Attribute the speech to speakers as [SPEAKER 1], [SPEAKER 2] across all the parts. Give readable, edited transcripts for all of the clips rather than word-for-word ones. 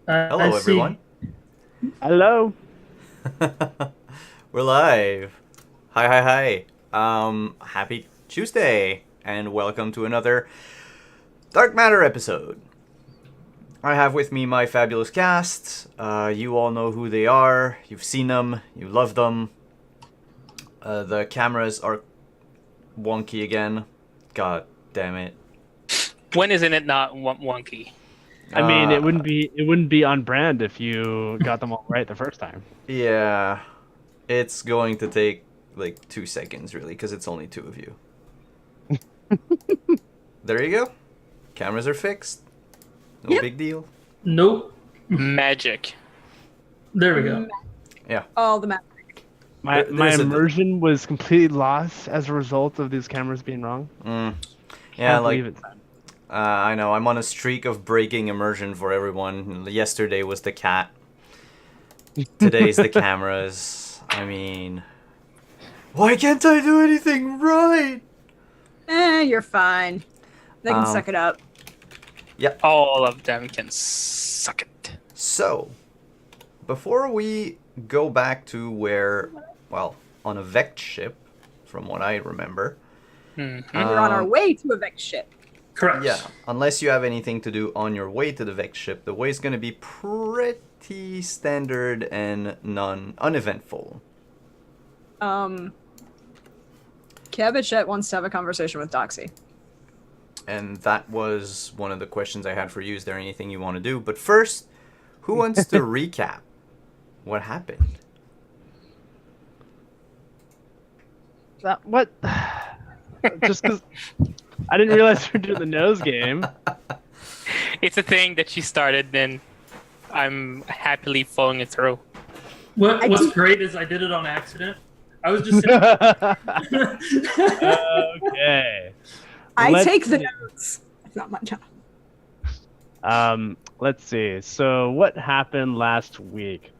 [SPEAKER 1] I
[SPEAKER 2] Hello,
[SPEAKER 1] see.
[SPEAKER 2] everyone.
[SPEAKER 3] Hello.
[SPEAKER 2] We're live. Hi, hi, hi. Happy Tuesday, and welcome to another Dark Matter episode. I have with me my fabulous cast. You all know who they are. You've seen them. You love them. The cameras are wonky again. God damn it.
[SPEAKER 4] When isn't it not wonky?
[SPEAKER 3] I mean, it
[SPEAKER 2] Uh,
[SPEAKER 3] wouldn't be on brand if you got them all right the first time.
[SPEAKER 2] yeah, it's going to take like 2 seconds, really, because it's only two of you. There you go. Cameras are fixed. No
[SPEAKER 5] Yep.
[SPEAKER 2] big deal.
[SPEAKER 1] Nope.
[SPEAKER 4] Magic.
[SPEAKER 1] There we go.
[SPEAKER 2] Yeah.
[SPEAKER 5] All the map.
[SPEAKER 3] My
[SPEAKER 2] There's a
[SPEAKER 3] immersion was completely lost as a result of these cameras being wrong.
[SPEAKER 2] yeah,
[SPEAKER 3] Can't
[SPEAKER 2] like
[SPEAKER 3] believe it. Son.
[SPEAKER 2] I know I'm on a streak of breaking immersion for everyone. Yesterday was the cat. Today's the cameras. I mean, why can't I do anything right?
[SPEAKER 5] You're fine. They can
[SPEAKER 2] Um,
[SPEAKER 5] suck it up.
[SPEAKER 4] All of them can suck it.
[SPEAKER 2] So, before we go back to where, well, on a Vect ship, from what I remember.
[SPEAKER 4] Mhm.
[SPEAKER 5] We're on our
[SPEAKER 2] um,
[SPEAKER 5] way to a Vex ship.
[SPEAKER 1] Correct.
[SPEAKER 2] Yeah, unless you have anything to do on your way to the Vex ship, the way is going to be pretty standard and uneventful.
[SPEAKER 5] Cabichet wants to have a conversation with Doxy.
[SPEAKER 2] And that was one of the questions I had for you. Is there anything you want to do? But first, who wants to recap what happened?
[SPEAKER 3] What? Just because I didn't realize we were doing the nose game.
[SPEAKER 4] It's a thing that she started, then I'm happily following it through.
[SPEAKER 1] What's great is I did it on accident. I was just sitting.
[SPEAKER 3] Okay.
[SPEAKER 5] I
[SPEAKER 3] Let's
[SPEAKER 5] take the
[SPEAKER 3] see.
[SPEAKER 5] notes. It's not my job.
[SPEAKER 3] Let's see. So what happened last week?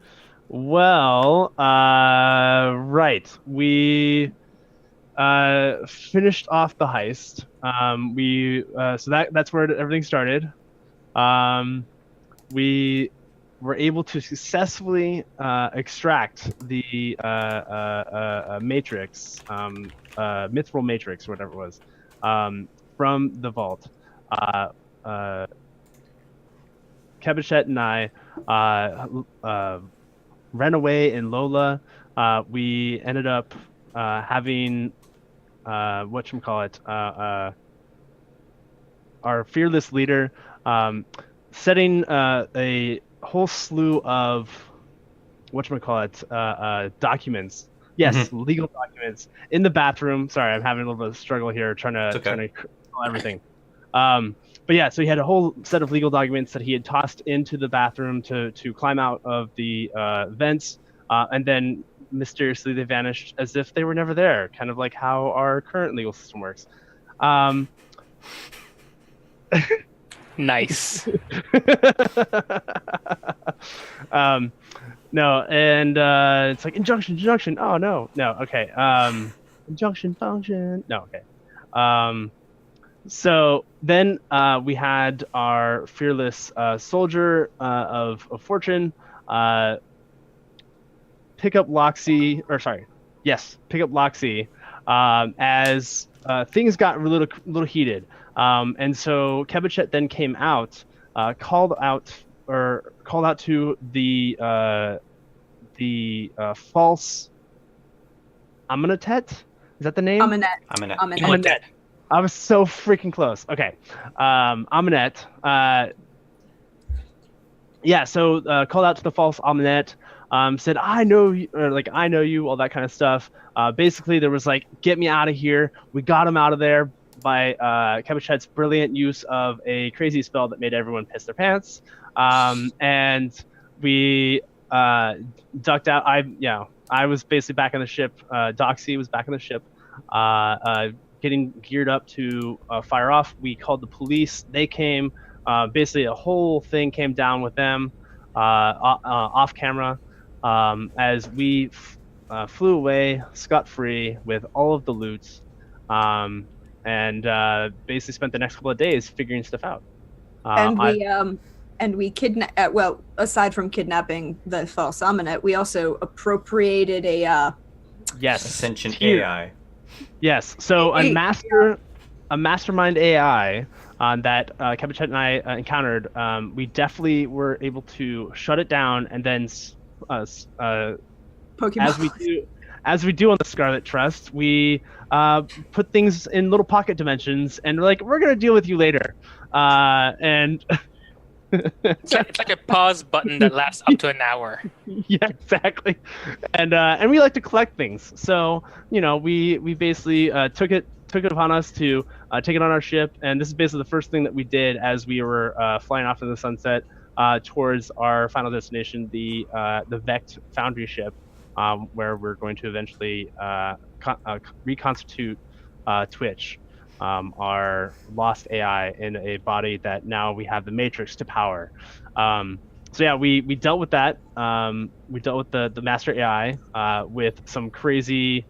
[SPEAKER 3] Well, right. We finished off the heist. So that's where everything started. We were able to successfully extract the matrix, mithril matrix, whatever it was, from the vault. Kebichet and I ran away in Lola. We ended up having whatchamacallit, our fearless leader, setting a whole slew of documents. Yes, legal documents in the bathroom. Sorry, I'm having a little bit of struggle here trying
[SPEAKER 2] It's okay.
[SPEAKER 3] to control everything. But yeah, so he had a whole set of legal documents that he had tossed into the bathroom to climb out of the vents, and then mysteriously they vanished as if they were never there, kind of like how our current legal system works.
[SPEAKER 4] Nice.
[SPEAKER 3] No, and it's like injunction. Oh no, okay. Injunction function. No, okay. So then we had our fearless soldier of fortune pick up Loxy, pick up Loxy as things got a little heated. And so Kebichet then came out, called out to the false Amenetet. Is that the name?
[SPEAKER 5] Aminette.
[SPEAKER 2] I'm in.
[SPEAKER 5] Aminette.
[SPEAKER 3] I was so freaking close. Okay. Amenet. Yeah, so called out to the false Amenet, said, I know you, or like, I know you, all that kind of stuff. Basically, there was like, get me out of here. We got him out of there by Kebichet's brilliant use of a crazy spell that made everyone piss their pants. And we ducked out. I was basically back on the ship. Doxy was back on the ship. Getting geared up to fire off. We called the police. They came. Basically, a whole thing came down with them off camera as we flew away scot-free with all of the loot, and basically spent the next couple of days figuring stuff out.
[SPEAKER 5] And we and we well, aside from kidnapping the false Aminet, we also appropriated a
[SPEAKER 3] Yes.
[SPEAKER 2] Ascension
[SPEAKER 3] Here.
[SPEAKER 2] AI.
[SPEAKER 3] Yes. So
[SPEAKER 5] Hey.
[SPEAKER 3] a mastermind AI that Kevichet and I encountered. We definitely were able to shut it down, and then
[SPEAKER 5] Pokemon.
[SPEAKER 3] as we do on the Scarlet Trust, we put things in little pocket dimensions, and we're gonna deal with you later. And
[SPEAKER 4] It's like a pause button that lasts up to an hour.
[SPEAKER 3] yeah, exactly. And we like to collect things, so we basically took it upon us to take it on our ship, and this is basically the first thing that we did as we were flying off in the sunset towards our final destination, the Vect Foundry ship, where we're going to eventually reconstitute Twitch, our lost AI, in a body that now we have the Matrix to power. So yeah, we dealt with that. We dealt with the master AI with some crazy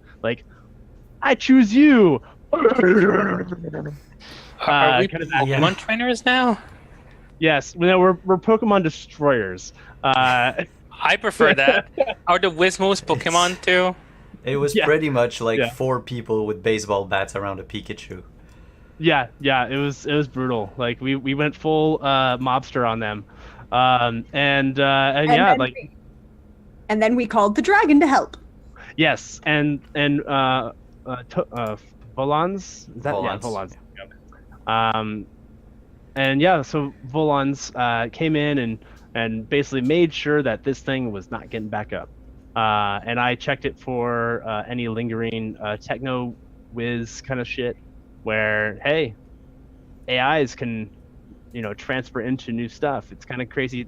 [SPEAKER 3] I choose you.
[SPEAKER 4] Are we
[SPEAKER 3] kind of
[SPEAKER 4] Pokemon trainers now?
[SPEAKER 3] Yes, we're Pokemon destroyers.
[SPEAKER 4] I prefer that. Are the Wizmos Pokemon too?
[SPEAKER 2] It was
[SPEAKER 3] Yeah.
[SPEAKER 2] pretty much like
[SPEAKER 3] Yeah.
[SPEAKER 2] 4 people with baseball bats around a Pikachu.
[SPEAKER 3] Yeah, it was brutal. We went full mobster on them, and yeah,
[SPEAKER 5] and then we called the dragon to help.
[SPEAKER 3] yes, and Volans, is that yeah,
[SPEAKER 2] Volans.
[SPEAKER 3] Volans. And yeah, so Volans came in and basically made sure that this thing was not getting back up. And I checked it for any lingering techno whiz kind of shit, where hey, AIs can transfer into new stuff. It's kind of crazy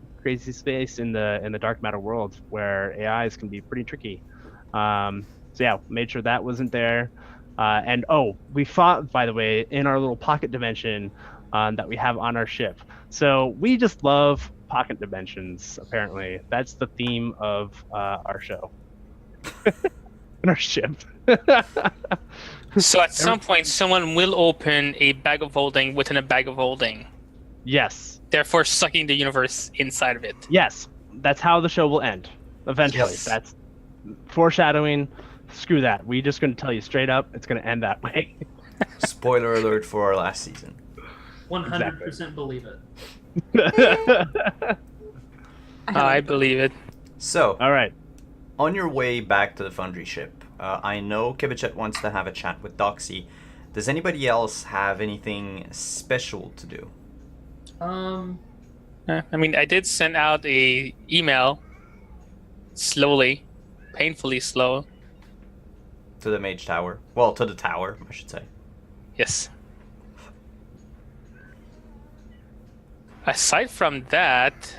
[SPEAKER 3] space in the dark matter world where AIs can be pretty tricky. So yeah, made sure that wasn't there. And we fought, by the way, in our little pocket dimension that we have on our ship. So we just love pocket dimensions, apparently. That's the theme of our show. And our ship.
[SPEAKER 4] So at some point, someone will open a bag of holding within a bag of holding,
[SPEAKER 3] Yes.
[SPEAKER 4] therefore sucking the universe inside of it.
[SPEAKER 3] Yes. That's how the show will end. Eventually.
[SPEAKER 2] Yes.
[SPEAKER 3] That's foreshadowing. Screw that. We're just going to tell you straight up, it's going to end that way.
[SPEAKER 2] Spoiler alert for our last season.
[SPEAKER 1] 100% believe it.
[SPEAKER 4] I believe it.
[SPEAKER 2] So,
[SPEAKER 3] All right.
[SPEAKER 2] on your way back to the Foundry ship, I know Kibichet wants to have a chat with Doxy. Does anybody else have anything special to do?
[SPEAKER 4] I mean, I did send out a email slowly, painfully slow.
[SPEAKER 2] To the Mage Tower. Well, to the tower, I should say.
[SPEAKER 4] Yes. Aside from that,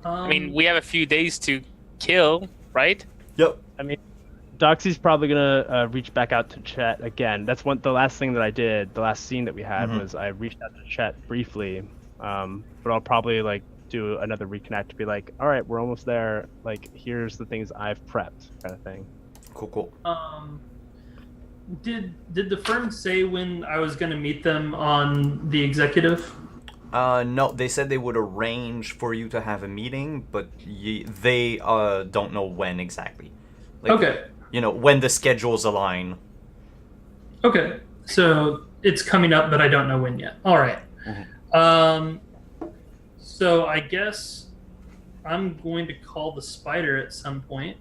[SPEAKER 4] I mean, we have a few days to kill, right?
[SPEAKER 2] Yep.
[SPEAKER 3] I mean, Doxy's probably gonna reach back out to Chet again. That's the last thing that I did. The last scene that we had was I reached out to Chet briefly, but I'll probably do another reconnect to be like, all right, we're almost there. Here's the things I've prepped, kind of thing.
[SPEAKER 2] Cool.
[SPEAKER 1] Did the firm say when I was going to meet them on the executive?
[SPEAKER 2] No, they said they would arrange for you to have a meeting, but they don't know when exactly.
[SPEAKER 1] Okay.
[SPEAKER 2] When the schedules align.
[SPEAKER 1] Okay. So it's coming up, but I don't know when yet. All right. So I guess I'm going to call the spider at some point.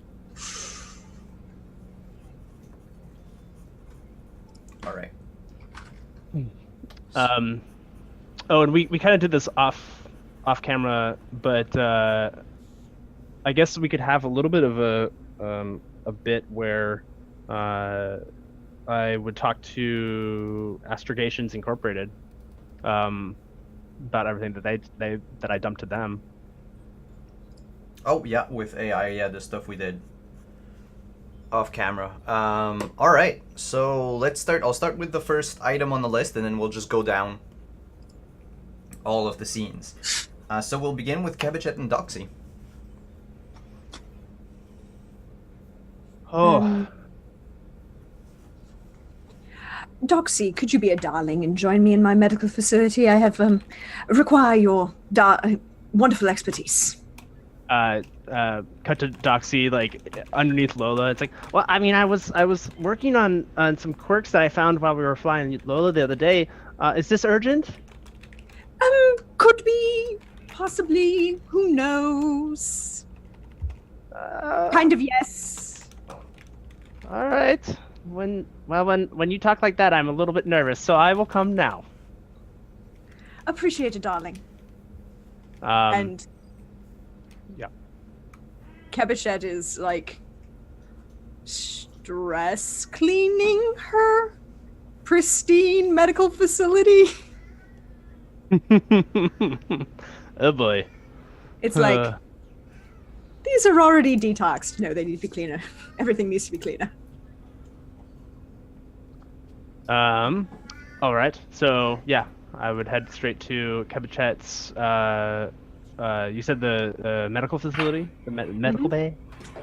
[SPEAKER 2] All right.
[SPEAKER 3] And we kind of did this off camera, but I guess we could have a little bit of a bit where I would talk to Astrogations Incorporated about everything that I dumped to them.
[SPEAKER 2] Oh yeah, with AI, yeah, the stuff we did off camera. All right, so let's start. I'll start with the first item on the list, and then we'll just go down all of the scenes. So we'll begin with Kebichet and Doxy.
[SPEAKER 3] Oh,
[SPEAKER 5] Doxy, could you be a darling and join me in my medical facility? I have require your wonderful expertise.
[SPEAKER 3] Cut to Doxy, like underneath Lola. It's like, well, I mean, I was working on some quirks that I found while we were flying Lola the other day. Is this urgent?
[SPEAKER 5] Could be, possibly, who knows? Kind of yes.
[SPEAKER 3] All right. When you talk like that, I'm a little bit nervous, so I will come now.
[SPEAKER 5] Appreciate it, darling.
[SPEAKER 3] And yeah.
[SPEAKER 5] Cabochette is like stress cleaning her pristine medical facility.
[SPEAKER 3] Oh boy.
[SPEAKER 5] It's like, these are already detoxed. No, they need to be cleaner. Everything needs to be cleaner.
[SPEAKER 3] All right. So yeah, I would head straight to Cabochette's. You said the medical facility, the medical bay.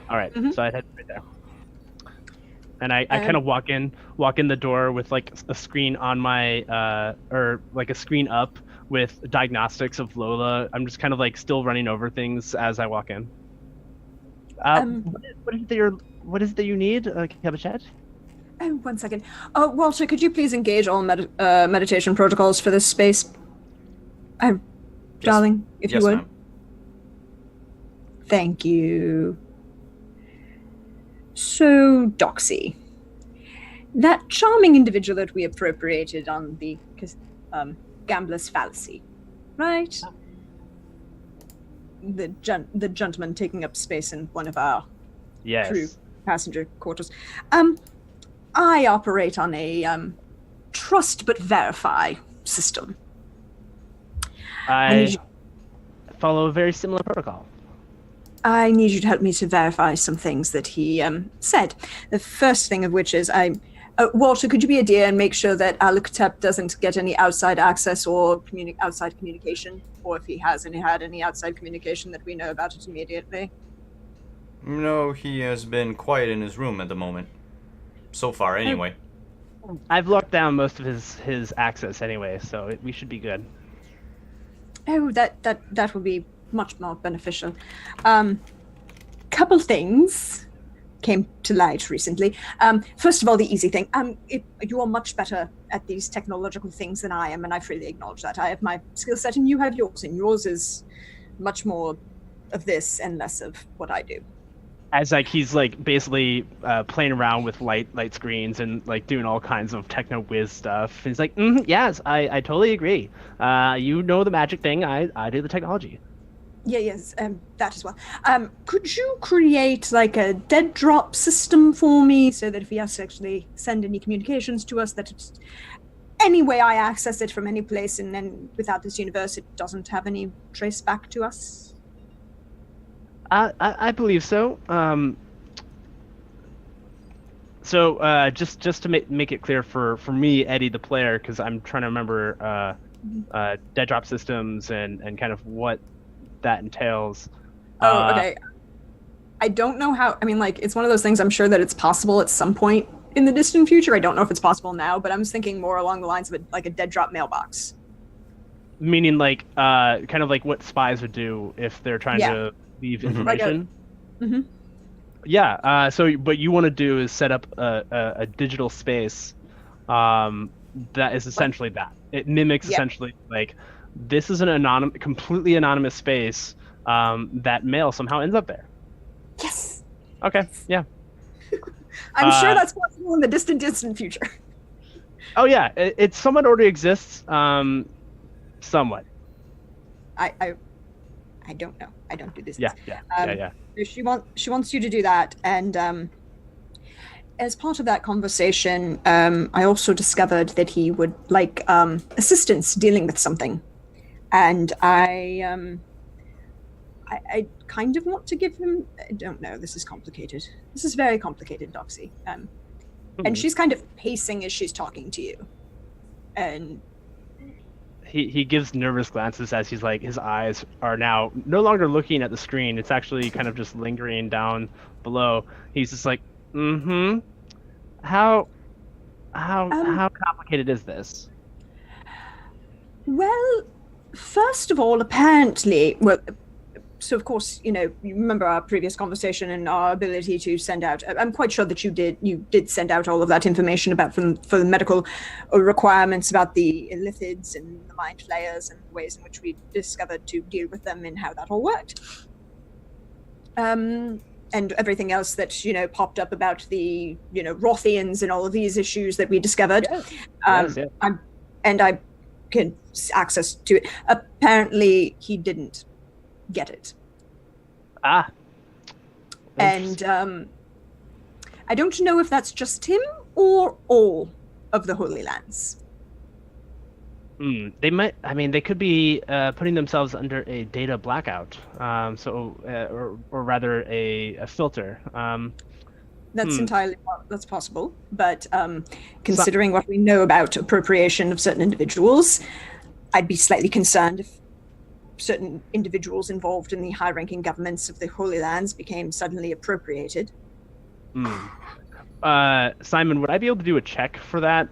[SPEAKER 3] All right. So I'd head right there. And I kind of walk in the door with like a screen on my or like a screen up with diagnostics of Lola. I'm just kind of like still running over things as I walk in. What is it that you need, Cabochette?
[SPEAKER 5] Oh, 1 second. Walter, could you please engage all meditation protocols for this space? Darling, if you would.
[SPEAKER 2] Ma'am.
[SPEAKER 5] Thank you. So, Doxy. That charming individual that we appropriated on the gambler's fallacy, right? The gentleman taking up space in one of our crew passenger quarters. I operate on a trust but verify system.
[SPEAKER 3] I follow a very similar protocol.
[SPEAKER 5] I need you to help me to verify some things that he said. The first thing of which is Walter, could you be a dear and make sure that Alukatep doesn't get any outside access or outside communication, or if he has had any outside communication that we know about it immediately?
[SPEAKER 2] No, he has been quiet in his room at the moment. So far, anyway.
[SPEAKER 3] I've locked down most of his access anyway, so we should be good.
[SPEAKER 5] Oh, that will be much more beneficial. Couple things came to light recently. First of all, the easy thing. You are much better at these technological things than I am, and I freely acknowledge that. I have my skill set, and you have yours, and yours is much more of this and less of what I do.
[SPEAKER 3] As like he's like basically playing around with light screens and like doing all kinds of techno whiz stuff. He's like, yes, I totally agree. You know the magic thing. I do the technology.
[SPEAKER 5] Yes, that as well. Could you create like a dead drop system for me so that if he has to actually send any communications to us, that it's any way I access it from any place and then without this universe, it doesn't have any trace back to us?
[SPEAKER 3] I believe so. Just to make it clear for me, Eddie the player, because I'm trying to remember dead drop systems and kind of what that entails.
[SPEAKER 5] Okay. I don't know how. I mean, like, it's one of those things. I'm sure that it's possible at some point in the distant future. I don't know if it's possible now, but I'm thinking more along the lines of a dead drop mailbox.
[SPEAKER 3] Meaning, like, kind of like what spies would do if they're trying to leave information. But you want to do is set up a digital space that is essentially that. It mimics essentially like this is an completely anonymous space that mail somehow ends up there.
[SPEAKER 5] Yes.
[SPEAKER 3] Okay. Yeah.
[SPEAKER 5] I'm sure that's possible in the distant future.
[SPEAKER 3] Oh yeah, it somewhat already exists. Somewhat.
[SPEAKER 5] I don't know. I don't do this.
[SPEAKER 3] Yeah.
[SPEAKER 5] She wants you to do that, and as part of that conversation, I also discovered that he would like assistance dealing with something, and I kind of want to give him. I don't know. This is complicated. This is very complicated, Doxy. And she's kind of pacing as she's talking to you, and.
[SPEAKER 3] He gives nervous glances as he's like, his eyes are now no longer looking at the screen. It's actually kind of just lingering down below. He's just like, How complicated is this?
[SPEAKER 5] Well, First of all, apparently, well, so of course, you remember our previous conversation and our ability to send out. I'm quite sure that you did send out all of that information about for the medical requirements about the illithids and the mind flayers and the ways in which we discovered to deal with them and how that all worked. And everything else that popped up about the Rothians and all of these issues that we discovered.
[SPEAKER 3] Yes, yeah.
[SPEAKER 5] I can access to it. Apparently, he didn't get it.
[SPEAKER 3] Ah.
[SPEAKER 5] And I don't know if that's just him or all of the Holy Lands.
[SPEAKER 3] They might. I mean, they could be putting themselves under a data blackout. Or rather, a filter.
[SPEAKER 5] That's possible. But considering what we know about appropriation of certain individuals, I'd be slightly concerned if certain individuals involved in the high-ranking governments of the Holy Lands became suddenly appropriated.
[SPEAKER 3] Simon, would I be able to do a check for that?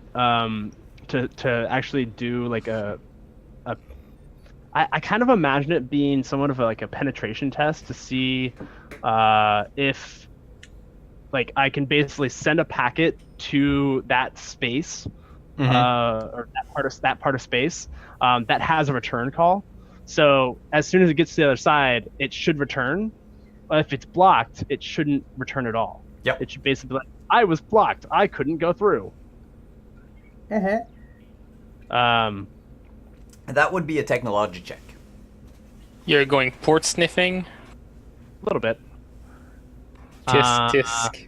[SPEAKER 3] To actually do like I kind of imagine it being somewhat of a penetration test to see if like I can basically send a packet to that space or that part of space that has a return call. So as soon as it gets to the other side, it should return. If it's blocked, it shouldn't return at all.
[SPEAKER 2] Yep.
[SPEAKER 3] It should basically be like, I was blocked. I couldn't go through.
[SPEAKER 2] That would be a technology check.
[SPEAKER 4] You're going port sniffing?
[SPEAKER 3] A little bit.
[SPEAKER 4] Tisk.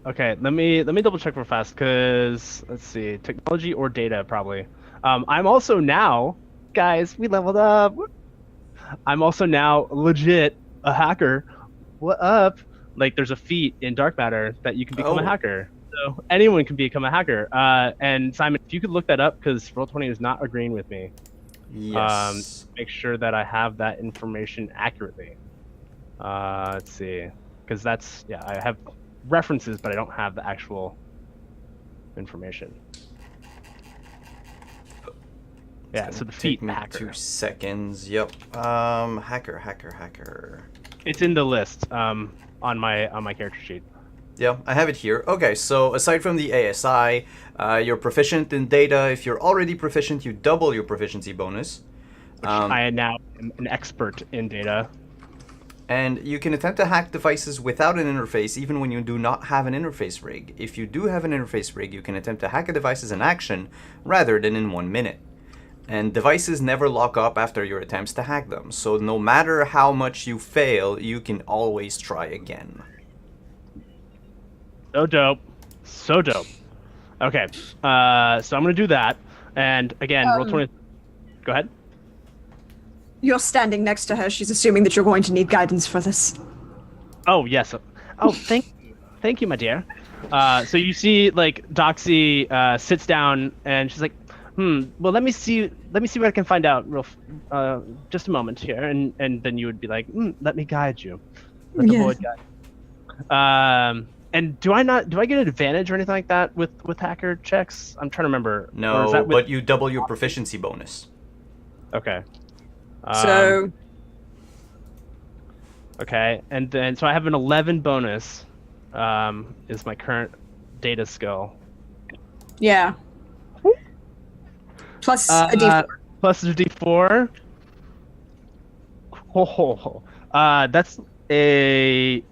[SPEAKER 3] Okay, let me double check real fast because let's see, technology or data probably. I'm also now, guys, we leveled up. I'm also now legit a hacker. What up? Like there's a feat in Dark Matter that you can become a hacker. So anyone can become a hacker. And Simon, if you could look that up because Roll20 is not agreeing with me.
[SPEAKER 2] Yes.
[SPEAKER 3] Make sure that I have that information accurately. Let's see, because I have references, but I don't have the actual information. Yeah, so the feat
[SPEAKER 2] Take me
[SPEAKER 3] hacker.
[SPEAKER 2] 2 seconds. Yep. Hacker.
[SPEAKER 3] It's in the list on my character sheet.
[SPEAKER 2] Yeah, I have it here. Okay, so aside from the ASI, you're proficient in data. If you're already proficient, you double your proficiency bonus.
[SPEAKER 3] Which I now am an expert in data.
[SPEAKER 2] And you can attempt to hack devices without an interface, even when you do not have an interface rig. If you do have an interface rig, you can attempt to hack a device as an action, rather than in 1 minute. And devices never lock up after your attempts to hack them, so no matter how much you fail, you can always try again.
[SPEAKER 3] So dope. Okay, so I'm gonna do that, and again, Roll20. Go ahead.
[SPEAKER 5] You're standing next to her. She's assuming that you're going to need guidance for this.
[SPEAKER 3] Oh yes. Oh, thank you, my dear. So you see, like Doxy sits down, and she's like, well, let me see what I can find out. Just a moment here, and then you would be like, let me guide you. Let the boy guide. And do I get an advantage or anything like that with hacker checks? I'm trying to remember.
[SPEAKER 2] No, but you double your proficiency bonus.
[SPEAKER 3] Okay. Okay, and then so I have an 11 bonus. Is my current data skill.
[SPEAKER 5] Yeah. Plus a D4.
[SPEAKER 3] Plus a D4. Oh, that's a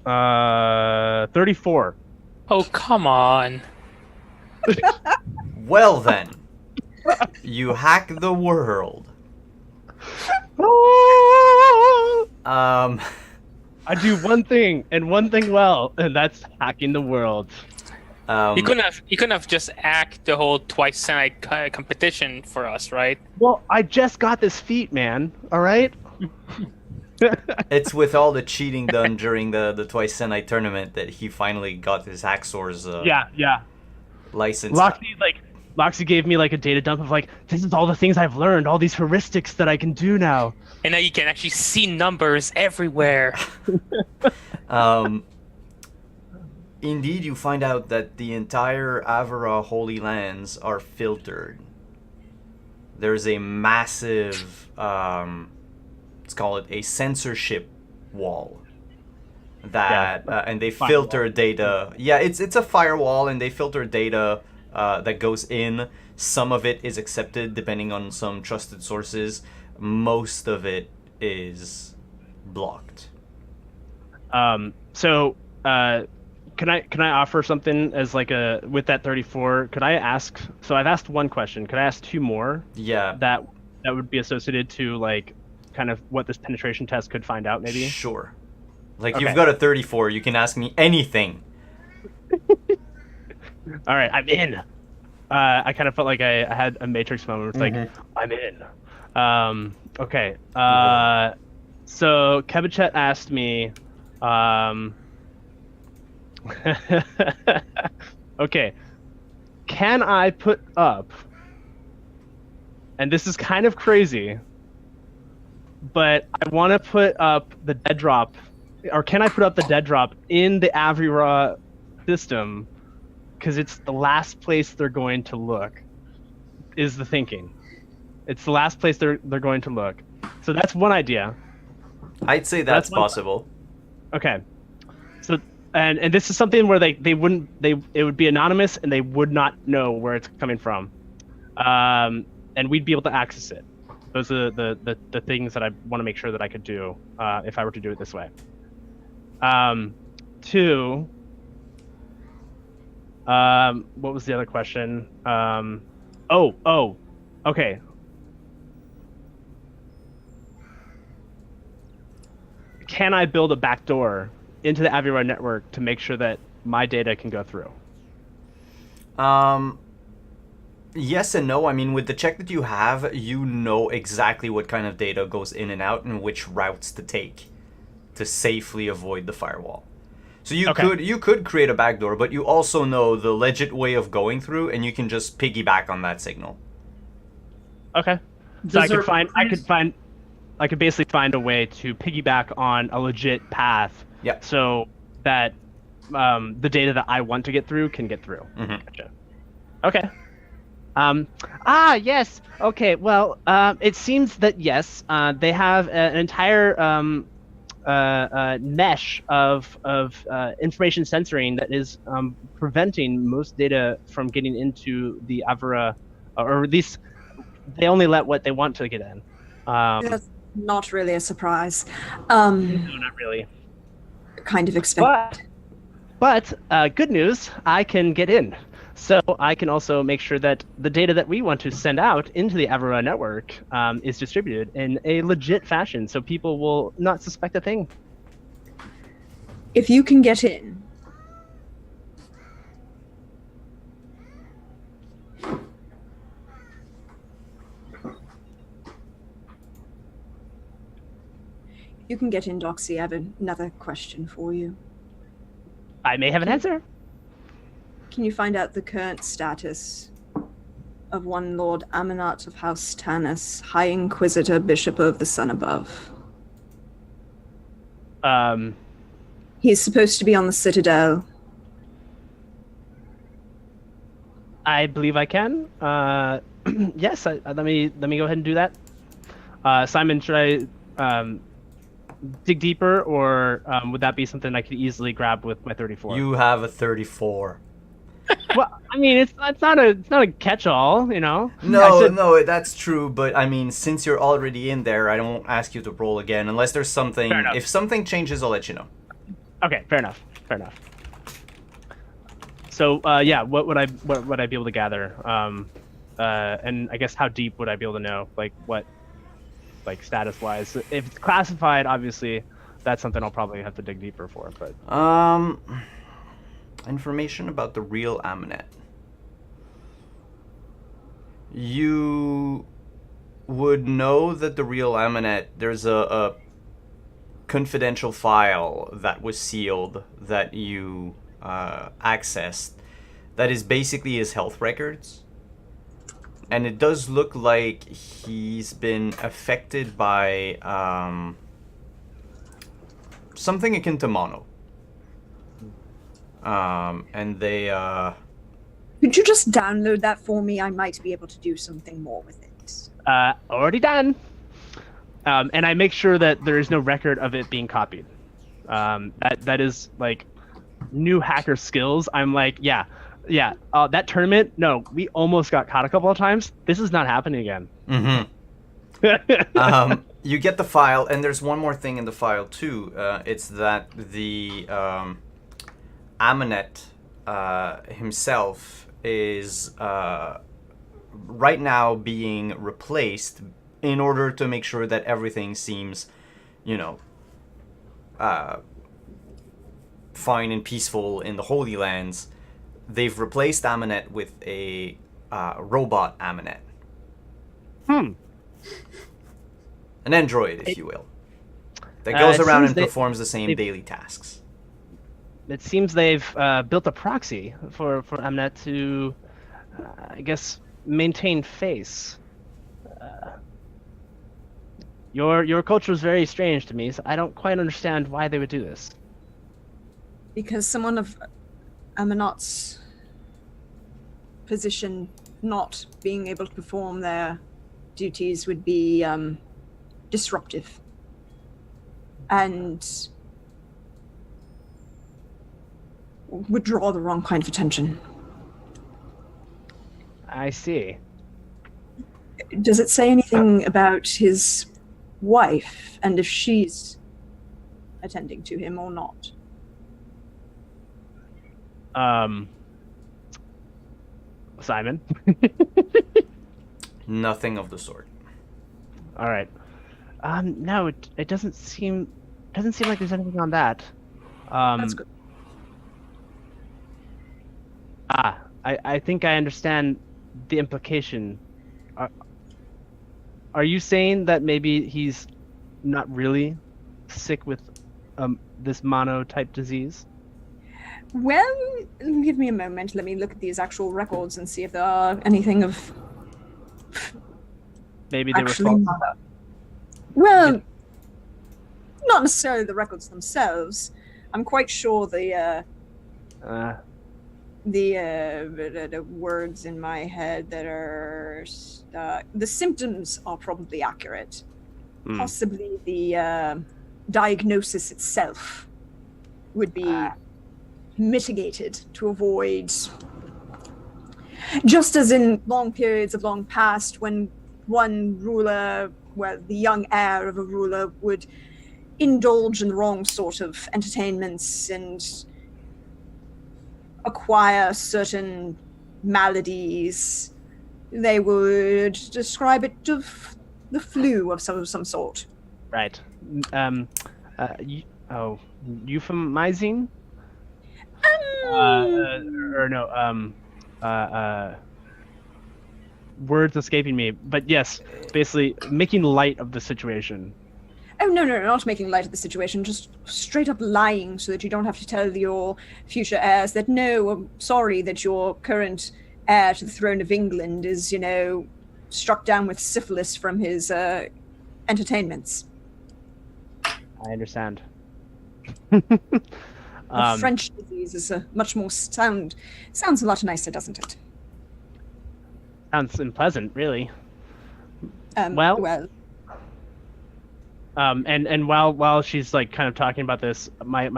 [SPEAKER 3] 34.
[SPEAKER 4] Oh, come on.
[SPEAKER 2] Well then, you hack the world.
[SPEAKER 3] I do one thing and one thing well, and that's hacking the world.
[SPEAKER 4] You couldn't have just hacked the whole twice tonight competition for us, right?
[SPEAKER 3] Well, I just got this feat, man. All right.
[SPEAKER 2] It's with all the cheating done during the Twice Senite tournament that he finally got his Hacksaws license.
[SPEAKER 3] Loxy gave me like a data dump of like, this is all the things I've learned, all these heuristics that I can do now.
[SPEAKER 4] And now you can actually see numbers everywhere.
[SPEAKER 2] indeed you find out that the entire Avera Holy Lands are filtered. There's a massive, let's call it a censorship wall. That and they filter data. Yeah, it's a firewall, and they filter data that goes in. Some of it is accepted depending on some trusted sources. Most of it is blocked.
[SPEAKER 3] So can I offer something as like a with that 34? Could I ask? So I've asked one question. Could I ask two more?
[SPEAKER 2] Yeah.
[SPEAKER 3] That would be associated to like kind of what this penetration test could find out, maybe.
[SPEAKER 2] Sure. Like
[SPEAKER 3] Okay.
[SPEAKER 2] you've got a 34. You can ask me anything.
[SPEAKER 3] All right, I'm in. I kind of felt like I had a Matrix moment. It's like I'm in. Okay. So Kebichet asked me. Okay. Can I put up? And this is kind of crazy, but I want to put up the dead drop, or can I put up the dead drop in the Avira system? Because it's the last place they're going to look, is the thinking. It's the last place they're going to look. So that's one idea.
[SPEAKER 2] I'd say that's
[SPEAKER 3] one-
[SPEAKER 2] possible.
[SPEAKER 3] Okay. So and this is something where it would be anonymous and they would not know where it's coming from. And we'd be able to access it. Those are the things that I want to make sure that I could do if I were to do it this way. Two. What was the other question? Okay. Can I build a backdoor into the Avira network to make sure that my data can go through?
[SPEAKER 2] Yes and no. I mean, with the check that you have, you know exactly what kind of data goes in and out and which routes to take to safely avoid the firewall. So you could create a backdoor, but you also know the legit way of going through, and you can just piggyback on that signal.
[SPEAKER 3] Okay. So
[SPEAKER 1] Does
[SPEAKER 3] I could basically find a way to piggyback on a legit path.
[SPEAKER 2] Yep.
[SPEAKER 3] So that the data that I want to get through can get through.
[SPEAKER 2] Mhm.
[SPEAKER 3] Gotcha. Okay. Yes. Okay. Well, it seems that yes, they have an entire mesh of information censoring that is preventing most data from getting into the Avira, or at least they only let what they want to get in.
[SPEAKER 5] That's not really a surprise.
[SPEAKER 3] No, not really.
[SPEAKER 5] Kind of expected.
[SPEAKER 3] But good news, I can get in. So I can also make sure that the data that we want to send out into the Avira network is distributed in a legit fashion, so people will not suspect a thing.
[SPEAKER 5] If you can get in, Doxy, I have another question for you.
[SPEAKER 3] I may have an answer.
[SPEAKER 5] Can you find out the current status of one Lord Amanat of House Tanis, High Inquisitor, Bishop of the Sun Above? He's supposed to be on the Citadel.
[SPEAKER 3] I believe I can. Yes, let me go ahead and do that. Simon, should I dig deeper, or would that be something I could easily grab with my 34?
[SPEAKER 2] You have a 34.
[SPEAKER 3] Well, I mean, it's not a catch-all, you know.
[SPEAKER 2] No, that's true. But I mean, since you're already in there, I won't ask you to roll again unless there's something.
[SPEAKER 3] Fair enough.
[SPEAKER 2] If something changes, I'll let you know.
[SPEAKER 3] Okay, fair enough. So, yeah, what would I be able to gather? And I guess how deep would I be able to know? Like what, like status-wise? If it's classified, obviously, that's something I'll probably have to dig deeper for. But
[SPEAKER 2] Information about the real Amanet. You would know that the real Amanet, there's a confidential file that was sealed that you accessed that is basically his health records. And it does look like he's been affected by something akin to mono. And they
[SPEAKER 5] Could you just download that for me? I might be able to do something more with it.
[SPEAKER 3] Already done. And I make sure that there is no record of it being copied. That is like new hacker skills. I'm like, yeah. That tournament, no, we almost got caught a couple of times. This is not happening again.
[SPEAKER 2] You get the file, and there's one more thing in the file too. It's that the Amanet himself is right now being replaced in order to make sure that everything seems, fine and peaceful in the Holy Lands. They've replaced Amanet with a robot Amanet. An android, if you will, that goes around and performs the same daily tasks.
[SPEAKER 3] It seems they've built a proxy for Amnet to, I guess, maintain face. Your culture is very strange to me, so I don't quite understand why they would do this.
[SPEAKER 5] Because someone of Amanot's position not being able to perform their duties would be disruptive. And would draw the wrong kind of attention.
[SPEAKER 3] I see.
[SPEAKER 5] Does it say anything about his wife and if she's attending to him or not?
[SPEAKER 3] Simon?
[SPEAKER 2] Nothing of the sort.
[SPEAKER 3] All right. No, it doesn't seem like there's anything on that.
[SPEAKER 5] That's good.
[SPEAKER 3] I think I understand the implication. Are you saying that maybe he's not really sick with this mono-type disease?
[SPEAKER 5] Well, give me a moment. Let me look at these actual records and see if there are anything of...
[SPEAKER 3] Maybe they
[SPEAKER 5] actually...
[SPEAKER 3] were false.
[SPEAKER 5] Well, not necessarily the records themselves. I'm quite sure the words in my head that are the symptoms are probably accurate. Possibly the diagnosis itself would be mitigated to avoid, just as in long periods of long past when one ruler, well, the young heir of a ruler would indulge in the wrong sort of entertainments and acquire certain maladies, they would describe it of the flu of some sort.
[SPEAKER 3] Right. Euphemizing? Words escaping me, but yes, basically making light of the situation.
[SPEAKER 5] Oh, no, not making light of the situation, just straight up lying so that you don't have to tell your future heirs that, no, I'm sorry that your current heir to the throne of England is, struck down with syphilis from his entertainments.
[SPEAKER 3] I understand.
[SPEAKER 5] The French disease is a much more sounds a lot nicer, doesn't it?
[SPEAKER 3] Sounds unpleasant, really. And while she's like kind of talking about this, my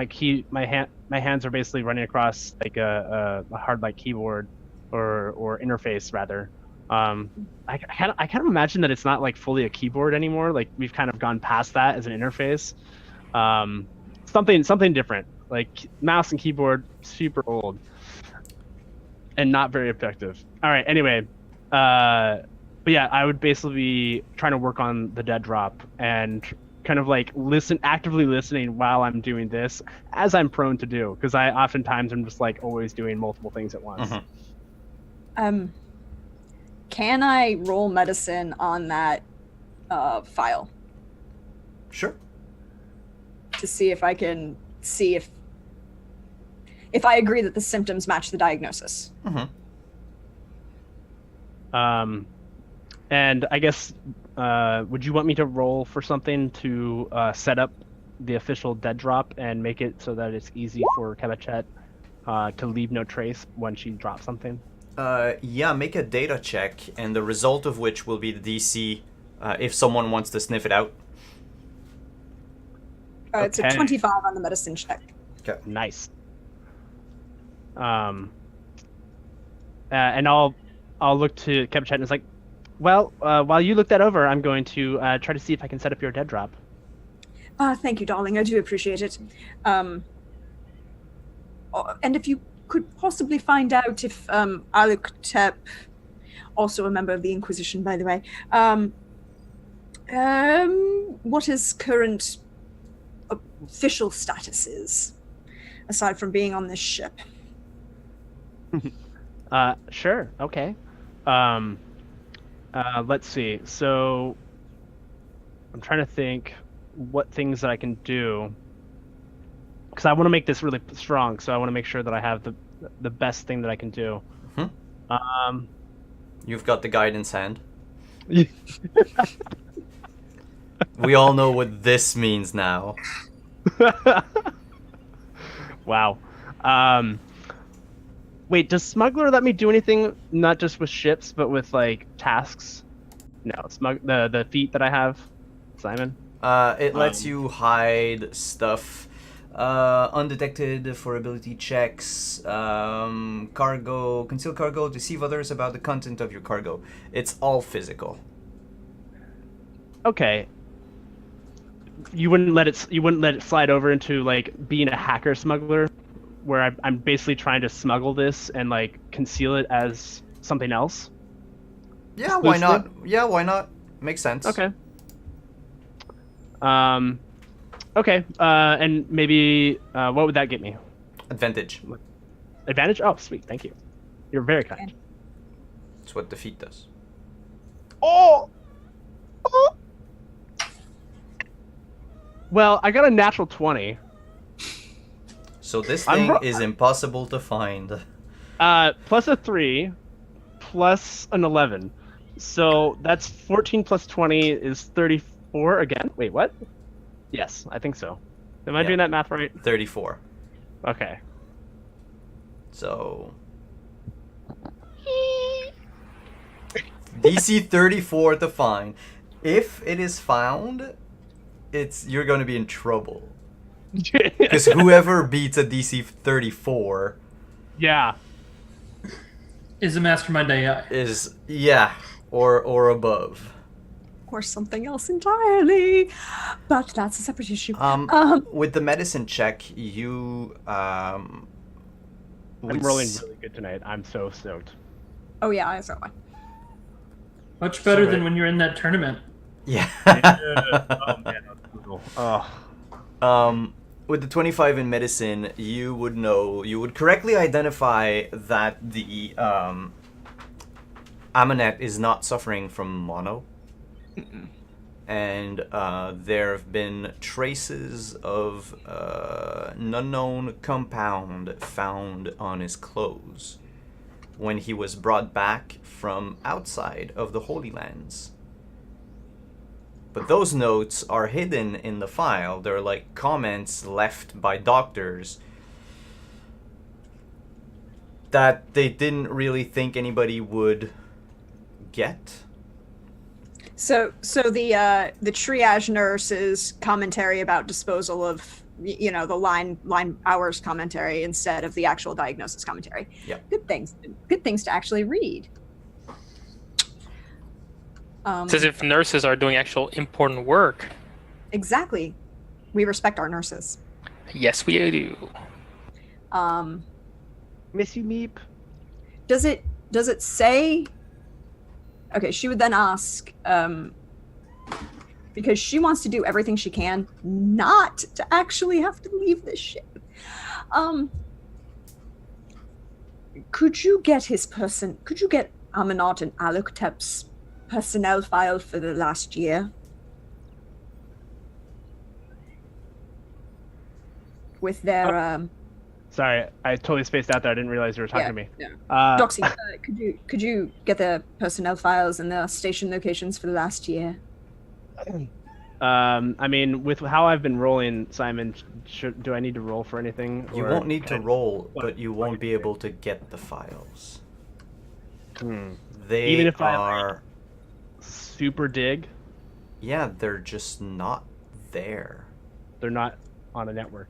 [SPEAKER 3] hands are basically running across like a hard like keyboard or interface rather. I kind of imagine that it's not like fully a keyboard anymore. Like we've kind of gone past that as an interface. Something different. Like mouse and keyboard, super old and not very effective. All right. Anyway, but yeah, I would basically be trying to work on the dead drop and kind of like actively listening while I'm doing this, as I'm prone to do, because I oftentimes am just like always doing multiple things at once.
[SPEAKER 5] Can I roll medicine on that file?
[SPEAKER 2] Sure.
[SPEAKER 5] To see if I can see if I agree that the symptoms match the diagnosis.
[SPEAKER 3] And I guess, would you want me to roll for something to set up the official dead drop and make it so that it's easy for Kevachet to leave no trace when she drops something?
[SPEAKER 2] Yeah, make a data check, and the result of which will be the DC if someone wants to sniff it out.
[SPEAKER 5] It's a
[SPEAKER 3] Okay.
[SPEAKER 5] 25 on the medicine check.
[SPEAKER 2] Okay.
[SPEAKER 3] Nice. And I'll look to Capuchet and it's like, well, while you look that over, I'm going to try to see if I can set up your dead drop.
[SPEAKER 5] Thank you, darling. I do appreciate it. And if you could possibly find out if Aluktep, also a member of the Inquisition, by the way, what his current official status is, aside from being on this ship.
[SPEAKER 3] Sure. Okay. Let's see. So I'm trying to think what things that I can do, because I want to make this really strong. So I want to make sure that I have the best thing that I can do.
[SPEAKER 2] You've got the guidance hand. We all know what this means now.
[SPEAKER 3] Wow. Wait, does Smuggler let me do anything, not just with ships, but with like tasks? No, the feat that I have, Simon.
[SPEAKER 2] It lets you hide stuff, undetected for ability checks, cargo, conceal cargo, deceive others about the content of your cargo. It's all physical.
[SPEAKER 3] Okay. You wouldn't let it slide over into like being a hacker smuggler, where I'm basically trying to smuggle this and like conceal it as something else.
[SPEAKER 2] Yeah, why not?
[SPEAKER 3] Exclusively?
[SPEAKER 2] Yeah, why not? Makes sense.
[SPEAKER 3] Okay. Okay. And maybe what would that get me?
[SPEAKER 2] Advantage.
[SPEAKER 3] Advantage? Oh, sweet. Thank you. You're very kind.
[SPEAKER 2] That's what defeat does.
[SPEAKER 3] Oh. Well, I got a natural 20.
[SPEAKER 2] So this
[SPEAKER 3] I'm
[SPEAKER 2] thing
[SPEAKER 3] ro-
[SPEAKER 2] is impossible to find.
[SPEAKER 3] Plus a 3, plus an 11. So that's 14 plus 20 is 34 again. Wait, what? Yes, I think so. Am I
[SPEAKER 2] Yeah.
[SPEAKER 3] doing that math right?
[SPEAKER 2] 34.
[SPEAKER 3] Okay.
[SPEAKER 2] So DC 34 to find. If it is found, you're gonna be in trouble. Because whoever beats a DC 34
[SPEAKER 3] Yeah.
[SPEAKER 1] Is a mastermind AI.
[SPEAKER 2] is or above.
[SPEAKER 5] Or something else entirely. But that's a separate issue.
[SPEAKER 2] With the medicine check, you
[SPEAKER 3] I'm
[SPEAKER 2] would
[SPEAKER 3] rolling
[SPEAKER 2] s-
[SPEAKER 3] really good tonight. I'm so stoked.
[SPEAKER 5] Oh, yeah, I saw one.
[SPEAKER 1] Much better
[SPEAKER 3] Sorry.
[SPEAKER 1] than when you're in that tournament.
[SPEAKER 2] Yeah.
[SPEAKER 3] Oh man, that's brutal. Oh.
[SPEAKER 2] With the 25 in medicine, you would correctly identify that the Amunet is not suffering from mono. And there have been traces of an unknown compound found on his clothes when he was brought back from outside of the Holy Lands. But those notes are hidden in the file. They're like comments left by doctors that they didn't really think anybody would get.
[SPEAKER 5] So the triage nurse's commentary about disposal of the line hours commentary instead of the actual diagnosis commentary.
[SPEAKER 2] Yeah.
[SPEAKER 5] Good things to actually read.
[SPEAKER 4] It's as if nurses are doing actual important work.
[SPEAKER 5] Exactly. We respect our nurses.
[SPEAKER 4] Yes, we do.
[SPEAKER 3] Miss you, Meep.
[SPEAKER 5] Does it say? Okay, she would then ask, because she wants to do everything she can not to actually have to leave this ship. Could you get Amanat and Aluktep's personnel file for the last year? With their
[SPEAKER 3] Sorry, I totally spaced out there. I didn't realize you were talking to me.
[SPEAKER 5] yeah.
[SPEAKER 3] Uh,
[SPEAKER 5] Doxy, could you get the personnel files and the station locations for the last year?
[SPEAKER 3] I mean, with how I've been rolling, Simon, do I need to roll for anything?
[SPEAKER 2] You
[SPEAKER 3] or
[SPEAKER 2] won't need to
[SPEAKER 3] can I-
[SPEAKER 2] roll,
[SPEAKER 3] what-
[SPEAKER 2] but you won't be able to get the files.
[SPEAKER 3] Hmm.
[SPEAKER 2] They
[SPEAKER 3] Even if I, like-
[SPEAKER 2] are...
[SPEAKER 3] Super dig.
[SPEAKER 2] Yeah, they're just not there.
[SPEAKER 3] They're not on a network.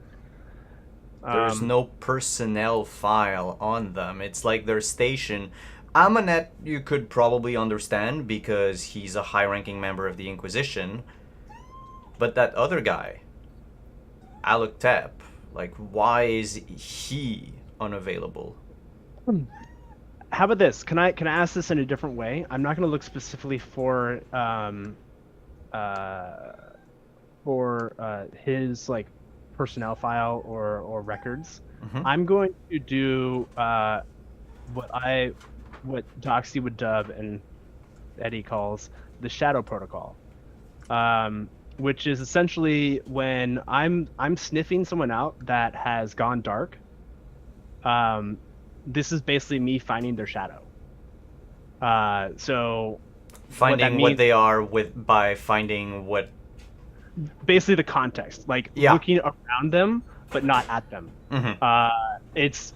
[SPEAKER 2] There's no personnel file on them. It's like their station. Amanet you could probably understand because he's a high-ranking member of the Inquisition. But that other guy, Alec Tep, like, why is he unavailable?
[SPEAKER 3] How about this? Can I ask this in a different way? I'm not going to look specifically for his like personnel file or records.
[SPEAKER 2] Mhm.
[SPEAKER 3] I'm going to do what Doxy would dub and Eddie calls the Shadow Protocol, which is essentially when I'm sniffing someone out that has gone dark. This is basically me finding their shadow. So
[SPEAKER 2] Finding what they are by finding what...
[SPEAKER 3] basically the context, like
[SPEAKER 2] Yeah.
[SPEAKER 3] looking around them but not at them.
[SPEAKER 2] Mhm.
[SPEAKER 3] It's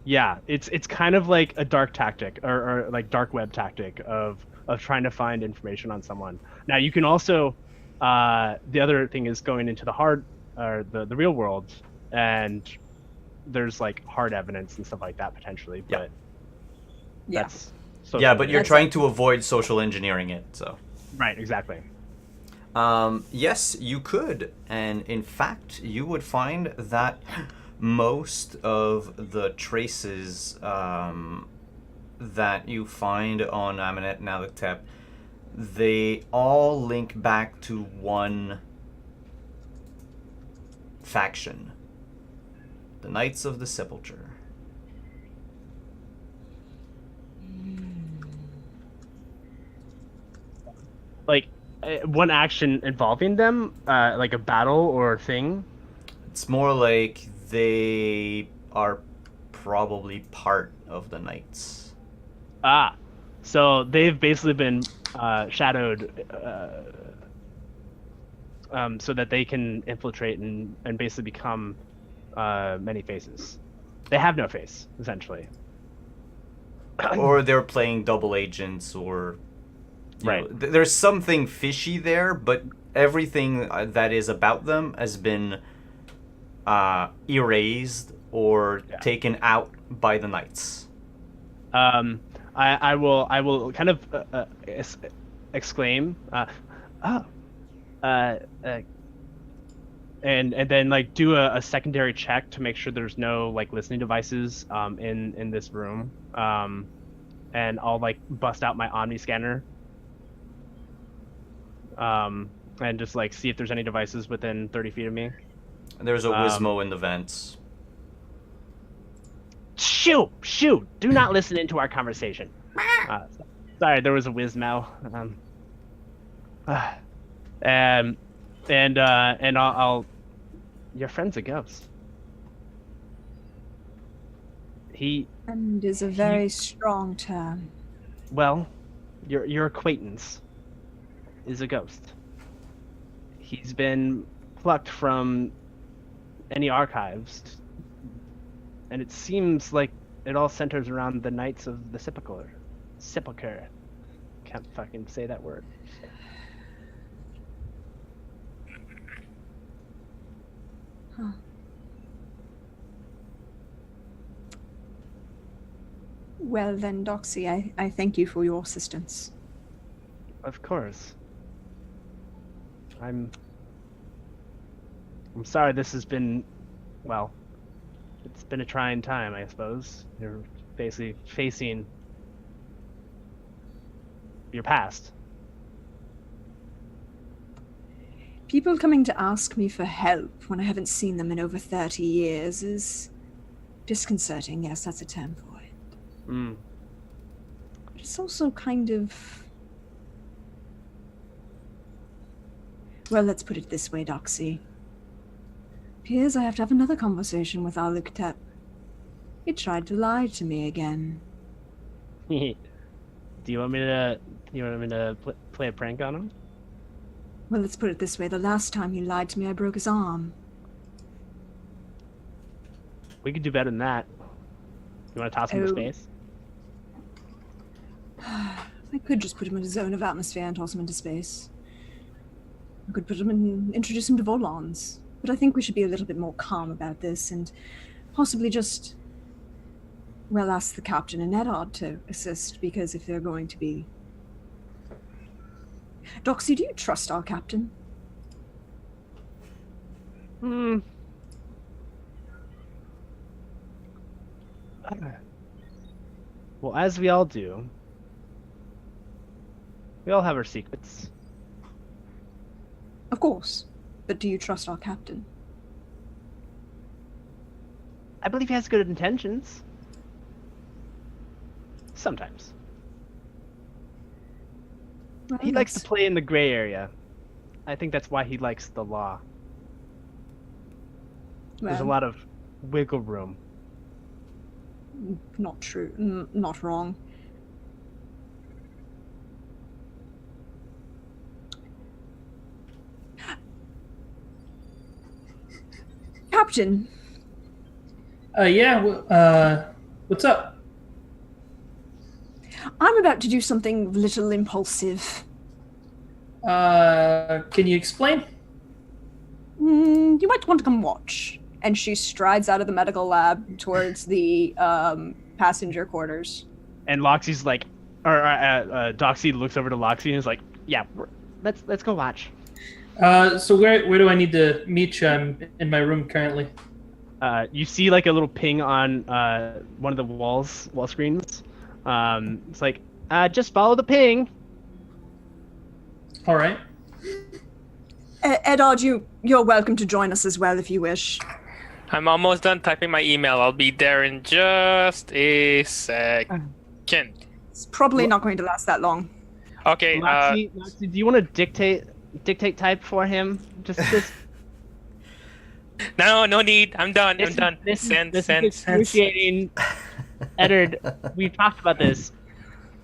[SPEAKER 3] yeah, it's kind of like a dark tactic or like dark web tactic of trying to find information on someone. Now you can also the other thing is going into the hard or the real world, and there's like hard evidence and stuff like that potentially,
[SPEAKER 2] Yeah.
[SPEAKER 3] but
[SPEAKER 5] Yeah.
[SPEAKER 3] that's social
[SPEAKER 2] Yeah, but you're
[SPEAKER 5] That's
[SPEAKER 2] trying to avoid social engineering it, so...
[SPEAKER 3] right, exactly.
[SPEAKER 2] Yes, you could, and in fact, you would find that most of the traces that you find on Amanet and Alec Tep, they all link back to one faction, the Knights of the Sepulchre.
[SPEAKER 3] Like one action involving them, like a battle or thing.
[SPEAKER 2] It's more like they are probably part of the Knights.
[SPEAKER 3] Ah, so they've basically been shadowed so that they can infiltrate and basically become many faces. They have no face, essentially.
[SPEAKER 2] Or they're playing double agents, or you
[SPEAKER 3] Right.
[SPEAKER 2] know, there's something fishy there, but everything that is about them has been erased or
[SPEAKER 3] Yeah.
[SPEAKER 2] taken out by the Knights.
[SPEAKER 3] I will kind of exclaim, and then like do a secondary check to make sure there's no like listening devices in this room, and I'll like bust out my Omni scanner, and just like see if there's any devices within 30 feet of me.
[SPEAKER 2] There's a Wizmo in the vents.
[SPEAKER 3] Shoot! Do not listen into our conversation. Sorry, there was a Wizmo. And I'll your friend's a ghost. He,
[SPEAKER 5] And is a very strong term.
[SPEAKER 3] well, your acquaintance is a ghost. He's been plucked from any archives, and it seems like it all centers around the Knights of the Sepulchre. Can't fucking say that word.
[SPEAKER 5] Huh. Well then, Doxy, I thank you for your assistance.
[SPEAKER 3] Of course. I'm sorry this has been, well, it's been a trying time, I suppose. You're basically facing your past.
[SPEAKER 5] People coming to ask me for help when I haven't seen them in over 30 years is disconcerting. Yes, that's a term for it.
[SPEAKER 3] Mm.
[SPEAKER 5] But it's also kind of... Well, let's put it this way, Doxy. Appears I have to have another conversation with Alec Tep. He tried to lie to me again.
[SPEAKER 3] Do you want me to play a prank on him?
[SPEAKER 5] Well, let's put it this way. The last time he lied to me, I broke his arm.
[SPEAKER 3] We could do better than that. You want to toss him into
[SPEAKER 5] Oh.
[SPEAKER 3] space?
[SPEAKER 5] I could just put him in a zone of atmosphere and toss him into space. I could introduce him to Volons. But I think we should be a little bit more calm about this and possibly just, well, ask the captain and Eddard to assist, because if they're going to be... Doxy, do you trust our captain?
[SPEAKER 3] Hmm. Well, as we all do, we all have our secrets.
[SPEAKER 5] Of course. But do you trust our captain?
[SPEAKER 3] I believe he has good intentions. Sometimes.
[SPEAKER 5] Well,
[SPEAKER 3] He likes to
[SPEAKER 5] that's-
[SPEAKER 3] play in the gray area. I think that's why he likes the law. There's a
[SPEAKER 5] well,
[SPEAKER 3] lot of wiggle room.
[SPEAKER 5] Not true. Not wrong. Captain,
[SPEAKER 1] What's up?
[SPEAKER 5] I'm about to do something a little impulsive.
[SPEAKER 1] Can you explain?
[SPEAKER 5] You might want to come watch. And she strides out of the medical lab towards the passenger quarters.
[SPEAKER 3] And Loxy's like, Doxy looks over to Loxy and is like, "Yeah, let's go watch."
[SPEAKER 1] So where do I need to meet you? I'm in my room currently.
[SPEAKER 3] You see like a little ping on one of the wall screens. It's like, just follow the ping.
[SPEAKER 1] All right.
[SPEAKER 5] Eddard, you're welcome to join us as well if you wish.
[SPEAKER 4] I'm almost done typing my email. I'll be there in just a second.
[SPEAKER 5] It's probably not going to last that long.
[SPEAKER 4] Okay.
[SPEAKER 3] Loxy, do you want to dictate type for him? Just
[SPEAKER 4] No need. I'm done. I'm done. Send.
[SPEAKER 3] Is excruciating. Eddard, we've talked about this.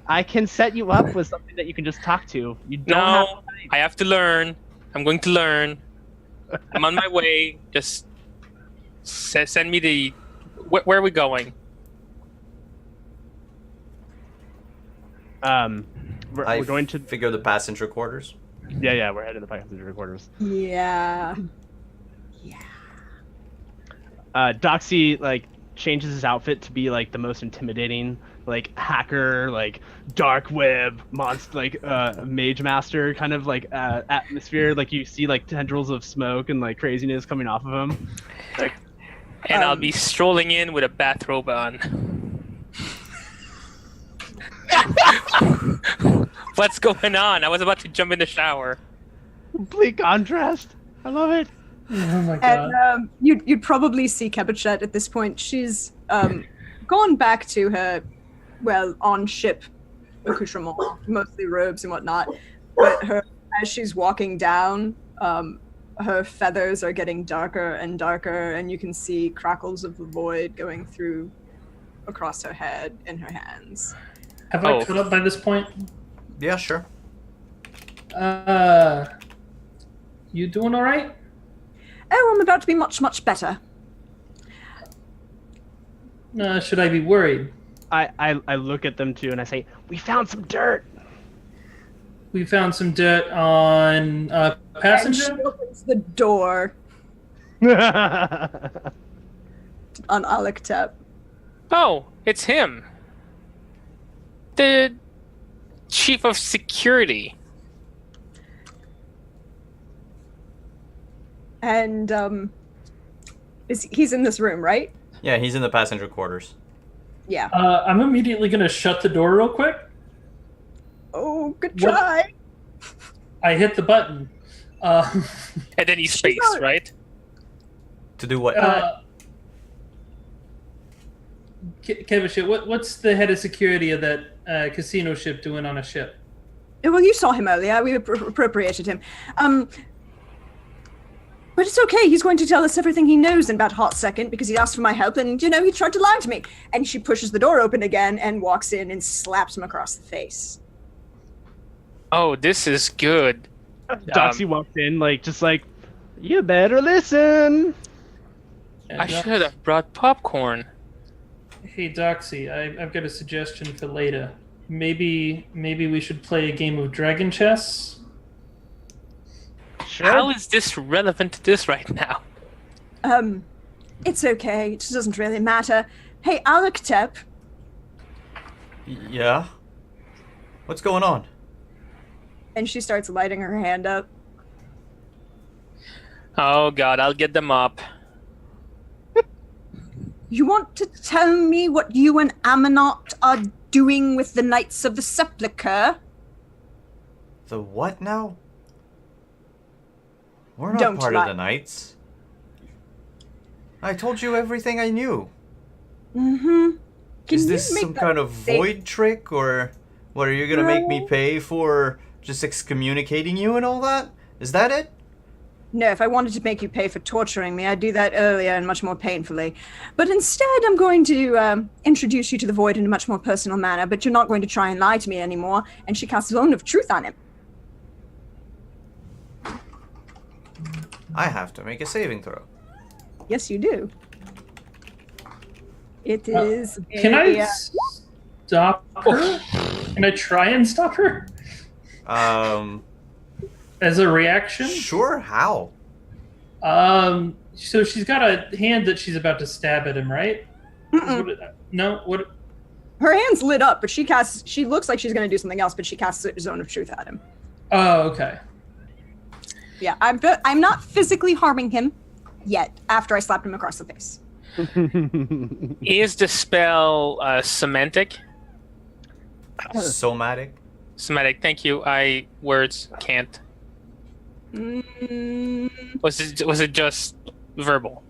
[SPEAKER 3] I can set you up with something that you can just talk to. You don't have
[SPEAKER 4] No, I have to learn. I'm going to learn. I'm on my way. Just send me the. Where are we going?
[SPEAKER 3] We're going to.
[SPEAKER 2] figure the passenger quarters.
[SPEAKER 3] Yeah, we're heading to the passenger quarters.
[SPEAKER 5] Yeah.
[SPEAKER 3] Doxy like changes his outfit to be like the most intimidating, like hacker, like dark web monster, like mage master kind of like atmosphere. Like you see like tendrils of smoke and like craziness coming off of him.
[SPEAKER 4] And I'll be strolling in with a bathrobe on. What's going on? I was about to jump in the shower.
[SPEAKER 3] Complete contrast. I love it.
[SPEAKER 1] Oh my god.
[SPEAKER 5] And you'd probably see Kebachet at this point. She's gone back to her, well, on-ship accoutrement, mostly robes and whatnot. But as she's walking down, her feathers are getting darker and darker, and you can see crackles of the void going through across her head and her hands.
[SPEAKER 1] Have I caught up by this point?
[SPEAKER 2] Yeah, sure.
[SPEAKER 1] You doing all right?
[SPEAKER 5] Oh, I'm about to be much, much better.
[SPEAKER 1] Should I be worried?
[SPEAKER 3] I look at them too and I say, "We found some dirt."
[SPEAKER 1] We found some dirt on
[SPEAKER 5] And
[SPEAKER 1] passenger.
[SPEAKER 5] she opens the door on Alaktep.
[SPEAKER 4] Oh, it's him. The chief of security.
[SPEAKER 5] And he's in this room, right?
[SPEAKER 2] Yeah, he's in the passenger quarters.
[SPEAKER 5] Yeah.
[SPEAKER 1] I'm immediately gonna shut the door real quick.
[SPEAKER 5] Oh, good
[SPEAKER 1] What?
[SPEAKER 5] try.
[SPEAKER 1] I hit the button.
[SPEAKER 4] And then he space,
[SPEAKER 5] not-
[SPEAKER 4] right?
[SPEAKER 2] To do what?
[SPEAKER 1] Kevin, what's the head of security of that casino ship doing on a ship?
[SPEAKER 5] Well, you saw him earlier. We appropriated him. But it's okay. He's going to tell us everything he knows in about a hot second because he asked for my help and, he tried to lie to me. And she pushes the door open again and walks in and slaps him across the face.
[SPEAKER 4] Oh, this is good.
[SPEAKER 3] Doxy walked in, you better listen.
[SPEAKER 4] I should have brought popcorn.
[SPEAKER 1] Hey Doxy, I've got a suggestion for later. Maybe we should play a game of dragon chess.
[SPEAKER 3] Sure.
[SPEAKER 4] How is this relevant to this right now?
[SPEAKER 5] It's okay. It doesn't really matter. Hey, Aluktep.
[SPEAKER 2] Yeah? What's going on?
[SPEAKER 5] And she starts lighting her hand up.
[SPEAKER 4] Oh god, I'll get them up.
[SPEAKER 5] You want to tell me what you and Amanot are doing with the Knights of the Sepulchre?
[SPEAKER 2] The what now? We're not
[SPEAKER 5] Don't
[SPEAKER 2] part
[SPEAKER 5] lie.
[SPEAKER 2] of the Knights. I told you everything I knew.
[SPEAKER 5] Mm-hmm.
[SPEAKER 2] Is this some kind of void trick, or what, are you gonna make me pay for just excommunicating you and all that? Is that it?
[SPEAKER 5] No, if I wanted to make you pay for torturing me, I'd do that earlier and much more painfully. But instead, I'm going to introduce you to the Void in a much more personal manner, but you're not going to try and lie to me anymore. And she casts Zone of Truth on him.
[SPEAKER 2] I have to make a saving throw.
[SPEAKER 5] Yes, you do. It is.
[SPEAKER 1] Can I stop her? Can I try and stop her as a reaction?
[SPEAKER 2] Sure, how?
[SPEAKER 1] So she's got a hand that she's about to stab at him, right? No, what?
[SPEAKER 5] Her hand's lit up, but she looks like she's going to do something else, but she casts Zone of Truth at him.
[SPEAKER 1] Oh, okay.
[SPEAKER 5] Yeah, I'm not physically harming him yet, after I slapped him across the face.
[SPEAKER 4] Is the spell semantic?
[SPEAKER 2] Somatic?
[SPEAKER 4] Semantic, thank you. Words can't. Was it just verbal?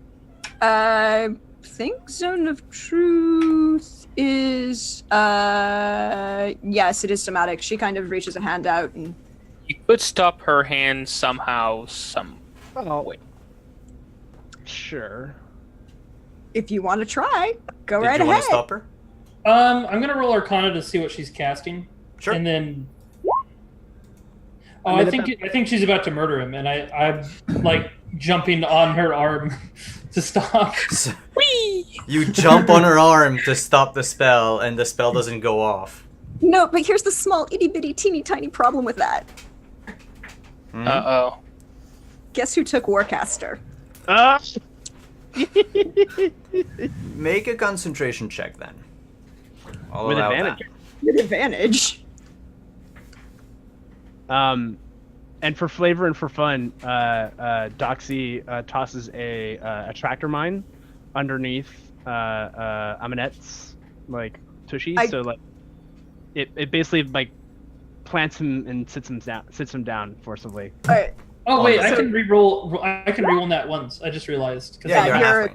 [SPEAKER 5] I think Zone of Truth is yes, it is somatic. She kind of reaches a hand out and
[SPEAKER 4] You could stop her hand somehow, some way.
[SPEAKER 3] Sure.
[SPEAKER 5] if you want to try, go
[SPEAKER 2] Did
[SPEAKER 5] right
[SPEAKER 2] you
[SPEAKER 5] ahead.
[SPEAKER 2] want to stop her?
[SPEAKER 1] I'm gonna roll Arcana to see what she's casting.
[SPEAKER 2] Sure.
[SPEAKER 1] And then I think she's about to murder him, and I'm like jumping on her arm to stop.
[SPEAKER 4] Whee!
[SPEAKER 2] You jump on her arm to stop the spell, and the spell doesn't go off.
[SPEAKER 5] No, but here's the small itty bitty teeny tiny problem with that.
[SPEAKER 4] Uh-oh.
[SPEAKER 5] Guess who took Warcaster?
[SPEAKER 2] Make a concentration check then. I'll
[SPEAKER 3] With
[SPEAKER 2] allow
[SPEAKER 3] advantage.
[SPEAKER 5] With advantage.
[SPEAKER 3] And for flavor and for fun, Doxy tosses a tractor mine underneath Amanette's tushy. So it basically plants him and sits him down forcibly.
[SPEAKER 5] All right.
[SPEAKER 1] Oh wait, I
[SPEAKER 5] So-
[SPEAKER 1] can re-roll. I can re-roll that once. I just realized. 'Cause
[SPEAKER 2] that. Yeah, you're
[SPEAKER 5] you're-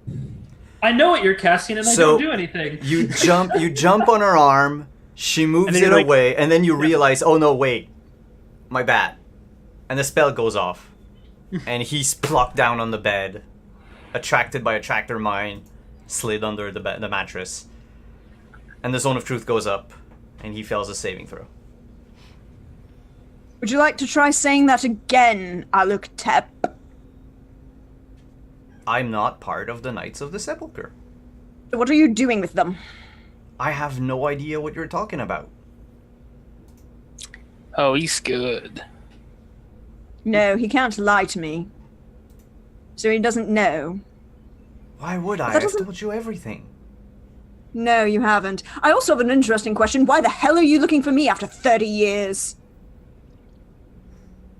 [SPEAKER 2] halfling.
[SPEAKER 1] I know what you're casting, and I
[SPEAKER 2] So-
[SPEAKER 1] don't do anything.
[SPEAKER 2] You jump on her arm, she moves
[SPEAKER 3] And then
[SPEAKER 2] it
[SPEAKER 3] you're like-
[SPEAKER 2] away, and then you realize, oh no, wait, my bad. And the spell goes off. And he's plucked down on the bed, attracted by a tractor mine, slid under the mattress. And the Zone of Truth goes up, and he fails a saving throw.
[SPEAKER 5] Would you like to try saying that again, Aluktep?
[SPEAKER 2] I'm not part of the Knights of the Sepulchre.
[SPEAKER 5] What are you doing with them?
[SPEAKER 2] I have no idea what you're talking about.
[SPEAKER 4] Oh, he's good.
[SPEAKER 5] No, he can't lie to me. So he doesn't know.
[SPEAKER 2] Why would I?
[SPEAKER 5] That
[SPEAKER 2] I've
[SPEAKER 5] doesn't-
[SPEAKER 2] told you everything.
[SPEAKER 5] No, you haven't. I also have an interesting question. Why the hell are you looking for me after 30 years?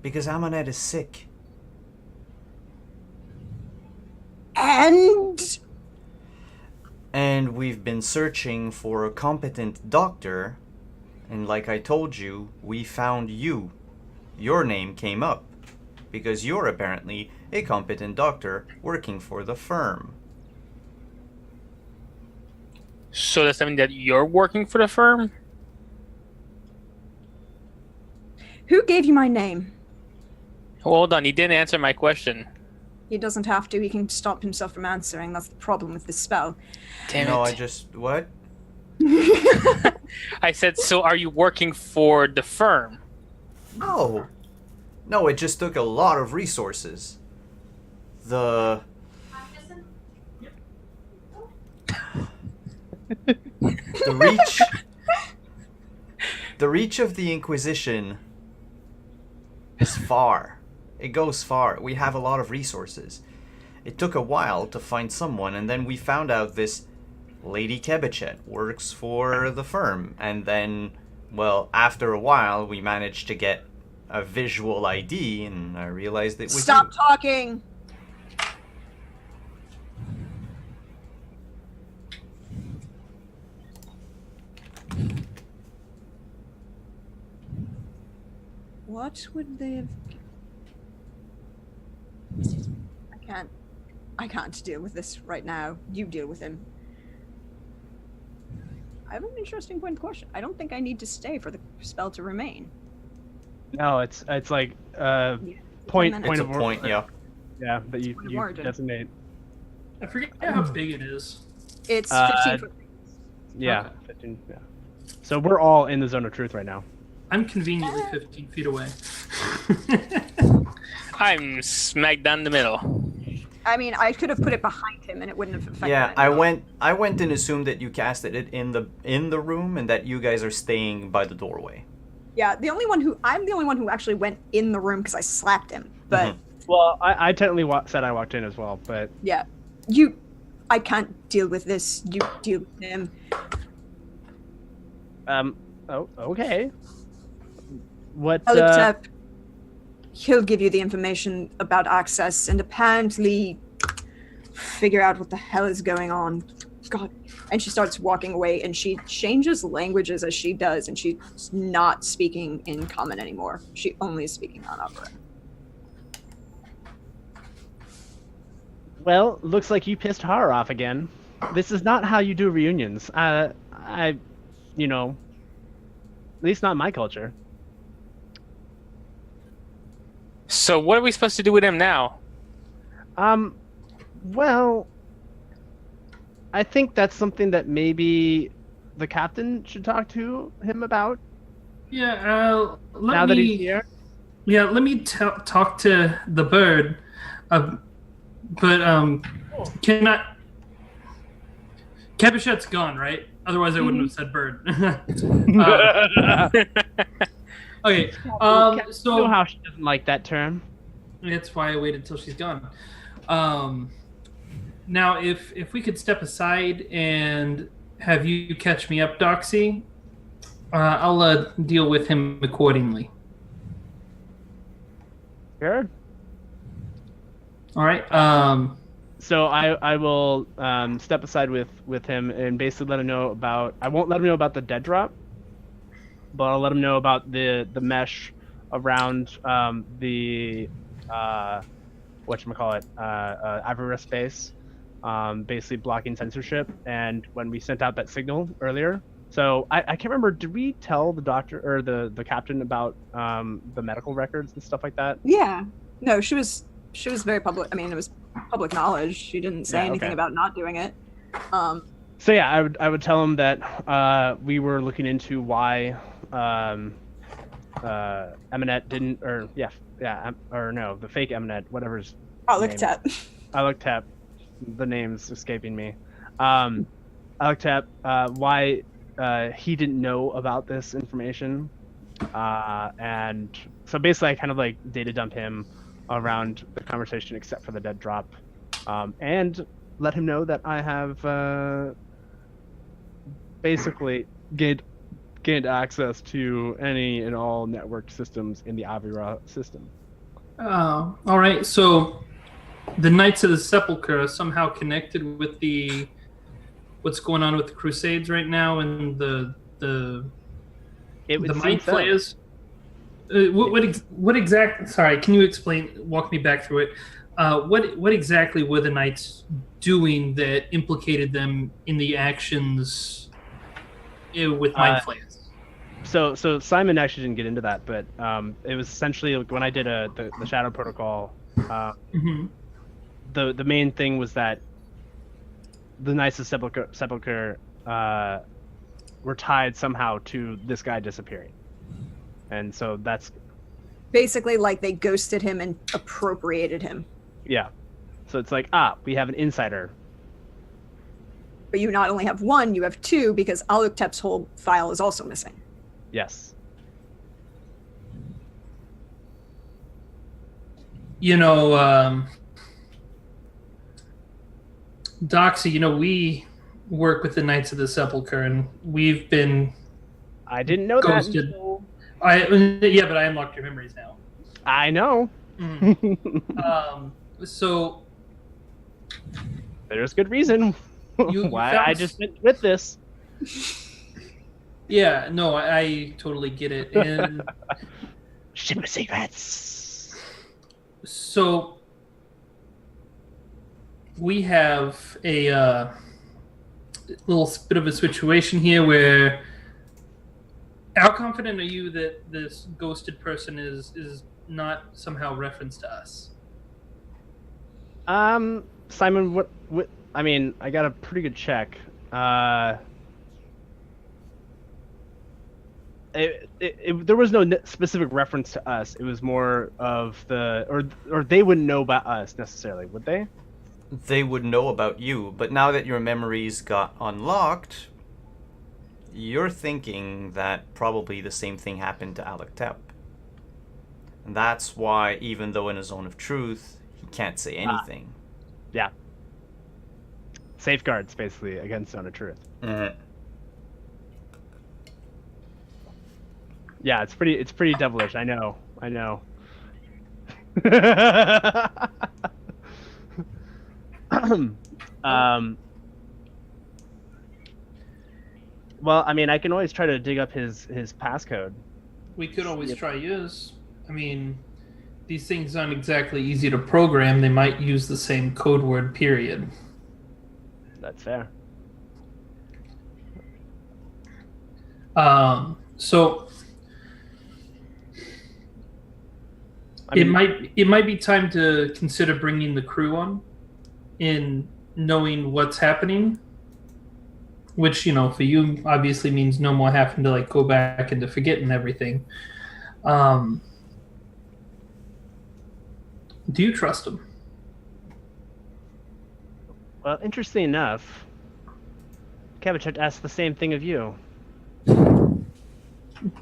[SPEAKER 2] Because Amanette is sick.
[SPEAKER 5] And
[SPEAKER 2] And we've been searching for a competent doctor, and like I told you, we found you. Your name came up, because you're apparently a competent doctor working for the firm.
[SPEAKER 4] So does that mean that you're working for the firm?
[SPEAKER 5] who gave you my name?
[SPEAKER 4] Hold on, he didn't answer my question.
[SPEAKER 5] He doesn't have to. He can stop himself from answering. That's the problem with this spell.
[SPEAKER 4] Damn
[SPEAKER 2] No,
[SPEAKER 4] it.
[SPEAKER 2] I just... What?
[SPEAKER 4] I said, so are you working for the firm?
[SPEAKER 2] No. No, it just took a lot of resources. The reach of the Inquisition is far. It goes far. We have a lot of resources. It took a while to find someone, and then we found out this Lady Kebichet works for the firm. And then, well, after a while, we managed to get a visual ID, and I realized it was
[SPEAKER 5] Stop
[SPEAKER 2] you.
[SPEAKER 5] talking! What would they have... I can't deal with this right now. You deal with him. I have an interesting point of question. I don't think I need to stay for the spell to remain.
[SPEAKER 3] No, it's like
[SPEAKER 5] Yeah,
[SPEAKER 3] point
[SPEAKER 5] it's
[SPEAKER 2] It's a
[SPEAKER 3] of
[SPEAKER 2] point, yeah.
[SPEAKER 3] yeah, that you
[SPEAKER 5] Point of origin.
[SPEAKER 3] designate.
[SPEAKER 1] I forget how big it is.
[SPEAKER 5] It's
[SPEAKER 3] Uh,
[SPEAKER 5] 15 foot.
[SPEAKER 3] Yeah,
[SPEAKER 1] Okay.
[SPEAKER 3] 15, yeah. So we're all in the zone of truth right now.
[SPEAKER 1] I'm conveniently 15 feet away.
[SPEAKER 4] I'm smack down the middle.
[SPEAKER 5] I mean, I could have put it behind him and it wouldn't have affected
[SPEAKER 2] Yeah,
[SPEAKER 5] anyone.
[SPEAKER 2] I went and assumed that you casted it in the room and that you guys are staying by the doorway.
[SPEAKER 5] Yeah, I'm the only one who actually went in the room because I slapped him. But
[SPEAKER 3] Well, I technically said I walked in as well, but
[SPEAKER 5] yeah, I can't deal with this. You deal with him.
[SPEAKER 3] oh, okay. What?
[SPEAKER 5] Elictep, he'll give you the information about access and apparently figure out what the hell is going on. God. And she starts walking away and she changes languages as she does, and she's not speaking in common anymore. She only is speaking on opera.
[SPEAKER 3] Well, looks like you pissed Har off again. This is not how you do reunions. You know, at least not my culture.
[SPEAKER 4] So what are we supposed to do with him now?
[SPEAKER 3] Well, I think that's something that maybe the captain should talk to him about
[SPEAKER 1] Yeah,
[SPEAKER 3] now that he's here.
[SPEAKER 1] Yeah, let me talk to the bird. Can I... Cabichet's gone, right? Otherwise, I wouldn't have said bird. Okay,
[SPEAKER 3] You know
[SPEAKER 1] so
[SPEAKER 3] how she doesn't like that term.
[SPEAKER 1] that's why I waited till she's gone. Now, if we could step aside and have you catch me up, Doxy, I'll deal with him accordingly.
[SPEAKER 3] Sure.
[SPEAKER 1] All right.
[SPEAKER 3] So I will step aside with him and basically let him know about. I won't let him know about the dead drop, but I'll let him know about the mesh around the whatchamacallit, Avera space, basically blocking censorship. And when we sent out that signal earlier, so I can't remember. Did we tell the doctor or the captain about the medical records and stuff like that?
[SPEAKER 5] Yeah. No, she was very public. I mean, it was public knowledge. She didn't say
[SPEAKER 3] Yeah,
[SPEAKER 5] anything
[SPEAKER 3] okay.
[SPEAKER 5] about not doing it.
[SPEAKER 3] So yeah, I would tell him that we were looking into why Eminet didn't, or the fake Eminet, whatever's
[SPEAKER 5] Elictep.
[SPEAKER 3] Elictep, the name's escaping me. Elictep, why he didn't know about this information, and so basically I kind of like data dump him around the conversation except for the dead drop, and let him know that I have basically gained access to any and all network systems in the Avira system.
[SPEAKER 1] All right. So the Knights of the Sepulchre are somehow connected with what's going on with the Crusades right now and the Mind Flayers. What exact? Sorry, can you walk me back through it? What exactly were the Knights doing that implicated them in the actions with Mind Flayers?
[SPEAKER 3] So Simon actually didn't get into that, but it was essentially like when I did the Shadow Protocol.
[SPEAKER 1] Mm-hmm.
[SPEAKER 3] The main thing was that the Knights of Sepulchre were tied somehow to this guy disappearing, and so that's
[SPEAKER 5] Basically, like they ghosted him and appropriated him.
[SPEAKER 3] Yeah. So it's like, we have an insider.
[SPEAKER 5] But you not only have one, you have two, because Aluktep's whole file is also missing.
[SPEAKER 3] Yes.
[SPEAKER 1] You know, Doxy, we work with the Knights of the Sepulchre, and we've been
[SPEAKER 3] I didn't know
[SPEAKER 1] ghosted.
[SPEAKER 3] that.
[SPEAKER 1] Yeah, but I unlocked your memories now.
[SPEAKER 3] I know.
[SPEAKER 1] So
[SPEAKER 3] There's good reason
[SPEAKER 1] you
[SPEAKER 3] why
[SPEAKER 1] found-
[SPEAKER 3] I just went with this.
[SPEAKER 1] Yeah, no, I totally get it. And
[SPEAKER 3] Ship of secrets.
[SPEAKER 1] so we have a little bit of a situation here where how confident are you that this ghosted person is not somehow referenced to us?
[SPEAKER 3] Simon, what I mean, I got a pretty good check. There was no specific reference to us. It was more of or they wouldn't know about us necessarily, would they?
[SPEAKER 2] They would know about you, but now that your memories got unlocked, you're thinking that probably the same thing happened to Aluktep. And that's why, even though in a zone of truth, he can't say anything.
[SPEAKER 3] Yeah. Safeguards, basically, against zone of truth.
[SPEAKER 2] Mm-hmm.
[SPEAKER 3] Yeah, it's pretty devilish. I know. Well, I mean, I can always try to dig up his passcode.
[SPEAKER 1] We could always try yours. I mean, these things aren't exactly easy to program. They might use the same code word, period.
[SPEAKER 3] That's fair.
[SPEAKER 1] So
[SPEAKER 3] I mean,
[SPEAKER 1] it might be time to consider bringing the crew on, in knowing what's happening. Which, for you obviously means no more having to go back into forgetting everything. Do you trust him?
[SPEAKER 3] well, interesting enough, Kevich asked the same thing of you.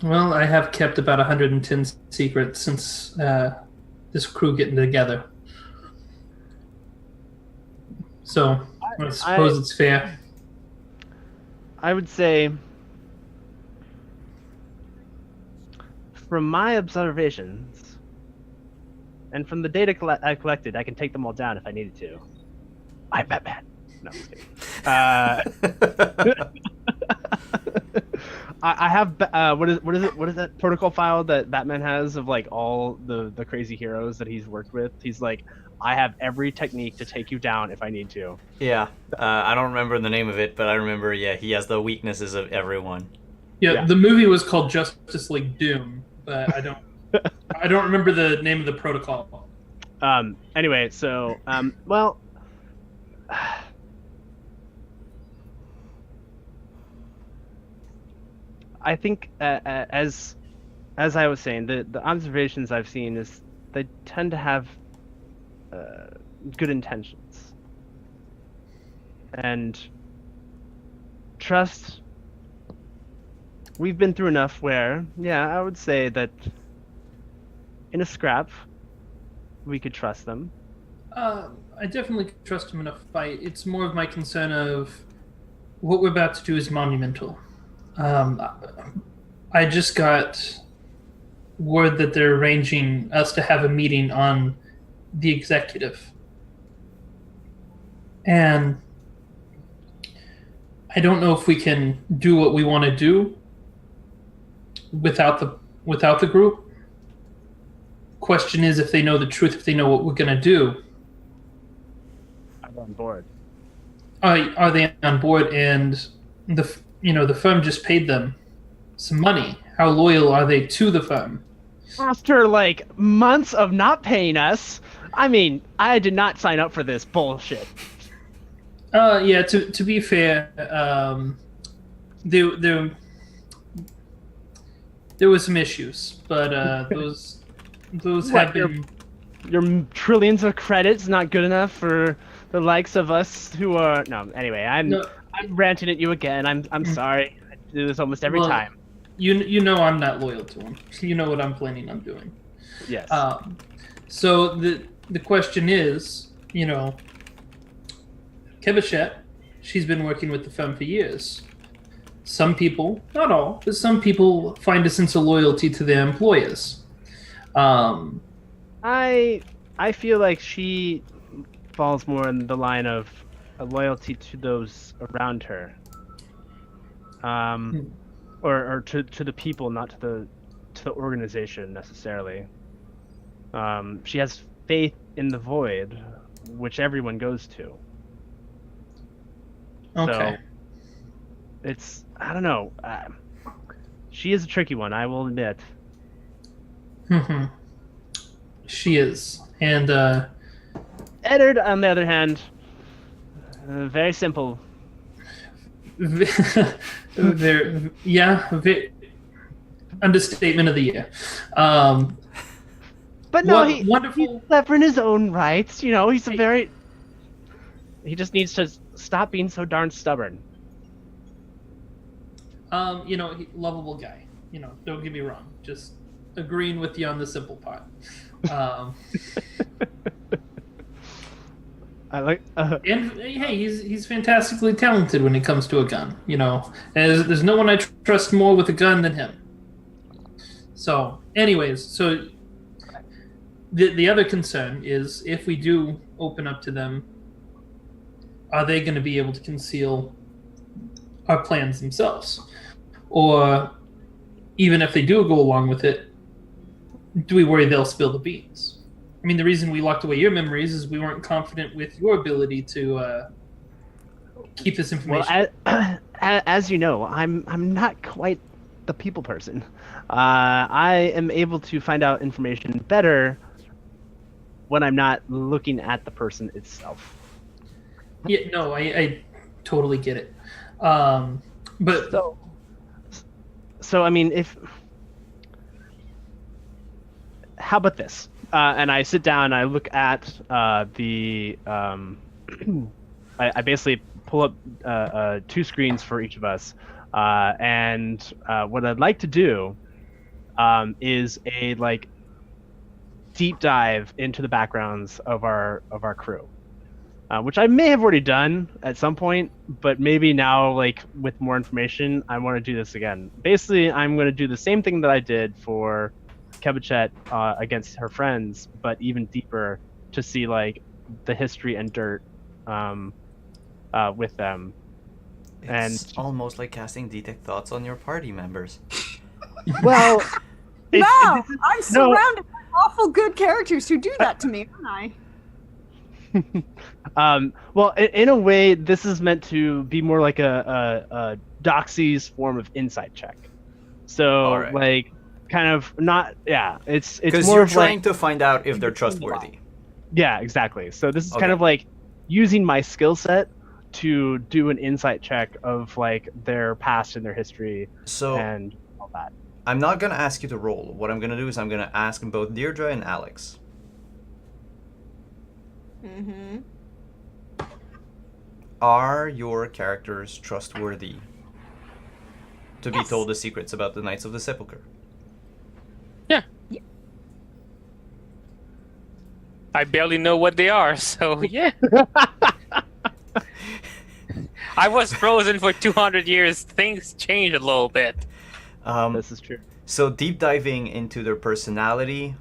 [SPEAKER 1] Well, I have kept about 110 secrets since this crew getting together. So I suppose it's fair.
[SPEAKER 3] I would say, from my observations, and from the data I collected, I can take them all down if I needed to. I'm Batman. No, I'm just kidding. I have what is that protocol file that Batman has of all the crazy heroes that he's worked with? He's like, I have every technique to take you down if I need to.
[SPEAKER 2] Yeah, I don't remember the name of it, but I remember, he has the weaknesses of everyone.
[SPEAKER 1] Yeah, the movie was called Justice League Doom, but I don't remember the name of the protocol.
[SPEAKER 3] Anyway, so well, I think as I was saying, the observations I've seen is they tend to have good intentions and trust. We've been through enough where, I would say that in a scrap, we could trust them.
[SPEAKER 1] I definitely trust him in a fight. It's more of my concern of what we're about to do is monumental. I just got word that they're arranging us to have a meeting on the executive. And I don't know if we can do what we want to do without the group. Question is if they know the truth, if they know what we're going to do.
[SPEAKER 3] I'm on board.
[SPEAKER 1] Are they on board? And the firm just paid them some money. How loyal are they to the firm?
[SPEAKER 3] After months of not paying us, I mean, I did not sign up for this bullshit.
[SPEAKER 1] Yeah. To be fair, there were some issues, but those
[SPEAKER 3] What,
[SPEAKER 1] have been.
[SPEAKER 3] Your trillions of credits not good enough for the likes of us who are no. Anyway, I'm
[SPEAKER 1] No,
[SPEAKER 3] ranting at you again. I'm sorry. I do this almost every
[SPEAKER 1] well,
[SPEAKER 3] time.
[SPEAKER 1] You know I'm not loyal to him. You know what I'm planning on doing.
[SPEAKER 3] Yes.
[SPEAKER 1] So the question is, Kevishet, she's been working with the firm for years. Some people, not all, but some people find a sense of loyalty to their employers.
[SPEAKER 3] I feel like she falls more in the line of a loyalty to those around her. Or to the people, not to the organization necessarily. She has faith in the void, which everyone goes to.
[SPEAKER 1] Okay.
[SPEAKER 3] So it's, I don't know. She is a tricky one, I will admit.
[SPEAKER 1] She is. And
[SPEAKER 3] Eddard, on the other hand, very simple.
[SPEAKER 1] Understatement of the year.
[SPEAKER 3] But no,
[SPEAKER 1] wonderful.
[SPEAKER 3] he's clever in his own rights. He's a very... He just needs to stop being so darn stubborn.
[SPEAKER 1] Lovable guy. Don't get me wrong. Just agreeing with you on the simple part.
[SPEAKER 3] I like...
[SPEAKER 1] And hey, he's fantastically talented when it comes to a gun. There's no one I trust more with a gun than him. So, anyways, the other concern is if we do open up to them, are they going to be able to conceal our plans themselves? Or even if they do go along with it, do we worry they'll spill the beans? I mean, the reason we locked away your memories is we weren't confident with your ability to keep this information.
[SPEAKER 3] Well, as you know, I'm not quite the people person. I am able to find out information better when I'm not looking at the person itself.
[SPEAKER 1] Yeah, no, I totally get it. But
[SPEAKER 3] so I mean, how about this? And I sit down and I look at the. I basically pull up 2 screens for each of us, and what I'd like to do is a deep dive into the backgrounds of our crew. Which I may have already done at some point, but maybe now, with more information, I want to do this again. Basically, I'm going to do the same thing that I did for Kevishet against her friends, but even deeper to see, the history and dirt with them.
[SPEAKER 2] It's almost like casting detect thoughts on your party members.
[SPEAKER 3] Well...
[SPEAKER 5] No! I'm surrounded by awful good characters who do that to me, aren't I?
[SPEAKER 3] Well, in a way, this is meant to be more like a Doxy's form of insight check. So,
[SPEAKER 2] right.
[SPEAKER 3] kind of not, yeah. It's
[SPEAKER 2] because
[SPEAKER 3] more
[SPEAKER 2] you're
[SPEAKER 3] of
[SPEAKER 2] trying to find out if they're trustworthy.
[SPEAKER 3] Yeah, exactly. So this is kind of using my skill set to do an insight check of their past and their history and all that.
[SPEAKER 2] I'm not gonna ask you to roll. What I'm gonna do is I'm gonna ask both Deirdre and Alex.
[SPEAKER 5] Mm-hmm.
[SPEAKER 2] Are your characters trustworthy to be told the secrets about the Knights of the Sepulchre?
[SPEAKER 4] Yeah. I barely know what they are, so yeah. I was frozen for 200 years. Things changed a little bit.
[SPEAKER 3] This is true.
[SPEAKER 2] So deep diving into their personality,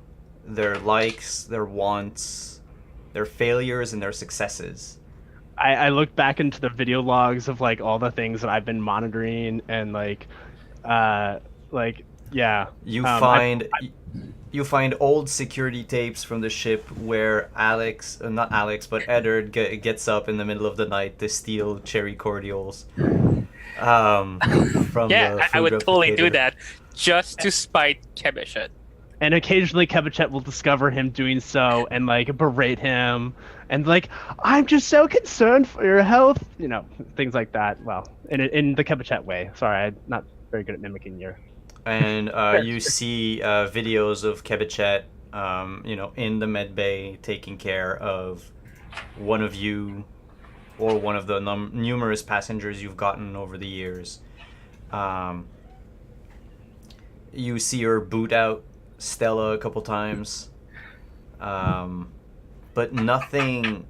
[SPEAKER 2] their likes, their wants, their failures, and their successes.
[SPEAKER 3] I looked back into the video logs of all the things that I've been monitoring and yeah.
[SPEAKER 2] You find old security tapes from the ship where not Alex, but Eddard gets up in the middle of the night to steal cherry cordials. From
[SPEAKER 4] I would totally do that just to spite Kevishet.
[SPEAKER 3] And occasionally Kevishet will discover him doing so and berate him and I'm just so concerned for your health, things like that. Well, in the Kevishet way. Sorry, I'm not very good at mimicking your.
[SPEAKER 2] And you see videos of Kevishet in the med bay, taking care of one of you or one of the numerous passengers you've gotten over the years. You see her boot out Stella a couple times, but nothing.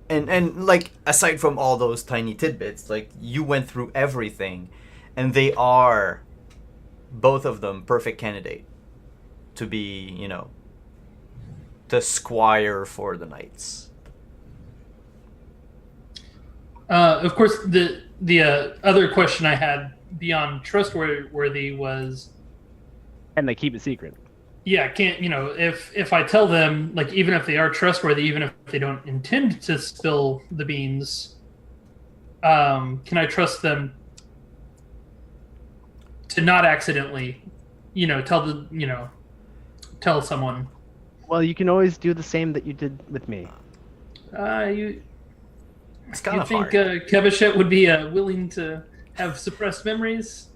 [SPEAKER 2] And like, aside from all those tiny tidbits, like, you went through everything, and they are, both of them, perfect candidate to be, the squire for the knights.
[SPEAKER 1] Of course, the other question I had beyond trustworthy was,
[SPEAKER 3] And they keep it secret.
[SPEAKER 1] yeah, can't if I tell them, like, even if they are trustworthy, even if they don't intend to spill the beans, can I trust them to not accidentally, tell someone?
[SPEAKER 3] Well, you can always do the same that you did with me.
[SPEAKER 2] It's kind
[SPEAKER 1] You
[SPEAKER 2] of
[SPEAKER 1] think
[SPEAKER 2] hard.
[SPEAKER 1] Kevachet would be willing to have suppressed memories?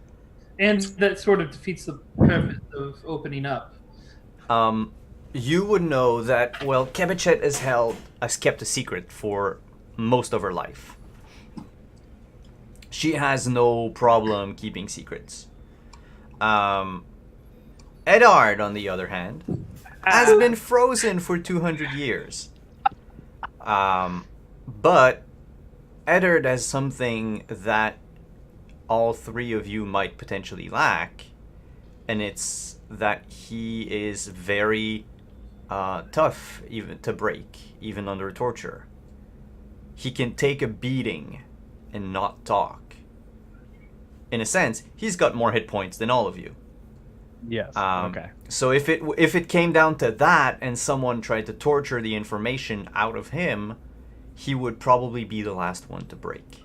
[SPEAKER 1] And that sort of defeats the purpose of opening up.
[SPEAKER 2] You would know that, well, Kevachet has kept a secret for most of her life. She has no problem keeping secrets. Eddard, on the other hand, has been frozen for 200 years. But Eddard has something that all three of you might potentially lack, and it's that he is very tough even to break, even under torture. He can take a beating and not talk. In a sense, he's got more hit points than all of you.
[SPEAKER 3] Yes. Okay.
[SPEAKER 2] So if it came down to that, and someone tried to torture the information out of him, he would probably be the last one to break.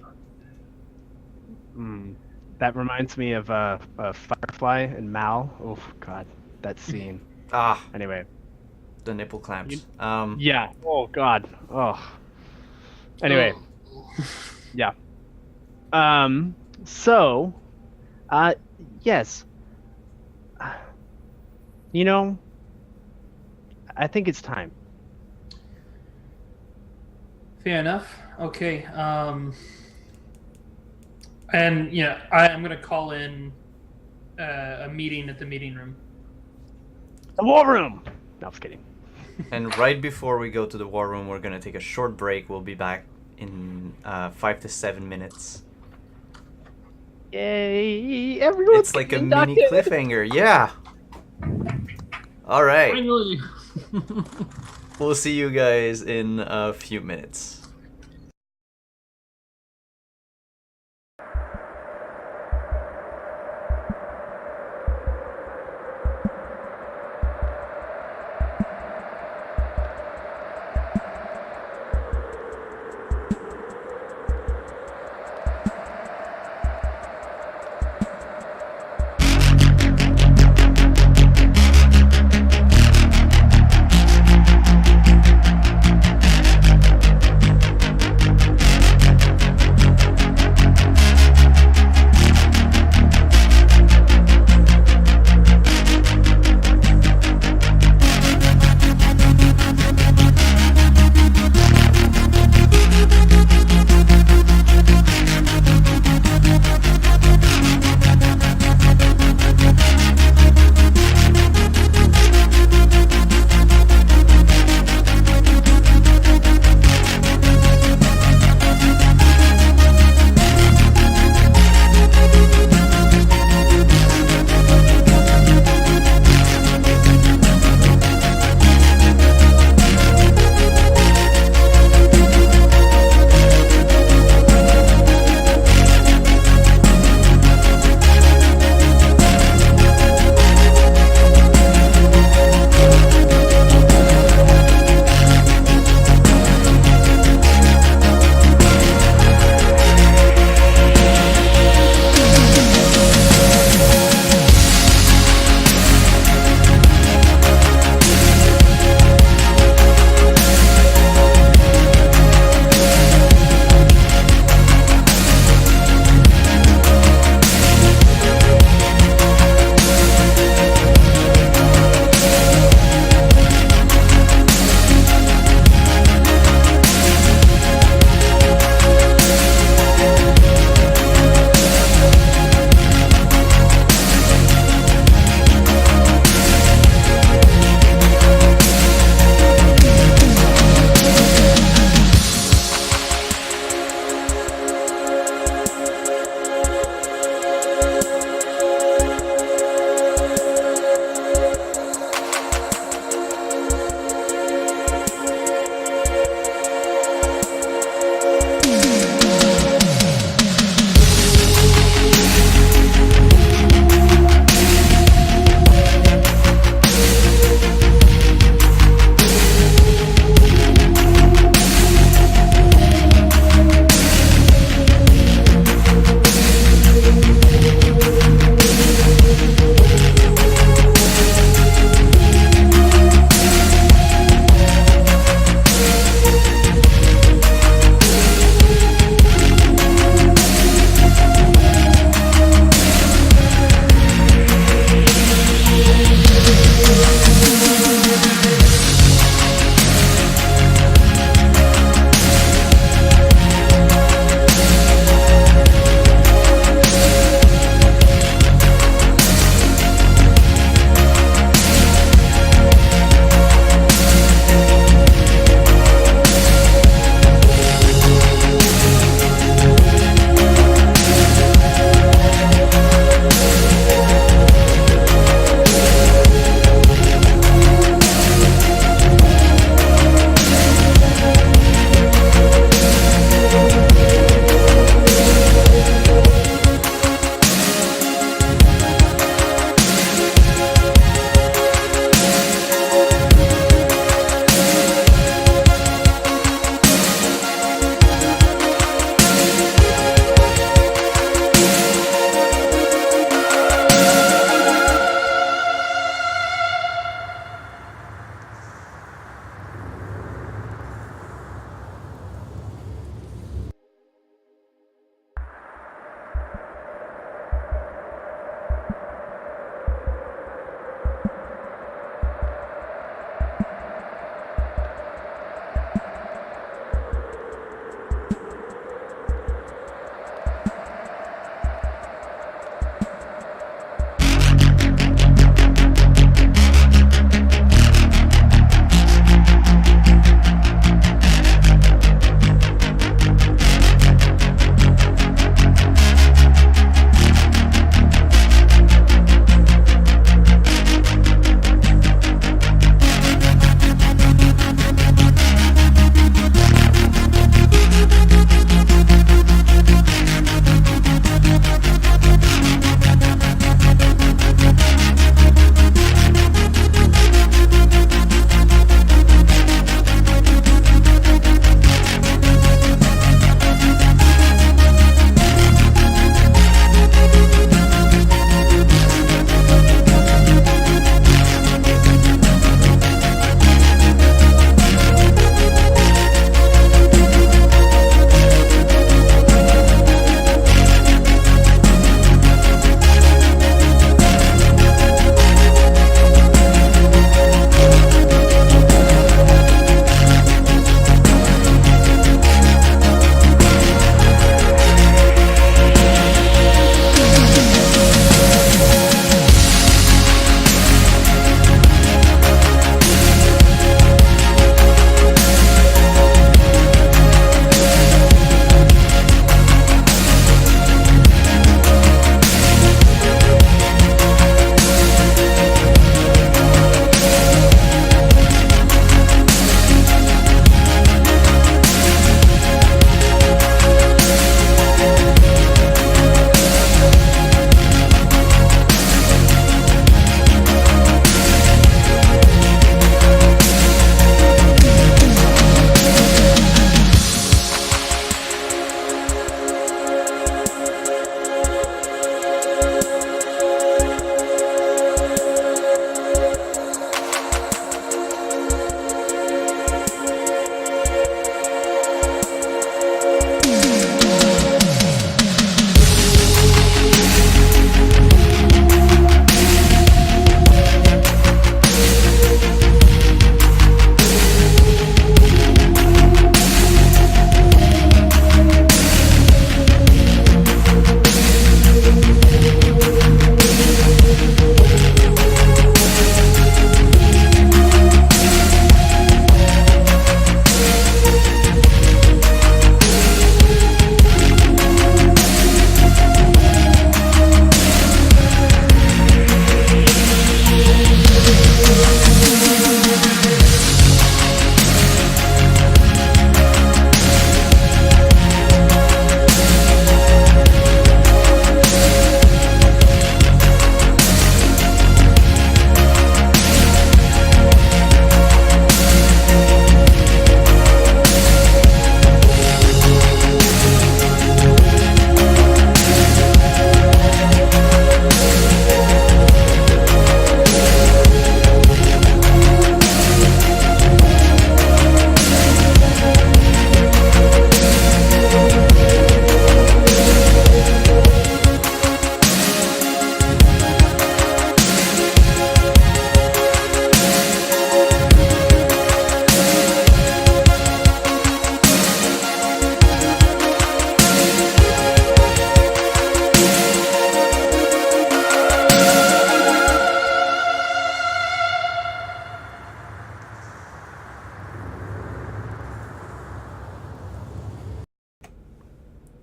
[SPEAKER 3] That reminds me of Firefly and Mal. Oh God, that scene. Anyway.
[SPEAKER 2] The nipple clamps.
[SPEAKER 3] Yeah. Oh God. Oh. Anyway. Yeah. So, yes. I think it's time.
[SPEAKER 1] Fair enough. Okay. And I'm going to call in a meeting at the meeting room.
[SPEAKER 3] The war room. No, I was kidding.
[SPEAKER 2] And right before we go to the war room, we're gonna take a short break. We'll be back in 5 to 7 minutes.
[SPEAKER 3] Yay! Everyone's
[SPEAKER 2] It's like a
[SPEAKER 3] getting
[SPEAKER 2] mini
[SPEAKER 3] inducted.
[SPEAKER 2] cliffhanger. Yeah. All right.
[SPEAKER 1] Finally.
[SPEAKER 2] We'll see you guys in a few minutes.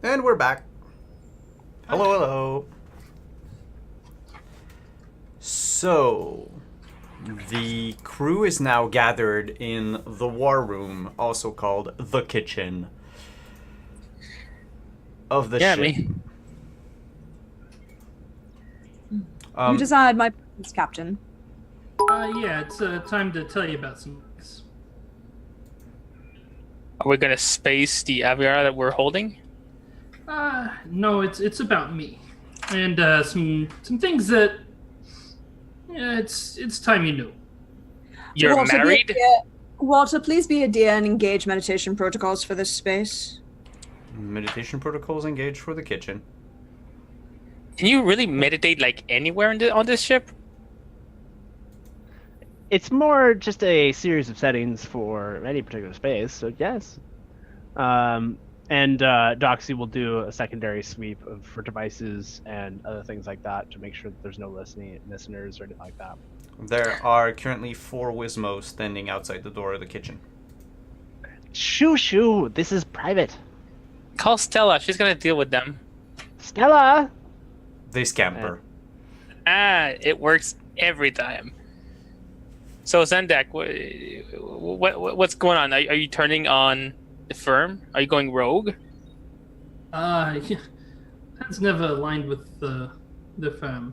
[SPEAKER 2] And we're back. Hello, hello. So, the crew is now gathered in the war room, also called the kitchen of the ship.
[SPEAKER 4] Me.
[SPEAKER 5] You desired my presence, Captain.
[SPEAKER 1] Yeah, it's time to tell you about some things.
[SPEAKER 4] Are we gonna space the Aviara that we're holding?
[SPEAKER 1] No, it's about me, and some things that. Yeah, it's time you knew.
[SPEAKER 4] You're
[SPEAKER 5] Walter,
[SPEAKER 4] married?
[SPEAKER 5] Walter, please be a dear and engage meditation protocols for this space.
[SPEAKER 2] Meditation protocols engaged for the kitchen.
[SPEAKER 4] Can you really meditate like anywhere on this ship?
[SPEAKER 3] It's more just a series of settings for any particular space, so yes. And Doxy will do a secondary sweep for devices and other things like that to make sure that there's no listeners or anything like that.
[SPEAKER 2] There are currently 4 Wizmos standing outside the door of the kitchen.
[SPEAKER 3] Shoo, this is private.
[SPEAKER 4] Call Stella. She's gonna deal with them.
[SPEAKER 3] Stella!
[SPEAKER 2] They scamper.
[SPEAKER 4] It works every time. So Zendak, what's going on? Are you turning on the firm? Are you going rogue?
[SPEAKER 1] Yeah, that's never aligned with the firm.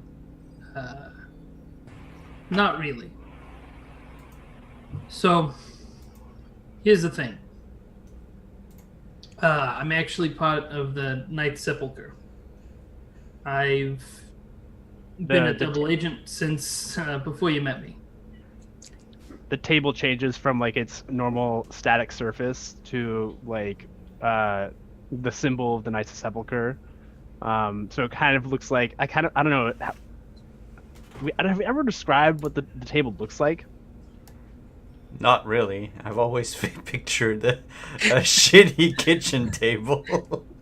[SPEAKER 1] Not really. So, here's the thing. I'm actually part of the Ninth Sepulchre. I've been a double agent since before you met me.
[SPEAKER 3] The table changes from like its normal static surface to like the symbol of the Knights of Sepulchre. So it kind of looks like I don't know. Have we ever described what the table looks like?
[SPEAKER 2] Not really. I've always pictured a shitty kitchen table.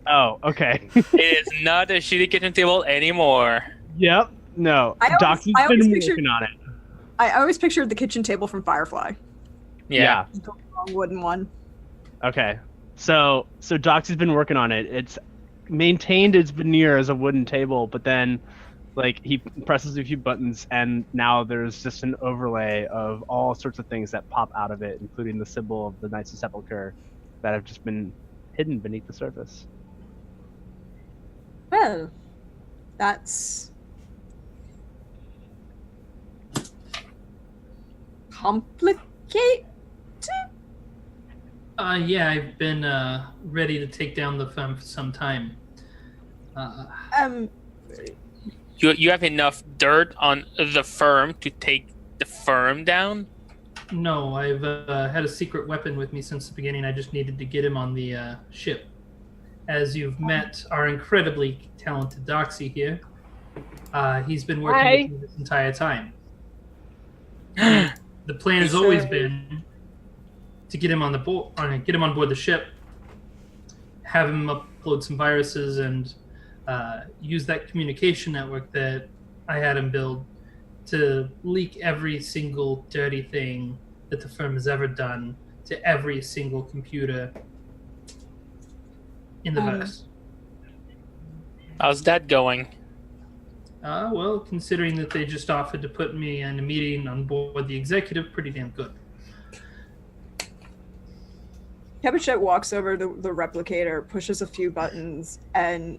[SPEAKER 3] Oh, okay.
[SPEAKER 4] It is not a shitty kitchen table anymore.
[SPEAKER 3] Yep. No.
[SPEAKER 5] I
[SPEAKER 3] Doxy's
[SPEAKER 5] always
[SPEAKER 3] been
[SPEAKER 5] pictured-
[SPEAKER 3] working on it.
[SPEAKER 5] I always pictured the kitchen table from Firefly.
[SPEAKER 4] Yeah.
[SPEAKER 5] The long wooden one.
[SPEAKER 3] Okay. So Doxy's been working on it. It's maintained its veneer as a wooden table, but then like he presses a few buttons and now there's just an overlay of all sorts of things that pop out of it, including the symbol of the Knights of Sepulchre that have just been hidden beneath the surface.
[SPEAKER 5] Well, that's complicated.
[SPEAKER 1] Yeah, I've been ready to take down the firm for some time.
[SPEAKER 4] You have enough dirt on the firm to take the firm down?
[SPEAKER 1] No, I've had a secret weapon with me since the beginning. I just needed to get him on the ship. As you've met our incredibly talented Doxy here, he's been working with me this entire time. The plan has always been to get him on the board, get him on board the ship, have him upload some viruses, and use that communication network that I had him build to leak every single dirty thing that the firm has ever done to every single computer in the verse.
[SPEAKER 4] How's that going?
[SPEAKER 1] Well, considering that they just offered to put me in a meeting on board the executive, pretty damn good.
[SPEAKER 5] Capuchet walks over to the replicator, pushes a few buttons, and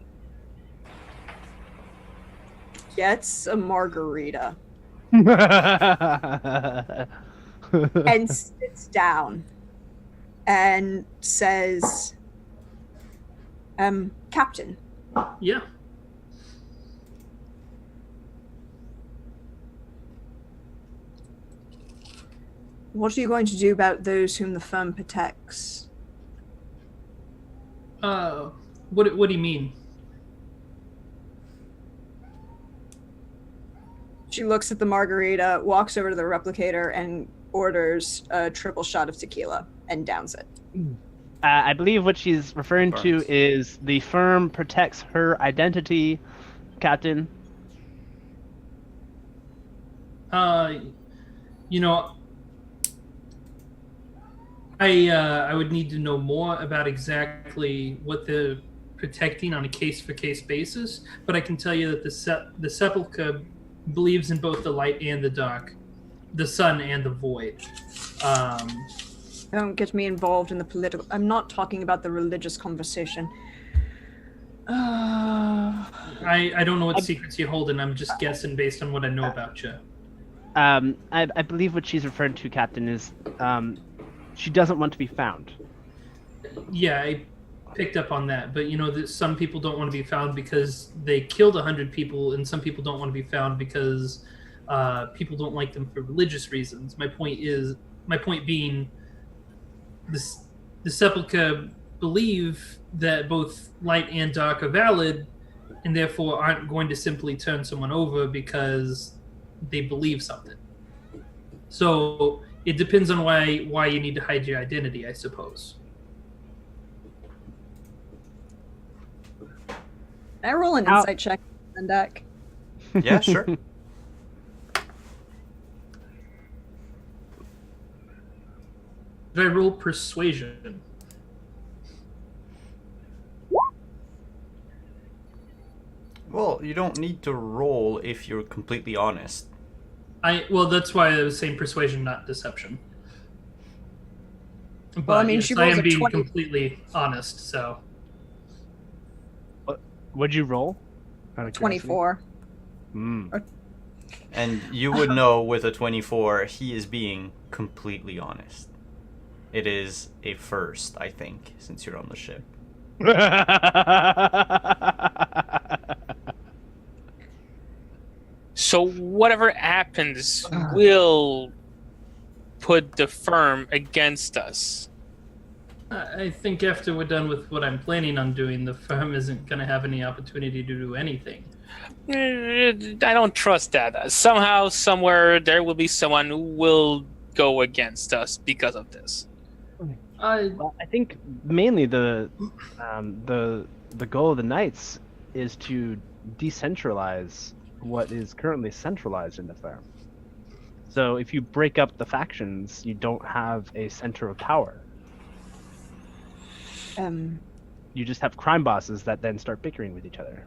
[SPEAKER 5] gets a margarita and sits down and says, Captain,
[SPEAKER 1] Yeah.
[SPEAKER 5] what are you going to do about those whom the firm protects?
[SPEAKER 1] What do you mean?
[SPEAKER 5] She looks at the margarita, walks over to the replicator, and orders a triple shot of tequila and downs it.
[SPEAKER 3] I believe what she's referring to is the firm protects her identity, Captain.
[SPEAKER 1] You know, I would need to know more about exactly what the protecting on a case-for-case basis, but I can tell you that the Sepulchre believes in both the light and the dark, the sun and the void.
[SPEAKER 5] Don't get me involved in the political. I'm not talking about the religious conversation.
[SPEAKER 1] I don't know what secrets you hold, and I'm just guessing based on what I know about you.
[SPEAKER 3] I believe what she's referring to, Captain, is she doesn't want to be found.
[SPEAKER 1] Yeah, I picked up on that, but that some people don't want to be found because they killed 100 people, and some people don't want to be found because people don't like them for religious reasons. My point being, the Sepulchre believe that both light and dark are valid, and therefore aren't going to simply turn someone over because they believe something. So it depends on why you need to hide your identity, I suppose.
[SPEAKER 5] Can I roll an insight check, Zendak?
[SPEAKER 2] Yeah, sure.
[SPEAKER 1] Did I roll persuasion?
[SPEAKER 2] Well, you don't need to roll if you're completely honest.
[SPEAKER 1] Well, that's why I was saying persuasion, not deception. But
[SPEAKER 5] Well, I mean,
[SPEAKER 1] yes,
[SPEAKER 5] she
[SPEAKER 1] I
[SPEAKER 5] rolls
[SPEAKER 1] am
[SPEAKER 5] a
[SPEAKER 1] being
[SPEAKER 5] 20.
[SPEAKER 1] completely honest. So
[SPEAKER 3] What'd you roll? Out of curiosity?
[SPEAKER 5] 24.
[SPEAKER 2] And you would know with a 24, he is being completely honest. It is a first, I think, since you're on the ship.
[SPEAKER 4] So whatever happens will put the firm against us.
[SPEAKER 1] I think after we're done with what I'm planning on doing, the firm isn't going to have any opportunity to do anything.
[SPEAKER 4] I don't trust that. Somehow, somewhere, there will be someone who will go against us because of this.
[SPEAKER 3] Well, I think mainly the goal of the Knights is to decentralize what is currently centralized in the firm. So if you break up the factions, you don't have a center of power. You just have crime bosses that then start bickering with each other.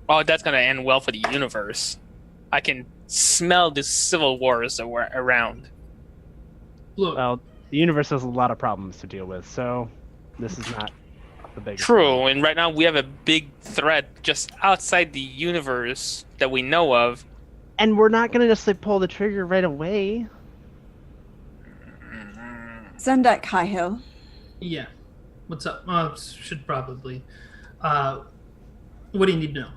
[SPEAKER 4] Oh, that's gonna end well for the universe. I can smell the civil wars around.
[SPEAKER 1] Look,
[SPEAKER 3] Well, the universe has a lot of problems to deal with, so this is not the biggest.
[SPEAKER 4] True, and right now we have a big threat just outside the universe that we know of.
[SPEAKER 3] And we're not going to necessarily pull the trigger right away.
[SPEAKER 5] Zendak Highhill.
[SPEAKER 1] yeah. What's up? Should probably. What do you need to know?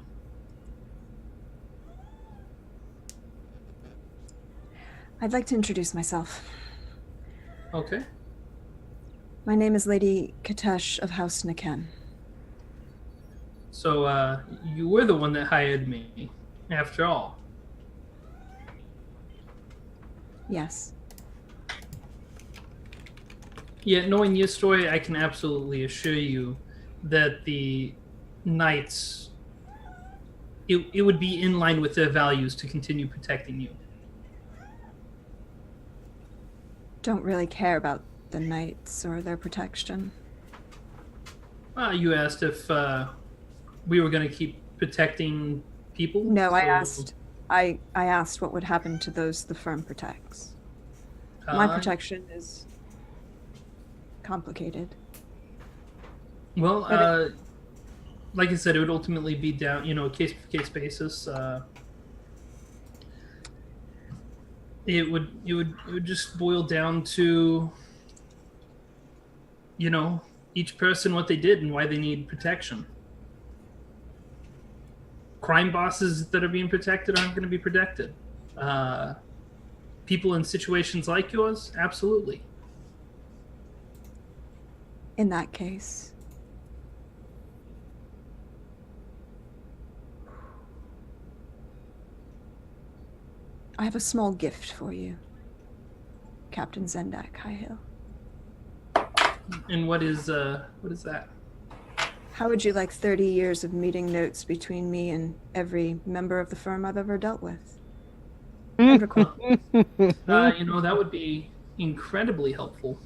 [SPEAKER 5] I'd like to introduce myself.
[SPEAKER 1] Okay.
[SPEAKER 5] My name is Lady Katesh of House Naken.
[SPEAKER 1] So, you were the one that hired me, after all.
[SPEAKER 5] Yes.
[SPEAKER 1] Yeah, knowing your story, I can absolutely assure you that the Knights, it would be in line with their values to continue protecting you.
[SPEAKER 5] Don't really care about the Knights or their protection.
[SPEAKER 1] You asked if we were going to keep protecting people?
[SPEAKER 5] No, I
[SPEAKER 1] so-
[SPEAKER 5] asked. I asked what would happen to those the firm protects. My protection is complicated.
[SPEAKER 1] Well,
[SPEAKER 5] But
[SPEAKER 1] like I said, it would ultimately be down, case-by-case basis. It would just boil down to, each person what they did and why they need protection. Crime bosses that are being protected aren't going to be protected. People in situations like yours, absolutely.
[SPEAKER 5] In that case, I have a small gift for you, Captain Zendak Highhill.
[SPEAKER 1] And what is that?
[SPEAKER 5] How would you like 30 years of meeting notes between me and every member of the firm I've ever dealt with? And record-
[SPEAKER 1] That would be incredibly helpful.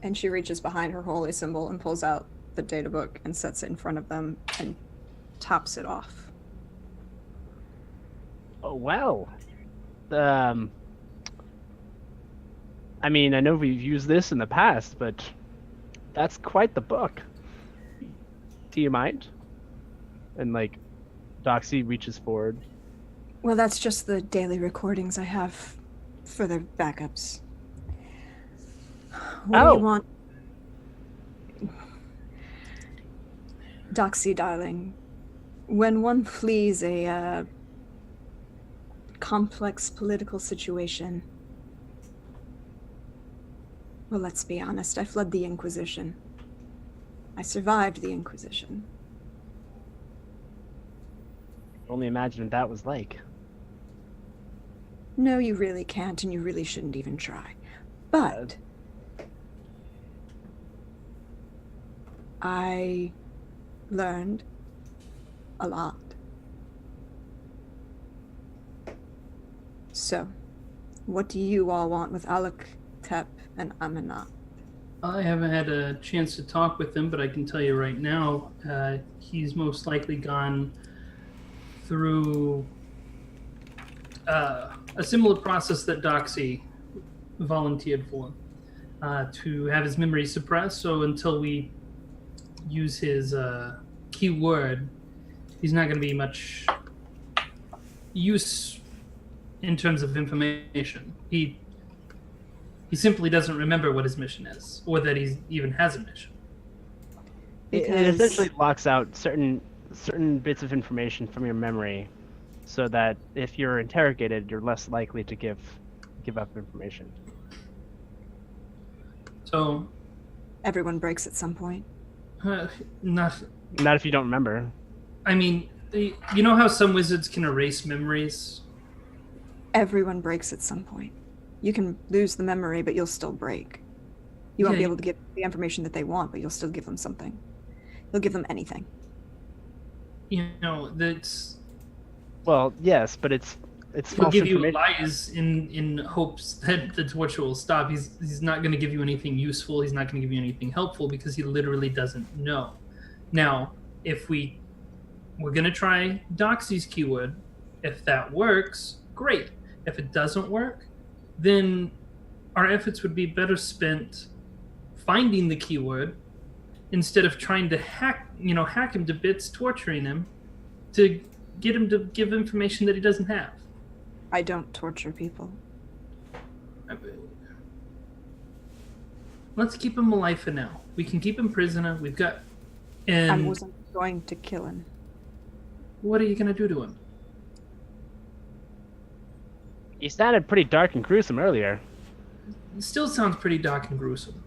[SPEAKER 5] And she reaches behind her holy symbol and pulls out the data book and sets it in front of them and tops it off.
[SPEAKER 3] Oh, well. I mean, I know we've used this in the past, but that's quite the book. Do you mind? And, like, Doxy reaches forward.
[SPEAKER 5] Well, that's just the daily recordings I have for the backups. What do
[SPEAKER 3] Oh.
[SPEAKER 5] you want? Doxy, darling, when one flees a complex political situation, well, let's be honest, I fled the Inquisition. I survived the Inquisition.
[SPEAKER 3] Only imagine what that was like.
[SPEAKER 5] No, you really can't, and you really shouldn't even try. But I learned a lot. So, what do you all want with Aluktep and Amanat?
[SPEAKER 1] I haven't had a chance to talk with him, but I can tell you right now, he's most likely gone through a similar process that Doxy volunteered for, to have his memory suppressed. So until we use his keyword, he's not going to be much use in terms of information. He simply doesn't remember what his mission is, or that he even has a mission.
[SPEAKER 3] It
[SPEAKER 5] Because-
[SPEAKER 3] essentially locks out certain bits of information from your memory, so that if you're interrogated, you're less likely to give up information.
[SPEAKER 1] So,
[SPEAKER 5] Everyone breaks at some point.
[SPEAKER 1] not.
[SPEAKER 3] Not if you don't remember.
[SPEAKER 1] I mean, you know how some wizards can erase memories?
[SPEAKER 5] Everyone breaks at some point. You can lose the memory, but you'll still break. You won't
[SPEAKER 1] Yeah,
[SPEAKER 5] be able to get the information that they want, but you'll still give them something. You'll give them anything.
[SPEAKER 1] You know, that's.
[SPEAKER 3] Well, yes, but it's
[SPEAKER 1] He'll
[SPEAKER 3] false
[SPEAKER 1] give you
[SPEAKER 3] information.
[SPEAKER 1] lies in hopes that the torture will stop. He's not going to give you anything useful. He's not going to give you anything helpful because he literally doesn't know. Now, if we're going to try Doxy's keyword, if that works, great. If it doesn't work, then our efforts would be better spent finding the keyword instead of trying to hack him to bits, torturing him to get him to give information that he doesn't have.
[SPEAKER 5] I don't torture people.
[SPEAKER 1] Let's keep him alive for now. We can keep him prisoner. We've got.
[SPEAKER 5] I
[SPEAKER 1] And
[SPEAKER 5] wasn't going to kill him.
[SPEAKER 1] what are you going to do to him?
[SPEAKER 3] He sounded pretty dark and gruesome earlier.
[SPEAKER 1] It still sounds pretty dark and gruesome.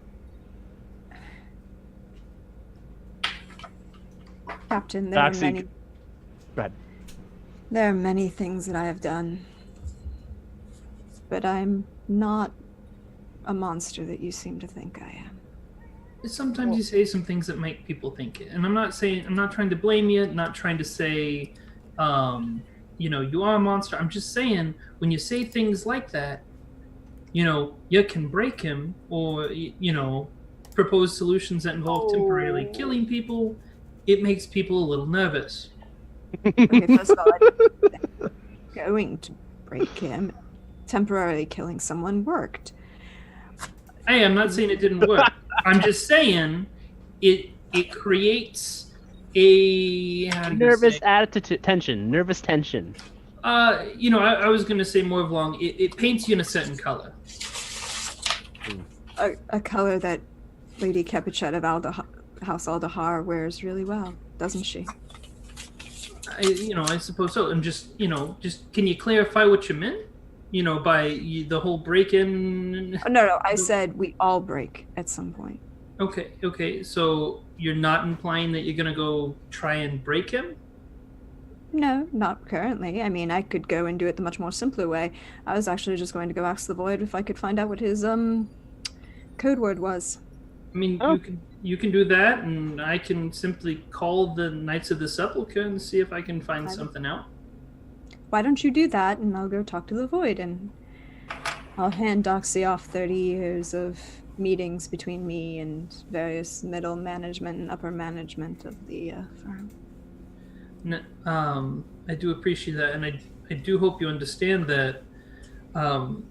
[SPEAKER 5] Captain, there are
[SPEAKER 3] Doxy,
[SPEAKER 5] many.
[SPEAKER 3] go ahead.
[SPEAKER 5] There are many things that I have done. But I'm not a monster that you seem to think I am.
[SPEAKER 1] Sometimes you say some things that make people think it, and I'm not trying to blame you. Not trying to say, you are a monster. I'm just saying when you say things like that, you can break him, or propose solutions that involve temporarily killing people. It makes people a little nervous.
[SPEAKER 5] Okay, first of all, I didn't think going to break him. Temporarily killing someone worked.
[SPEAKER 1] Hey, I'm not saying it didn't work. I'm just saying it creates a how do you
[SPEAKER 3] Nervous
[SPEAKER 1] say?
[SPEAKER 3] attitude, tension, nervous tension.
[SPEAKER 1] I was going to say more of long. It paints you in a certain color.
[SPEAKER 5] A color that Lady Capuchet of House Aldahar wears really well, doesn't she?
[SPEAKER 1] I suppose so. And just can you clarify what you meant? By the whole break-in.
[SPEAKER 5] Oh, no, I said we all break at some point.
[SPEAKER 1] Okay. So you're not implying that you're going to go try and break him?
[SPEAKER 5] No, not currently. I mean, I could go and do it the much more simpler way. I was actually just going to go ask the Void if I could find out what his code word was.
[SPEAKER 1] I mean,
[SPEAKER 3] Oh.
[SPEAKER 1] you can do that, and I can simply call the Knights of the Sepulchre and see if I can find something out.
[SPEAKER 5] Why don't you do that, and I'll go talk to the Void, and I'll hand Doxy off 30 years of meetings between me and various middle management and upper management of the firm.
[SPEAKER 1] I do appreciate that, and I do hope you understand that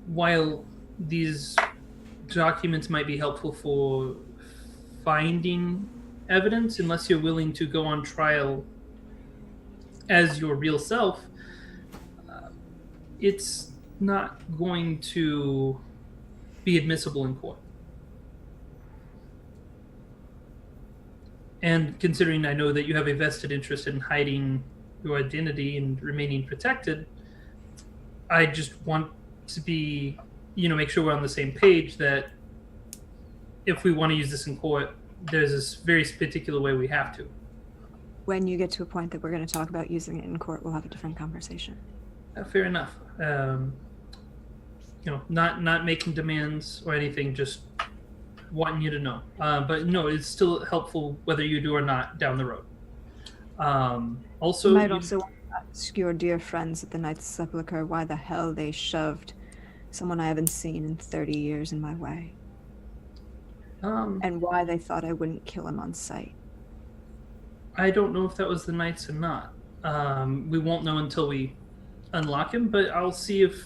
[SPEAKER 1] while these documents might be helpful for finding evidence, unless you're willing to go on trial as your real self, it's not going to be admissible in court. And considering I know that you have a vested interest in hiding your identity and remaining protected, I just want to be, make sure we're on the same page that if we want to use this in court, there's this very particular way we have to.
[SPEAKER 5] When you get to a point that we're going to talk about using it in court, we'll have a different conversation.
[SPEAKER 1] Fair enough. Not making demands or anything, just wanting you to know. But no, it's still helpful whether you do or not down the road. Also,
[SPEAKER 5] you might also want to ask your dear friends at the Knight's Sepulchre why the hell they shoved someone I haven't seen in 30 years in my way. And why they thought I wouldn't kill him on sight.
[SPEAKER 1] I don't know if that was the Knights or not. We won't know until we unlock him, but I'll see if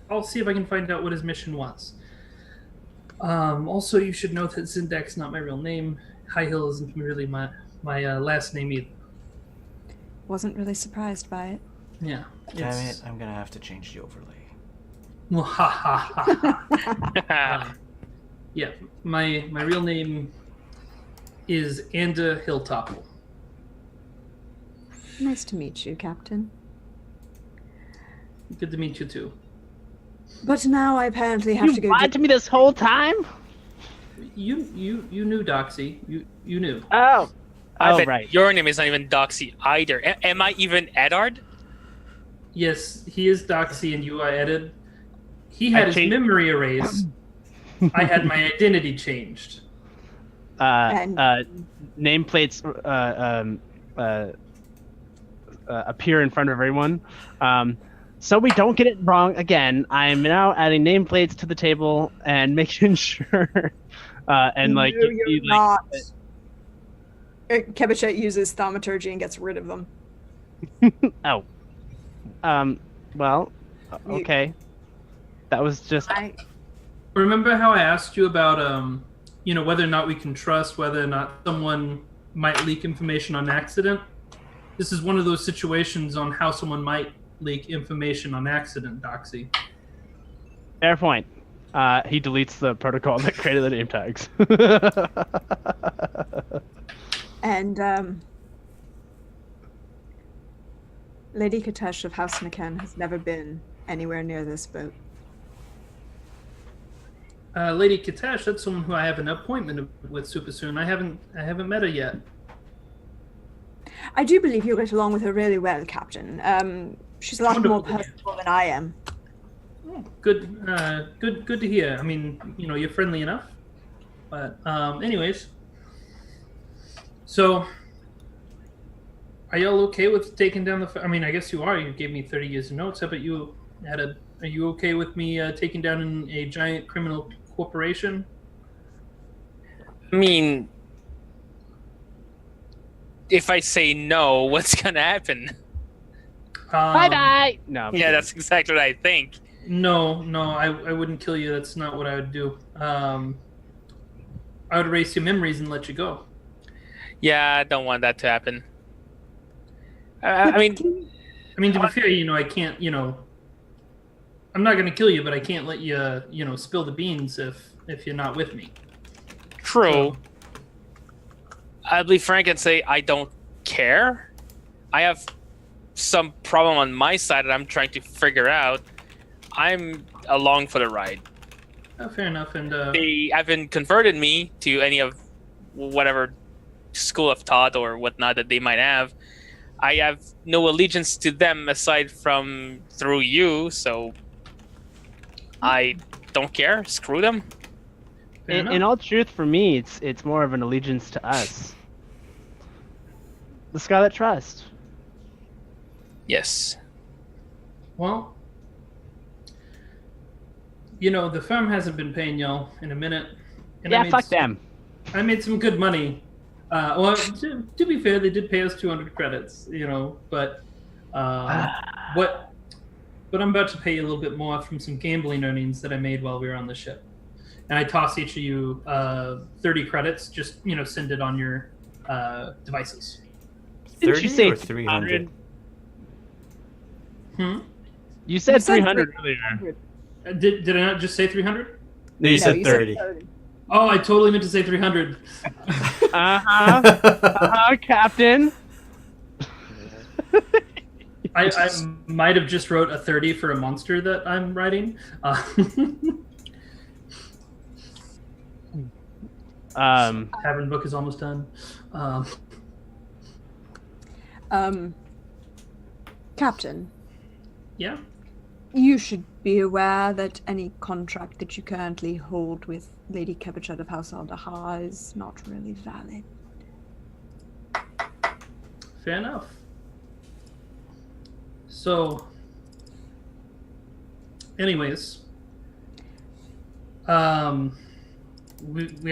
[SPEAKER 1] I can find out what his mission was. Also, you should know that Zindak's not my real name. High Hill isn't really my last name either.
[SPEAKER 5] Wasn't really surprised by it.
[SPEAKER 1] Yeah.
[SPEAKER 2] Damn it, I'm gonna have to change the overlay.
[SPEAKER 1] Well, ha ha ha. Yeah, my real name is Anda Hilltopple.
[SPEAKER 5] Nice to meet you, Captain.
[SPEAKER 1] Good to meet you too.
[SPEAKER 5] But now I apparently have to go.
[SPEAKER 3] You lied to me this whole time?
[SPEAKER 1] You knew Doxy. You knew.
[SPEAKER 3] Oh.
[SPEAKER 4] I bet
[SPEAKER 3] Right.
[SPEAKER 4] your name is not even Doxy either. Am I even Eddard?
[SPEAKER 1] Yes, he is Doxy and you are Eddard. He had his memory erased. I had my identity changed.
[SPEAKER 3] Nameplates appear in front of everyone. So we don't get it wrong again, I'm now adding nameplates to the table and making sure.
[SPEAKER 5] Not. Kebichet uses thaumaturgy and gets rid of them.
[SPEAKER 3] Oh. Well, okay. That was just.
[SPEAKER 1] Remember how I asked you about, whether or not we can trust whether or not someone might leak information on accident? This is one of those situations on how someone might leak information on accident, Doxy.
[SPEAKER 3] Fair point. He deletes the protocol that created the name tags.
[SPEAKER 5] And Lady Katesh of House McCann has never been anywhere near this boat.
[SPEAKER 1] Lady Katesh, that's someone who I have an appointment with super soon. I haven't met her yet.
[SPEAKER 5] I do believe you'll get along with her really well, Captain. She's a lot more personable than I am.
[SPEAKER 1] Oh, good to hear. I mean, you're friendly enough. But anyways, so are y'all okay with taking down the? I mean, I guess you are. You gave me 30 years of notes. How about you are you okay with me taking down a giant criminal corporation?
[SPEAKER 4] I mean, if I say no, what's gonna happen?
[SPEAKER 3] Bye bye. No.
[SPEAKER 4] Yeah, that's exactly what I think.
[SPEAKER 1] No, I wouldn't kill you. That's not what I would do. I would erase your memories and let you go.
[SPEAKER 4] Yeah, I don't want that to happen. I mean,
[SPEAKER 1] to be fair, I can't, I'm not going to kill you, but I can't let you, spill the beans if you're not with me.
[SPEAKER 4] True. I'll be frank and say I don't care. I have some problem on my side that I'm trying to figure out. I'm along for the ride.
[SPEAKER 1] Oh, fair enough. And
[SPEAKER 4] they haven't converted me to any of whatever school of thought or whatnot that they might have. I have no allegiance to them aside from through you, so I don't care. Screw them.
[SPEAKER 3] In all truth, for me, it's more of an allegiance to us, the Scarlet Trust.
[SPEAKER 4] Yes.
[SPEAKER 1] Well, the firm hasn't been paying y'all in a minute. And
[SPEAKER 3] Yeah, fuck them.
[SPEAKER 1] I made some good money. Well, to be fair, they did pay us 200 credits, but what I'm about to pay you a little bit more from some gambling earnings that I made while we were on the ship. And I toss each of you 30 credits. Just send it on your devices.
[SPEAKER 3] Didn't you say
[SPEAKER 2] or 300?
[SPEAKER 3] You said 300 earlier.
[SPEAKER 1] Did I not just say 300?
[SPEAKER 2] No, you said
[SPEAKER 5] you
[SPEAKER 2] 30.
[SPEAKER 1] Oh, I totally meant to say 300.
[SPEAKER 3] Captain.
[SPEAKER 1] I might have just wrote a 30 for a monster that I'm writing. Tavern book is almost done.
[SPEAKER 5] Captain,
[SPEAKER 1] Yeah.
[SPEAKER 5] you should be aware that any contract that you currently hold with Lady Kebachet of House Aldahar is not really valid.
[SPEAKER 1] Fair enough. So, anyways, we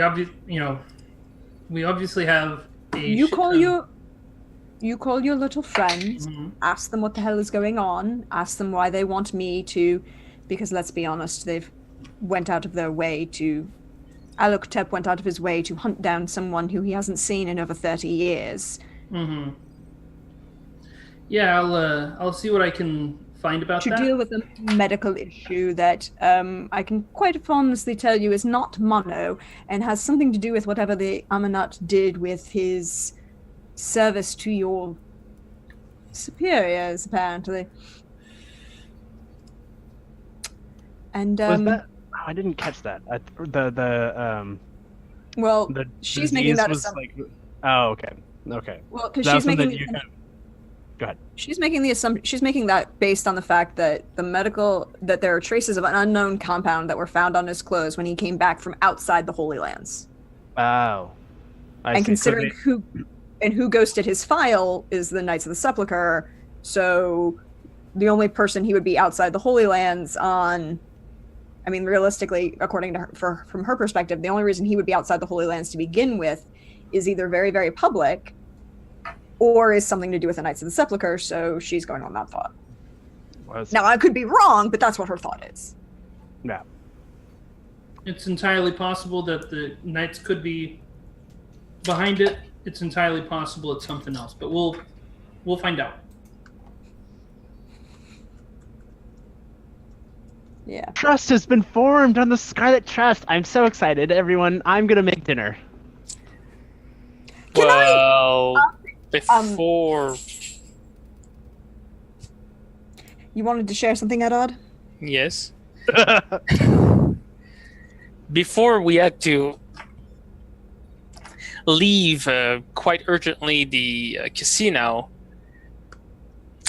[SPEAKER 1] obviously have a
[SPEAKER 5] You call your little friend,
[SPEAKER 1] Mhm.
[SPEAKER 5] ask them what the hell is going on, ask them why they want me to, because let's be honest, they've went out of their way to, Aluktep went out of his way to hunt down someone who he hasn't seen in over 30 years.
[SPEAKER 1] Mm-hmm. Yeah, I'll see what I can find about
[SPEAKER 5] To
[SPEAKER 1] that.
[SPEAKER 5] deal with a medical issue that I can quite honestly tell you is not mono and has something to do with whatever the Amanat did with his service to your superiors, apparently. And
[SPEAKER 3] Was that? Oh, I didn't catch that.
[SPEAKER 5] well,
[SPEAKER 3] The
[SPEAKER 5] she's making
[SPEAKER 3] disease
[SPEAKER 5] that
[SPEAKER 3] was
[SPEAKER 5] assumption.
[SPEAKER 3] like. Oh, okay. Okay.
[SPEAKER 5] Well, because
[SPEAKER 3] That was
[SPEAKER 5] she's making
[SPEAKER 3] something
[SPEAKER 5] the
[SPEAKER 3] you kind of- Go ahead.
[SPEAKER 5] She's making the assumption. She's making that based on the fact that that there are traces of an unknown compound that were found on his clothes when he came back from outside the Holy Lands.
[SPEAKER 3] Oh. I
[SPEAKER 5] And
[SPEAKER 3] see.
[SPEAKER 5] considering who ghosted his file is the Knights of the Sepulchre, so the only person he would be outside the Holy Lands on. I mean, realistically, according to her, from her perspective, the only reason he would be outside the Holy Lands to begin with is either very, very public, or is something to do with the Knights of the Sepulchre. So she's going on that thought. Now, I could be wrong, but that's what her thought is.
[SPEAKER 3] Yeah.
[SPEAKER 1] It's entirely possible that the Knights could be behind it. It's entirely possible it's something else, but we'll find out.
[SPEAKER 5] Yeah.
[SPEAKER 3] Trust has been formed on the Scarlet Trust. I'm so excited, everyone. I'm gonna make dinner.
[SPEAKER 5] Can
[SPEAKER 4] Before.
[SPEAKER 5] You wanted to share something, Edward?
[SPEAKER 4] Yes. Before we had to leave quite urgently the casino,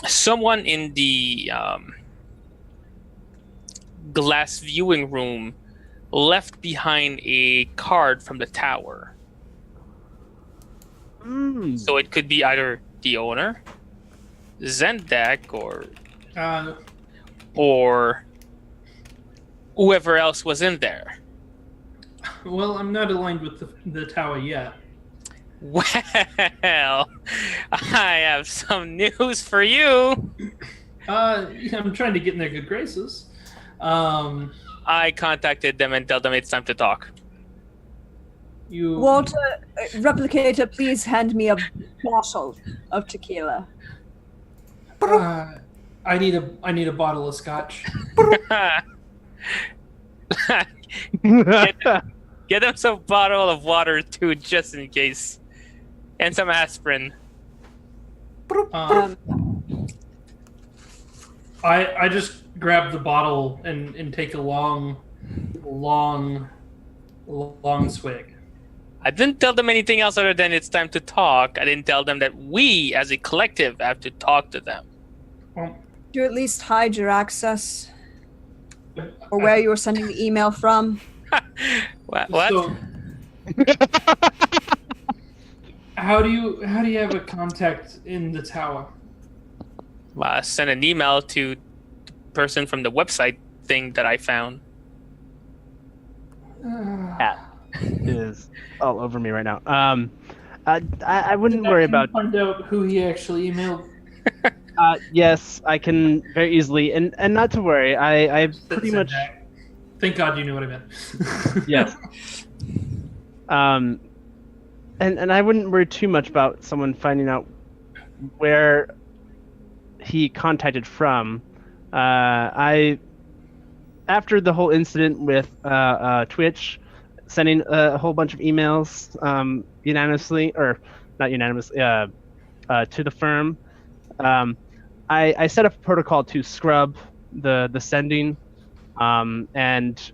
[SPEAKER 4] someone in the glass viewing room left behind a card from the tower. So it could be either the owner, Zendak, or whoever else was in there.
[SPEAKER 1] Well, I'm not aligned with the tower yet.
[SPEAKER 4] Well, I have some news for you.
[SPEAKER 1] I'm trying to get in their good graces.
[SPEAKER 4] I contacted them and told them it's time to talk.
[SPEAKER 5] Walter, replicator, please hand me a bottle of tequila.
[SPEAKER 1] I need a bottle of scotch.
[SPEAKER 4] Get them some bottle of water too, just in case, and some aspirin.
[SPEAKER 1] I just grab the bottle and take a long swig.
[SPEAKER 4] I didn't tell them anything else other than it's time to talk. I didn't tell them that we, as a collective, have to talk to them.
[SPEAKER 1] Well,
[SPEAKER 5] Do you at least hide your access? Or where you were sending the email from?
[SPEAKER 4] What?
[SPEAKER 1] So, how do you have a contact in the tower?
[SPEAKER 4] Well, I sent an email to the person from the website thing that I found.
[SPEAKER 3] is all over me right now. I wouldn't worry about.
[SPEAKER 1] Find out who he actually emailed.
[SPEAKER 3] Yes, I can very easily, and not to worry. I pretty much.
[SPEAKER 1] Thank God you knew what I meant.
[SPEAKER 3] Yes. And I wouldn't worry too much about someone finding out where he contacted from. After the whole incident with Twitch, sending a whole bunch of emails unanimously, or not unanimously, to the firm, I set up a protocol to scrub the sending, and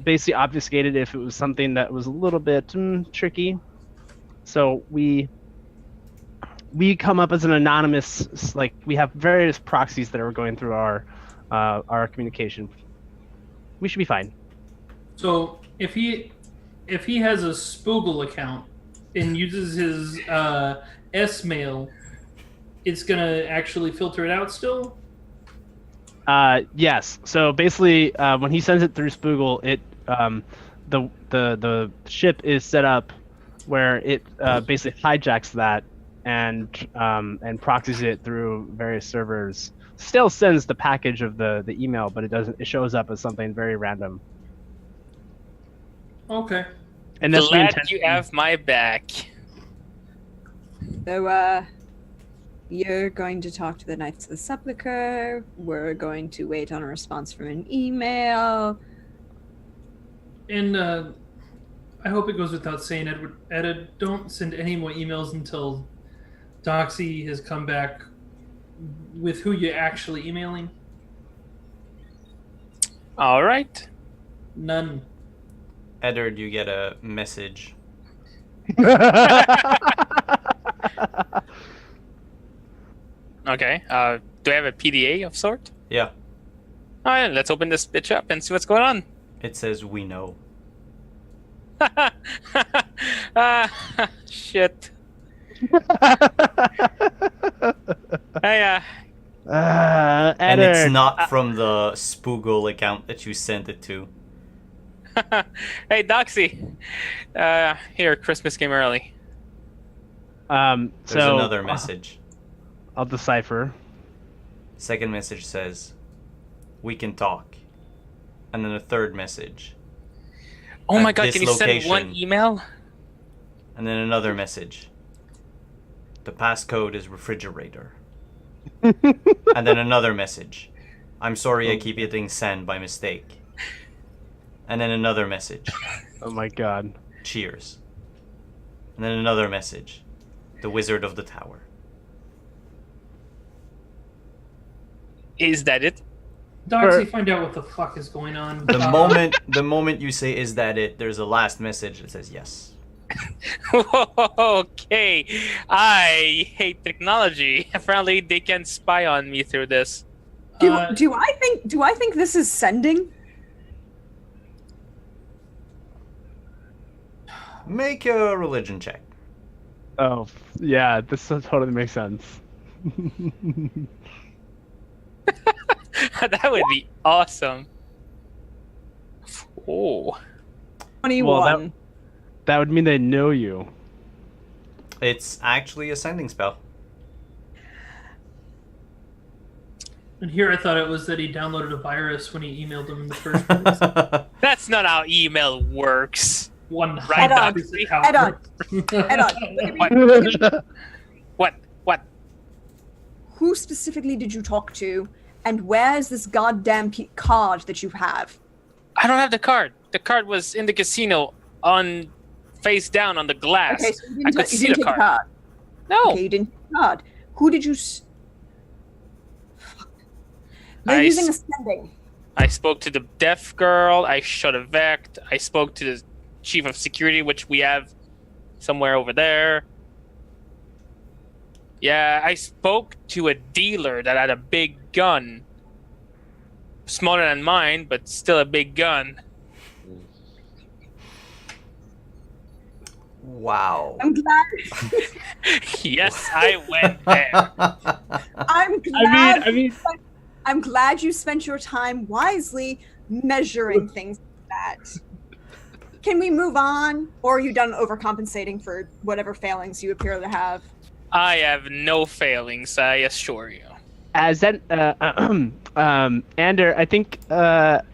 [SPEAKER 3] basically obfuscated if it was something that was a little bit tricky. So we come up as an anonymous, like we have various proxies that are going through our communication. We should be fine.
[SPEAKER 1] So if he has a Spoogle account and uses his S-mail, it's gonna actually filter it out still?
[SPEAKER 3] Yes. So basically, when he sends it through Spoogle, it the ship is set up where it basically hijacks that and proxies it through various servers. Still sends the package of the email, but it shows up as something very random.
[SPEAKER 1] Okay.
[SPEAKER 3] And that's the
[SPEAKER 4] Glad
[SPEAKER 3] intention.
[SPEAKER 4] you have my back.
[SPEAKER 5] So, you're going to talk to the Knights of the Sepulchre. We're going to wait on a response from an email.
[SPEAKER 1] And I hope it goes without saying, Edward, don't send any more emails until Doxy has come back with who you're actually emailing.
[SPEAKER 4] All right.
[SPEAKER 1] None.
[SPEAKER 2] Eddard, you get a message.
[SPEAKER 4] Okay. Do I have a PDA of sort?
[SPEAKER 2] Yeah,
[SPEAKER 4] All right. Let's open this bitch up and see what's going on.
[SPEAKER 2] it says we know.
[SPEAKER 4] Shit. Hey,
[SPEAKER 2] And
[SPEAKER 3] Eddard,
[SPEAKER 2] it's not from the Spoogle account that you sent it to.
[SPEAKER 4] hey, Doxy. Here, Christmas came early.
[SPEAKER 2] There's
[SPEAKER 3] so
[SPEAKER 2] another message.
[SPEAKER 3] I'll decipher.
[SPEAKER 2] Second message says, we can talk. And then a third message.
[SPEAKER 4] Oh
[SPEAKER 2] At
[SPEAKER 4] my god,
[SPEAKER 2] this
[SPEAKER 4] can you send one
[SPEAKER 2] location.
[SPEAKER 4] email?
[SPEAKER 2] And then another message. The passcode is refrigerator. And then another message. I'm sorry I keep hitting send by mistake. And then another message.
[SPEAKER 3] Oh my god.
[SPEAKER 2] Cheers. And then another message. The Wizard of the Tower.
[SPEAKER 4] Is that it?
[SPEAKER 1] Doxy, find out what the fuck is going on.
[SPEAKER 2] The moment you say is that it, there's a last message that says yes.
[SPEAKER 4] Okay. I hate technology. Apparently, they can spy on me through this.
[SPEAKER 5] Do I think this is sending?
[SPEAKER 2] Make a religion check.
[SPEAKER 3] Oh yeah, this totally makes sense.
[SPEAKER 4] That would be awesome. Oh.
[SPEAKER 5] 21.
[SPEAKER 3] Well, that would mean they know you.
[SPEAKER 2] It's actually a sending spell.
[SPEAKER 1] And here I thought it was that he downloaded a virus when he emailed them in the first place.
[SPEAKER 4] That's not how email works.
[SPEAKER 1] One
[SPEAKER 4] Right,
[SPEAKER 1] hundred
[SPEAKER 4] Doxy?
[SPEAKER 1] percent how
[SPEAKER 5] Head
[SPEAKER 1] it
[SPEAKER 5] on.
[SPEAKER 1] works.
[SPEAKER 4] What?
[SPEAKER 5] Who specifically did you talk to? And where's this goddamn card that you have?
[SPEAKER 4] I don't have the card. The card was in the casino on face down on the glass.
[SPEAKER 5] Okay, so you
[SPEAKER 4] I
[SPEAKER 5] didn't,
[SPEAKER 4] could
[SPEAKER 5] you
[SPEAKER 4] see
[SPEAKER 5] didn't
[SPEAKER 4] the
[SPEAKER 5] take a
[SPEAKER 4] card.
[SPEAKER 5] card.
[SPEAKER 4] No.
[SPEAKER 5] Okay, you didn't take a card. Who did you... They're
[SPEAKER 4] I
[SPEAKER 5] using a
[SPEAKER 4] s-
[SPEAKER 5] sending.
[SPEAKER 4] I spoke to the deaf girl. I shot a vect. I spoke to the chief of security, which we have somewhere over there. Yeah, I spoke to a dealer that had a big gun. Smaller than mine, but still a big gun.
[SPEAKER 2] Wow.
[SPEAKER 5] I'm glad.
[SPEAKER 4] Yes, I went there.
[SPEAKER 5] I'm glad.
[SPEAKER 3] I mean,
[SPEAKER 5] I'm glad you spent your time wisely measuring things like that. can we move on? Or are you done overcompensating for whatever failings you appear to have?
[SPEAKER 4] I have no failings, I assure you.
[SPEAKER 3] As that, Ander, I think our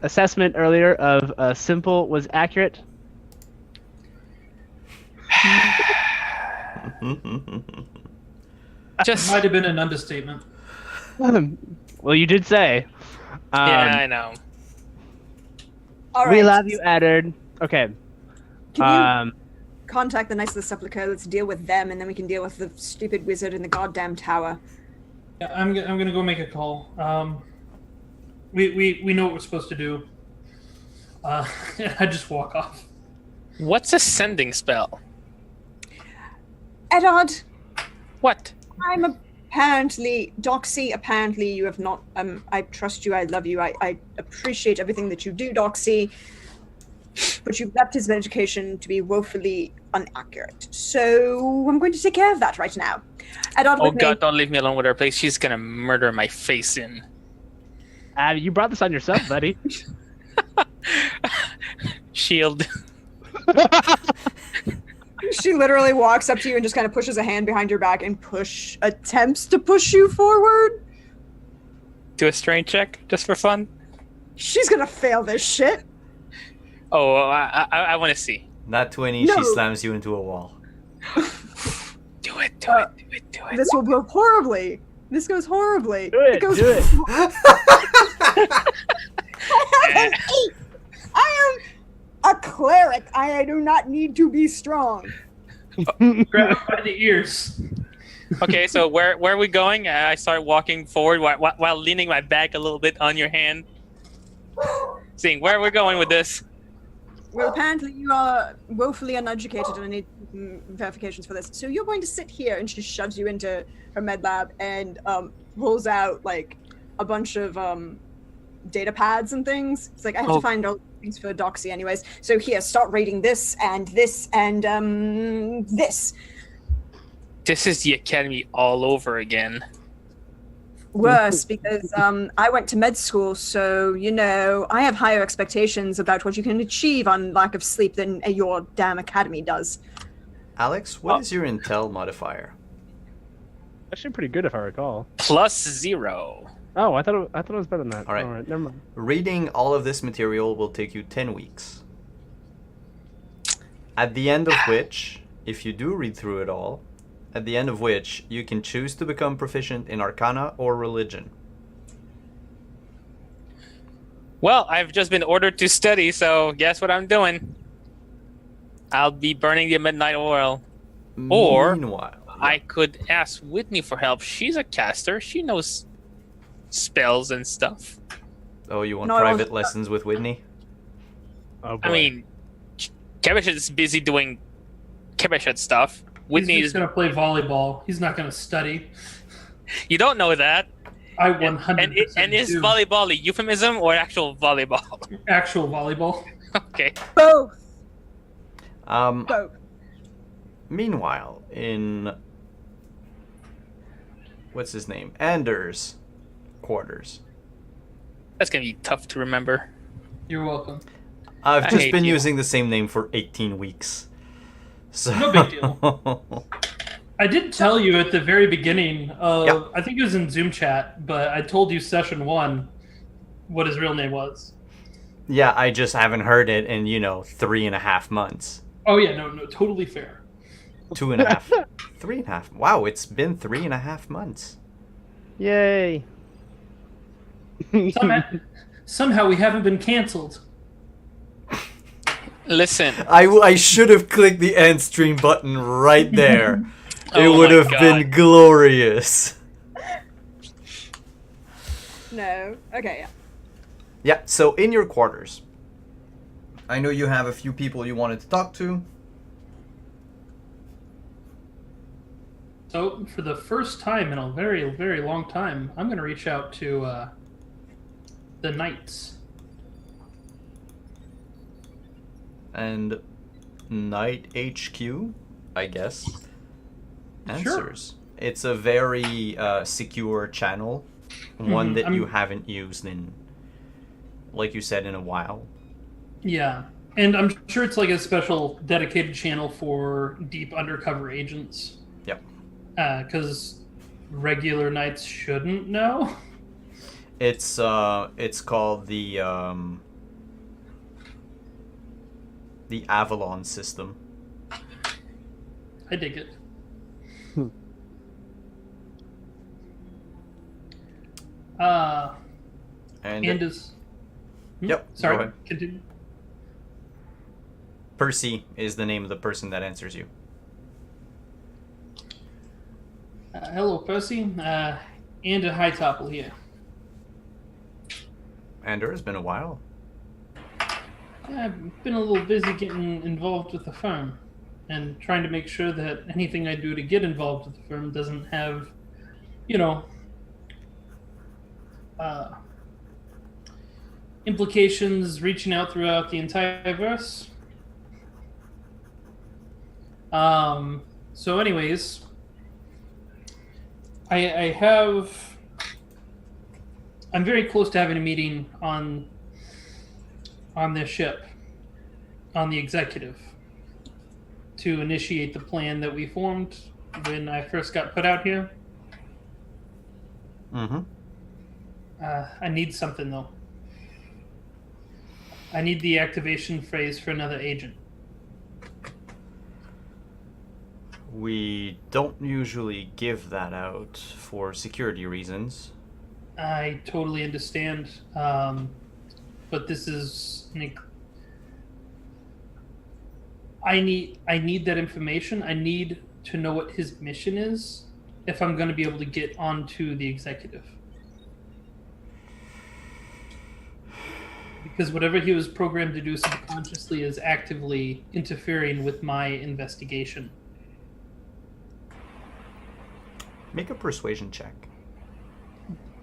[SPEAKER 3] assessment earlier of Simple was accurate.
[SPEAKER 4] Just
[SPEAKER 1] Might have been an understatement.
[SPEAKER 3] Well, you did say.
[SPEAKER 4] yeah, I know.
[SPEAKER 5] All
[SPEAKER 3] We
[SPEAKER 5] right.
[SPEAKER 3] love you, Eddard. Okay.
[SPEAKER 5] Can you contact the Knights of the Sepulchre? Let's deal with them, and then we can deal with the stupid wizard in the goddamn tower.
[SPEAKER 1] Yeah, I'm gonna go make a call. We know what we're supposed to do. I just walk off.
[SPEAKER 4] What's a sending spell?
[SPEAKER 5] Eddard,
[SPEAKER 4] What?
[SPEAKER 5] I'm apparently Doxy. Apparently, you have not. I trust you. I love you. I appreciate everything that you do, Doxy. But you've left his education to be woefully inaccurate. So I'm going to take care of that right now. Eddard,
[SPEAKER 4] Oh
[SPEAKER 5] with me.
[SPEAKER 4] god, don't leave me alone with her, please. She's gonna murder my face in.
[SPEAKER 3] You brought this on yourself, buddy.
[SPEAKER 4] Shield.
[SPEAKER 5] She literally walks up to you and just kind of pushes a hand behind your back and attempts to push you forward.
[SPEAKER 4] Do a strength check, just for fun.
[SPEAKER 5] She's gonna fail this shit.
[SPEAKER 4] Oh, I want to see.
[SPEAKER 2] Not 20,
[SPEAKER 5] No.
[SPEAKER 2] she slams you into a wall.
[SPEAKER 4] Do it, do it, do it, do it.
[SPEAKER 5] This will go horribly. This goes horribly.
[SPEAKER 3] Do it,
[SPEAKER 5] goes
[SPEAKER 3] do it.
[SPEAKER 5] I have an 8. I am a cleric. I do not need to be strong.
[SPEAKER 1] Grab him by the ears.
[SPEAKER 4] Okay, so where are we going? I start walking forward while leaning my back a little bit on your hand. Seeing where we're going with this.
[SPEAKER 5] Well, apparently you are woefully uneducated and I need verifications for this. So you're going to sit here, and she shoves you into her med lab and pulls out like a bunch of data pads and things. It's like I have to find all things for Doxy anyways. So here, start rating this and this and this.
[SPEAKER 4] This is the academy all over again.
[SPEAKER 5] Worse, because I went to med school, so, you know, I have higher expectations about what you can achieve on lack of sleep than your damn academy does.
[SPEAKER 2] Alex, what is your intel modifier?
[SPEAKER 3] Actually, pretty good if I recall.
[SPEAKER 4] +0.
[SPEAKER 3] Oh, I thought it was better than that.
[SPEAKER 2] All right.
[SPEAKER 3] Never mind.
[SPEAKER 2] Reading all of this material will take you 10 weeks. At the end of which, if you do read through it all, at the end of which you can choose to become proficient in Arcana or Religion.
[SPEAKER 4] Well, I've just been ordered to study, so guess what I'm doing? I'll be burning the midnight oil. Or
[SPEAKER 2] Meanwhile,
[SPEAKER 4] I could ask Whitney for help. She's a caster. She knows spells and stuff.
[SPEAKER 2] Oh, you want
[SPEAKER 5] No, I
[SPEAKER 2] private
[SPEAKER 5] don't-
[SPEAKER 2] lessons with Whitney?
[SPEAKER 3] Oh boy.
[SPEAKER 4] I mean, Kevich is busy doing Kevich stuff. Whitney
[SPEAKER 1] He's
[SPEAKER 4] is.
[SPEAKER 1] just gonna play volleyball. He's not gonna study.
[SPEAKER 4] You don't know that.
[SPEAKER 1] I
[SPEAKER 4] And,
[SPEAKER 1] 100%
[SPEAKER 4] and is
[SPEAKER 1] do.
[SPEAKER 4] volleyball a euphemism or actual volleyball?
[SPEAKER 1] Actual volleyball.
[SPEAKER 4] Okay.
[SPEAKER 5] Both.
[SPEAKER 2] Um,
[SPEAKER 5] Both.
[SPEAKER 2] Meanwhile, in what's his name? Anders' quarters.
[SPEAKER 4] That's gonna be tough to remember.
[SPEAKER 1] You're welcome.
[SPEAKER 2] I've
[SPEAKER 4] I
[SPEAKER 2] just
[SPEAKER 4] hate
[SPEAKER 2] been
[SPEAKER 4] you.
[SPEAKER 2] using the same name for 18 weeks. So
[SPEAKER 1] No big deal. I did tell you at the very beginning of,
[SPEAKER 2] Yeah.
[SPEAKER 1] I think it was in Zoom chat, but I told you session 1 what his real name was.
[SPEAKER 2] Yeah, I just haven't heard it in, 3.5 months.
[SPEAKER 1] Oh yeah, no, totally fair.
[SPEAKER 2] 2.5. 3.5. Wow, it's been 3.5 months.
[SPEAKER 3] Yay.
[SPEAKER 1] Somehow we haven't been canceled.
[SPEAKER 4] Listen.
[SPEAKER 2] I should have clicked the end stream button right there. It
[SPEAKER 4] Oh
[SPEAKER 2] would
[SPEAKER 4] my
[SPEAKER 2] have
[SPEAKER 4] God.
[SPEAKER 2] been glorious.
[SPEAKER 5] No. Okay, yeah.
[SPEAKER 2] Yeah, so in your quarters, I know you have a few people you wanted to talk to.
[SPEAKER 1] So for the first time in a very, very long time, I'm going to reach out to the Knights.
[SPEAKER 2] And Night HQ, I guess, answers. It's a very secure channel, one that you haven't used in like you said, in a while.
[SPEAKER 1] Yeah. And I'm sure it's like a special dedicated channel for deep undercover agents.
[SPEAKER 2] Yep.
[SPEAKER 1] Because regular knights shouldn't know.
[SPEAKER 2] It's called the Avalon system.
[SPEAKER 1] I dig it.
[SPEAKER 2] And
[SPEAKER 1] is...
[SPEAKER 2] Yep.
[SPEAKER 1] Sorry,
[SPEAKER 2] Go ahead.
[SPEAKER 1] continue.
[SPEAKER 2] Percy is the name of the person that answers you.
[SPEAKER 1] Hello, Percy. Andrew Hightopple here.
[SPEAKER 2] Andrew, it's been a while.
[SPEAKER 1] I've been a little busy getting involved with the firm and trying to make sure that anything I do to get involved with the firm doesn't have, implications reaching out throughout the entire verse. So anyways, I'm very close to having a meeting on this ship, on the executive, to initiate the plan that we formed when I first got put out here.
[SPEAKER 2] Mm-hmm.
[SPEAKER 1] I need something, though. I need the activation phrase for another agent.
[SPEAKER 2] We don't usually give that out for security reasons.
[SPEAKER 1] I totally understand, but this is I need that information. I need to know what his mission is if I'm going to be able to get onto the executive. Because whatever he was programmed to do subconsciously is actively interfering with my investigation.
[SPEAKER 2] Make a persuasion check.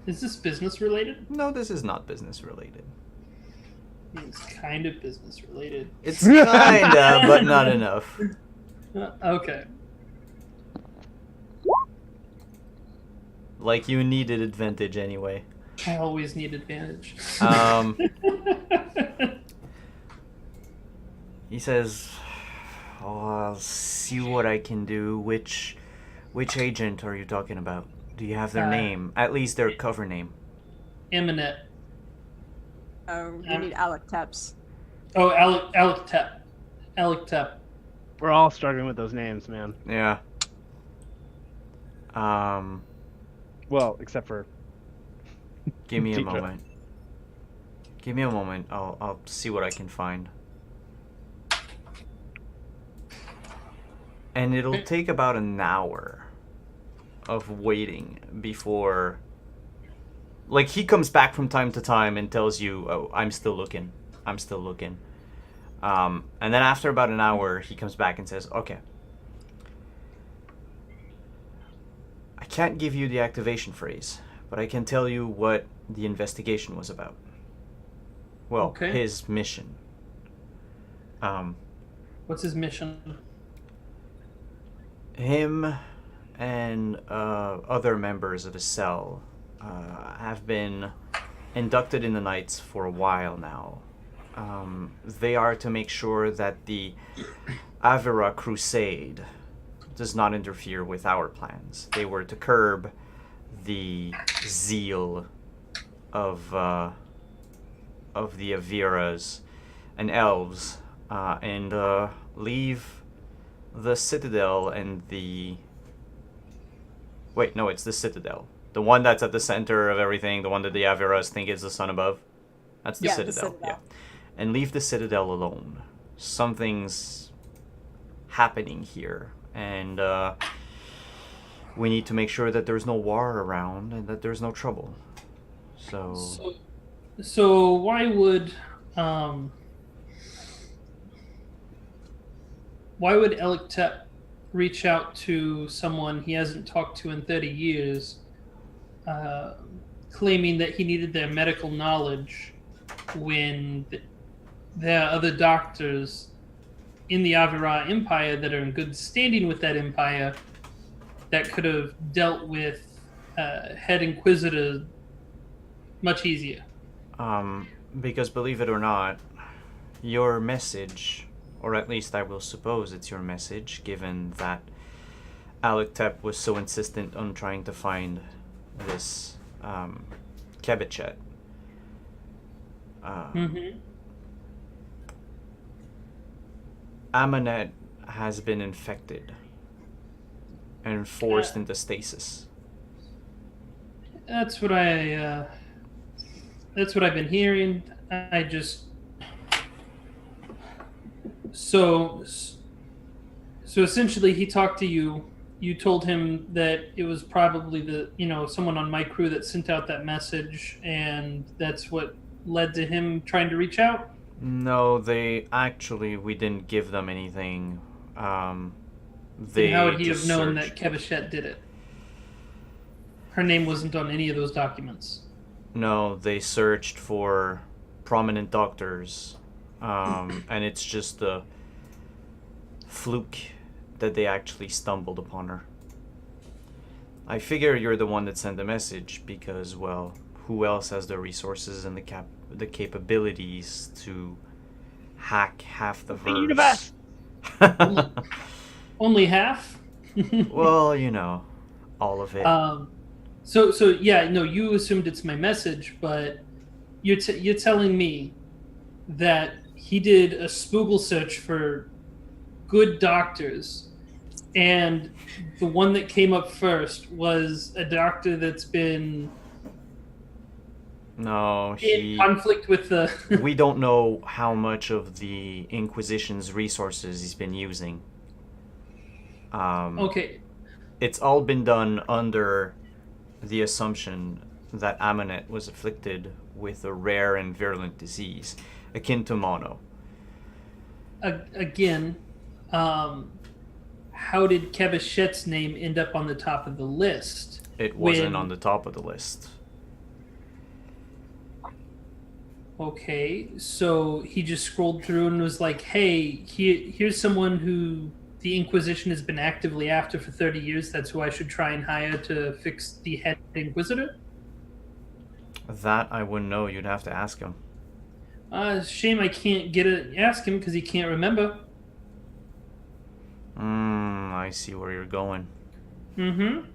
[SPEAKER 1] Is this business related?
[SPEAKER 2] No, this is not business related.
[SPEAKER 1] It's kind of business related.
[SPEAKER 2] It's kinda, but not enough.
[SPEAKER 1] Okay.
[SPEAKER 2] Like you needed advantage anyway.
[SPEAKER 1] I always need advantage.
[SPEAKER 2] He says, "Oh, I'll see what I can do." Which agent are you talking about? Do you have their name? At least their cover name.
[SPEAKER 1] Eminet.
[SPEAKER 5] Oh, you need Alec Teps.
[SPEAKER 1] Oh, Alec Tep. Alec Tep.
[SPEAKER 3] We're all struggling with those names, man.
[SPEAKER 2] Yeah.
[SPEAKER 3] Well, except for.
[SPEAKER 2] Give me a
[SPEAKER 3] Teacher.
[SPEAKER 2] moment. Give me a moment. I'll see what I can find. And it'll take about an hour of waiting before... Like, he comes back from time to time and tells you, "Oh, I'm still looking. I'm still looking." And then after about an hour, he comes back and says, "Okay. I can't give you the activation phrase, but I can tell you what the investigation was about." Well,
[SPEAKER 1] Okay.
[SPEAKER 2] his mission.
[SPEAKER 1] What's his mission?
[SPEAKER 2] Him and other members of his cell have been inducted in the Knights for a while now. They are to make sure that the Avira Crusade does not interfere with our plans. They were to curb the zeal of the Aviras and elves and leave the Citadel and the... Wait, no, it's the Citadel. The one that's at the center of everything, the one that the Aviras think is the sun above. That's the Citadel. Yeah. And leave the Citadel alone. Something's happening here. And we need to make sure that there's no war around and that there's no trouble.
[SPEAKER 1] So why would Alec Tep reach out to someone he hasn't talked to in 30 years, claiming that he needed their medical knowledge when there are other doctors in the Avira Empire that are in good standing with that empire that could have dealt with Head Inquisitor much easier?
[SPEAKER 2] Because believe it or not, your message, or at least I will suppose it's your message, given that Alec Tep was so insistent on trying to find this Kebichet. Amanet has been infected and forced into stasis.
[SPEAKER 1] That's what I've been hearing. I just so essentially he talked to you. You told him that it was probably someone on my crew that sent out that message, and that's what led to him trying to reach out.
[SPEAKER 2] No, we didn't give them anything.
[SPEAKER 1] Then how would he have known that Kebichet did it? Her name wasn't on any of those documents.
[SPEAKER 2] No, they searched for prominent doctors, and it's just a fluke that they actually stumbled upon her. I figure you're the one that sent the message because, well, who else has the resources and the capabilities to hack half the verse?
[SPEAKER 3] universe!
[SPEAKER 1] Only half?
[SPEAKER 2] Well, all of it.
[SPEAKER 1] So yeah, no, you assumed it's my message, but you're telling me that he did a Spoogle search for good doctors, and the one that came up first was a doctor that's been in conflict with the...
[SPEAKER 2] We don't know how much of the Inquisition's resources he's been using.
[SPEAKER 1] Okay.
[SPEAKER 2] It's all been done under the assumption that Amanet was afflicted with a rare and virulent disease, akin to mono.
[SPEAKER 1] Again, how did Kebichet's name end up on the top of the list?
[SPEAKER 2] It wasn't on the top of the list.
[SPEAKER 1] Okay, so he just scrolled through and was like, hey, here's someone who the Inquisition has been actively after for 30 years. That's who I should try and hire to fix the head Inquisitor?
[SPEAKER 2] That I wouldn't know. You'd have to ask him.
[SPEAKER 1] Shame I can't ask him because he can't remember.
[SPEAKER 2] I see where you're going.
[SPEAKER 1] Mm-hmm.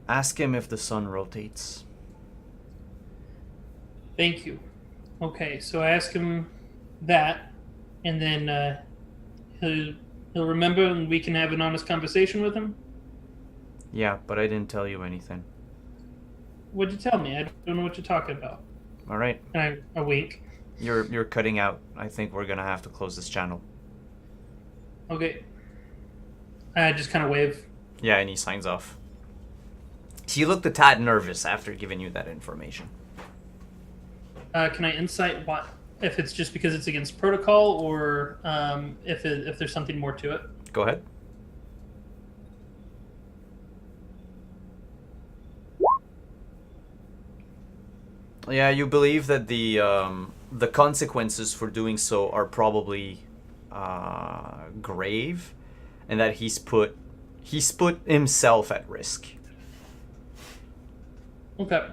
[SPEAKER 2] Ask him if the sun rotates.
[SPEAKER 1] Thank you. Okay, so I ask him that, and then he'll remember, and we can have an honest conversation with him.
[SPEAKER 2] Yeah, but I didn't tell you anything.
[SPEAKER 1] What'd you tell me? I don't know what you're talking about.
[SPEAKER 2] All right.
[SPEAKER 1] And I wink.
[SPEAKER 2] You're cutting out. I think we're gonna have to close this channel.
[SPEAKER 1] Okay. I just kind of wave.
[SPEAKER 2] Yeah, and he signs off. He looked a tad nervous after giving you that information.
[SPEAKER 1] Can I insight what if it's just because it's against protocol, or if there's something more to it?
[SPEAKER 2] Go ahead. Yeah, you believe that the consequences for doing so are probably grave, and that he's put himself at risk.
[SPEAKER 1] Okay.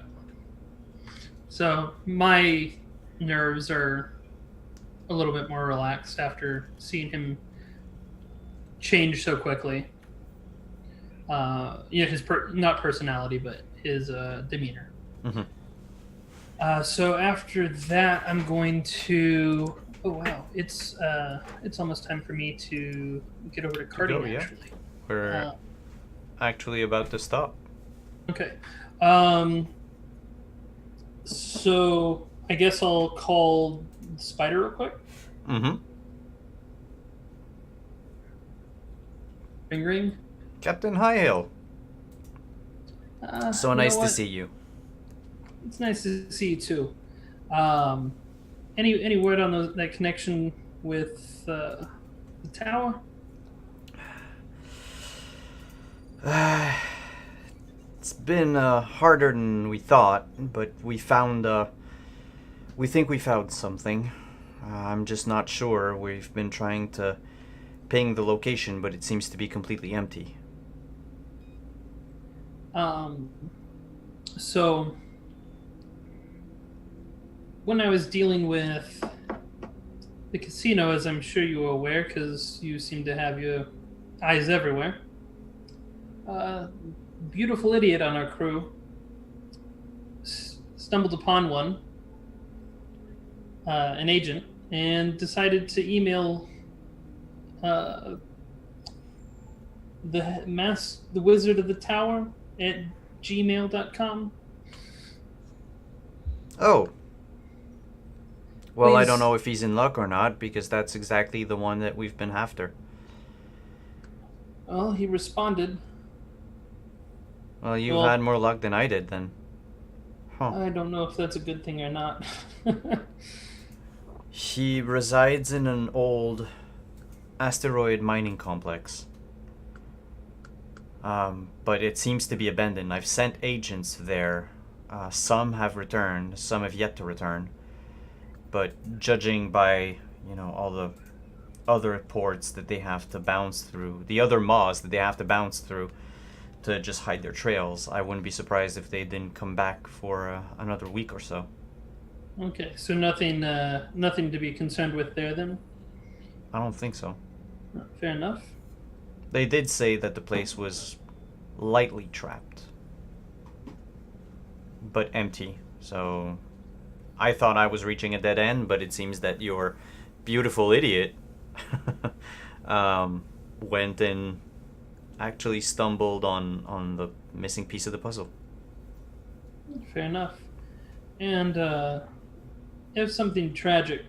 [SPEAKER 1] So my nerves are a little bit more relaxed after seeing him change so quickly. His not personality, but his demeanor.
[SPEAKER 2] Mm-hmm.
[SPEAKER 1] So after that, I'm going to. Oh wow! It's almost time for me to get over to karting.
[SPEAKER 2] Yeah.
[SPEAKER 1] Actually,
[SPEAKER 2] We're actually about to stop.
[SPEAKER 1] Okay. So I guess I'll call Spider real quick.
[SPEAKER 2] Mm-hmm.
[SPEAKER 1] Ring.
[SPEAKER 2] Captain Highhill. So nice to see you.
[SPEAKER 1] It's nice to see you too. Any word on that connection with the tower?
[SPEAKER 2] It's been harder than we thought, but we think we found something. I'm just not sure. We've been trying to ping the location, but it seems to be completely empty.
[SPEAKER 1] So when I was dealing with the casino, as I'm sure you are aware, because you seem to have your eyes everywhere, beautiful idiot on our crew stumbled upon one, an agent, and decided to email the Wizard of the Tower at gmail.com.
[SPEAKER 2] Oh. Well, I
[SPEAKER 1] Please.
[SPEAKER 2] don't know if he's in luck or not, because that's exactly the one that we've been after.
[SPEAKER 1] Well, he responded.
[SPEAKER 2] Well, you
[SPEAKER 1] Well-
[SPEAKER 2] had more luck than I did then. Huh.
[SPEAKER 1] I don't know if that's a good thing or not.
[SPEAKER 2] He resides in an old asteroid mining complex. But it seems to be abandoned. I've sent agents there. Some have returned, some have yet to return. But judging by, all the other ports that they have to bounce through, the other maws that they have to bounce through to just hide their trails, I wouldn't be surprised if they didn't come back for another week or so.
[SPEAKER 1] Okay, so nothing to be concerned with there then?
[SPEAKER 2] I don't think so.
[SPEAKER 1] Fair enough.
[SPEAKER 2] They did say that the place was lightly trapped, but empty. So I thought I was reaching a dead end, but it seems that your beautiful idiot went and actually stumbled on the missing piece of the puzzle.
[SPEAKER 1] Fair enough. And if something tragic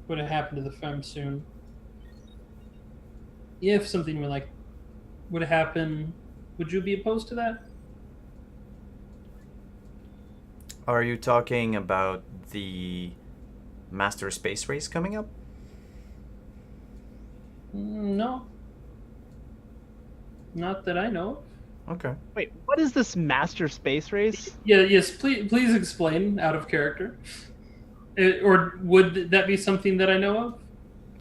[SPEAKER 1] were to happen to the firm soon, if something would happen, would you be opposed to that?
[SPEAKER 2] Are you talking about the Master Space Race coming up?
[SPEAKER 1] No. Not that I know of.
[SPEAKER 2] Okay.
[SPEAKER 3] Wait, what is this master space race?
[SPEAKER 1] Yeah, yes, please explain out of character. Or would that be something that I know of?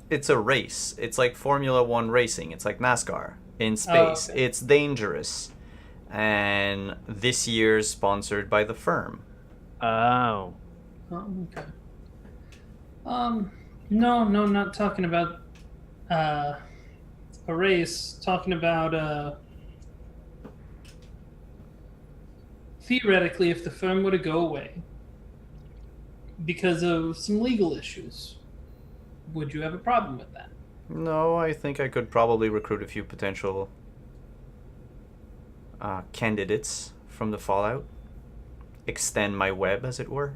[SPEAKER 2] It's a race. It's like Formula One racing. It's like NASCAR in space.
[SPEAKER 1] Okay.
[SPEAKER 2] It's dangerous. And this year's sponsored by the firm.
[SPEAKER 3] Oh.
[SPEAKER 1] Oh, okay. No, not talking about a race. Talking about theoretically, if the firm were to go away because of some legal issues, would you have a problem with that?
[SPEAKER 2] No, I think I could probably recruit a few potential candidates from the Fallout. Extend my web, as it were.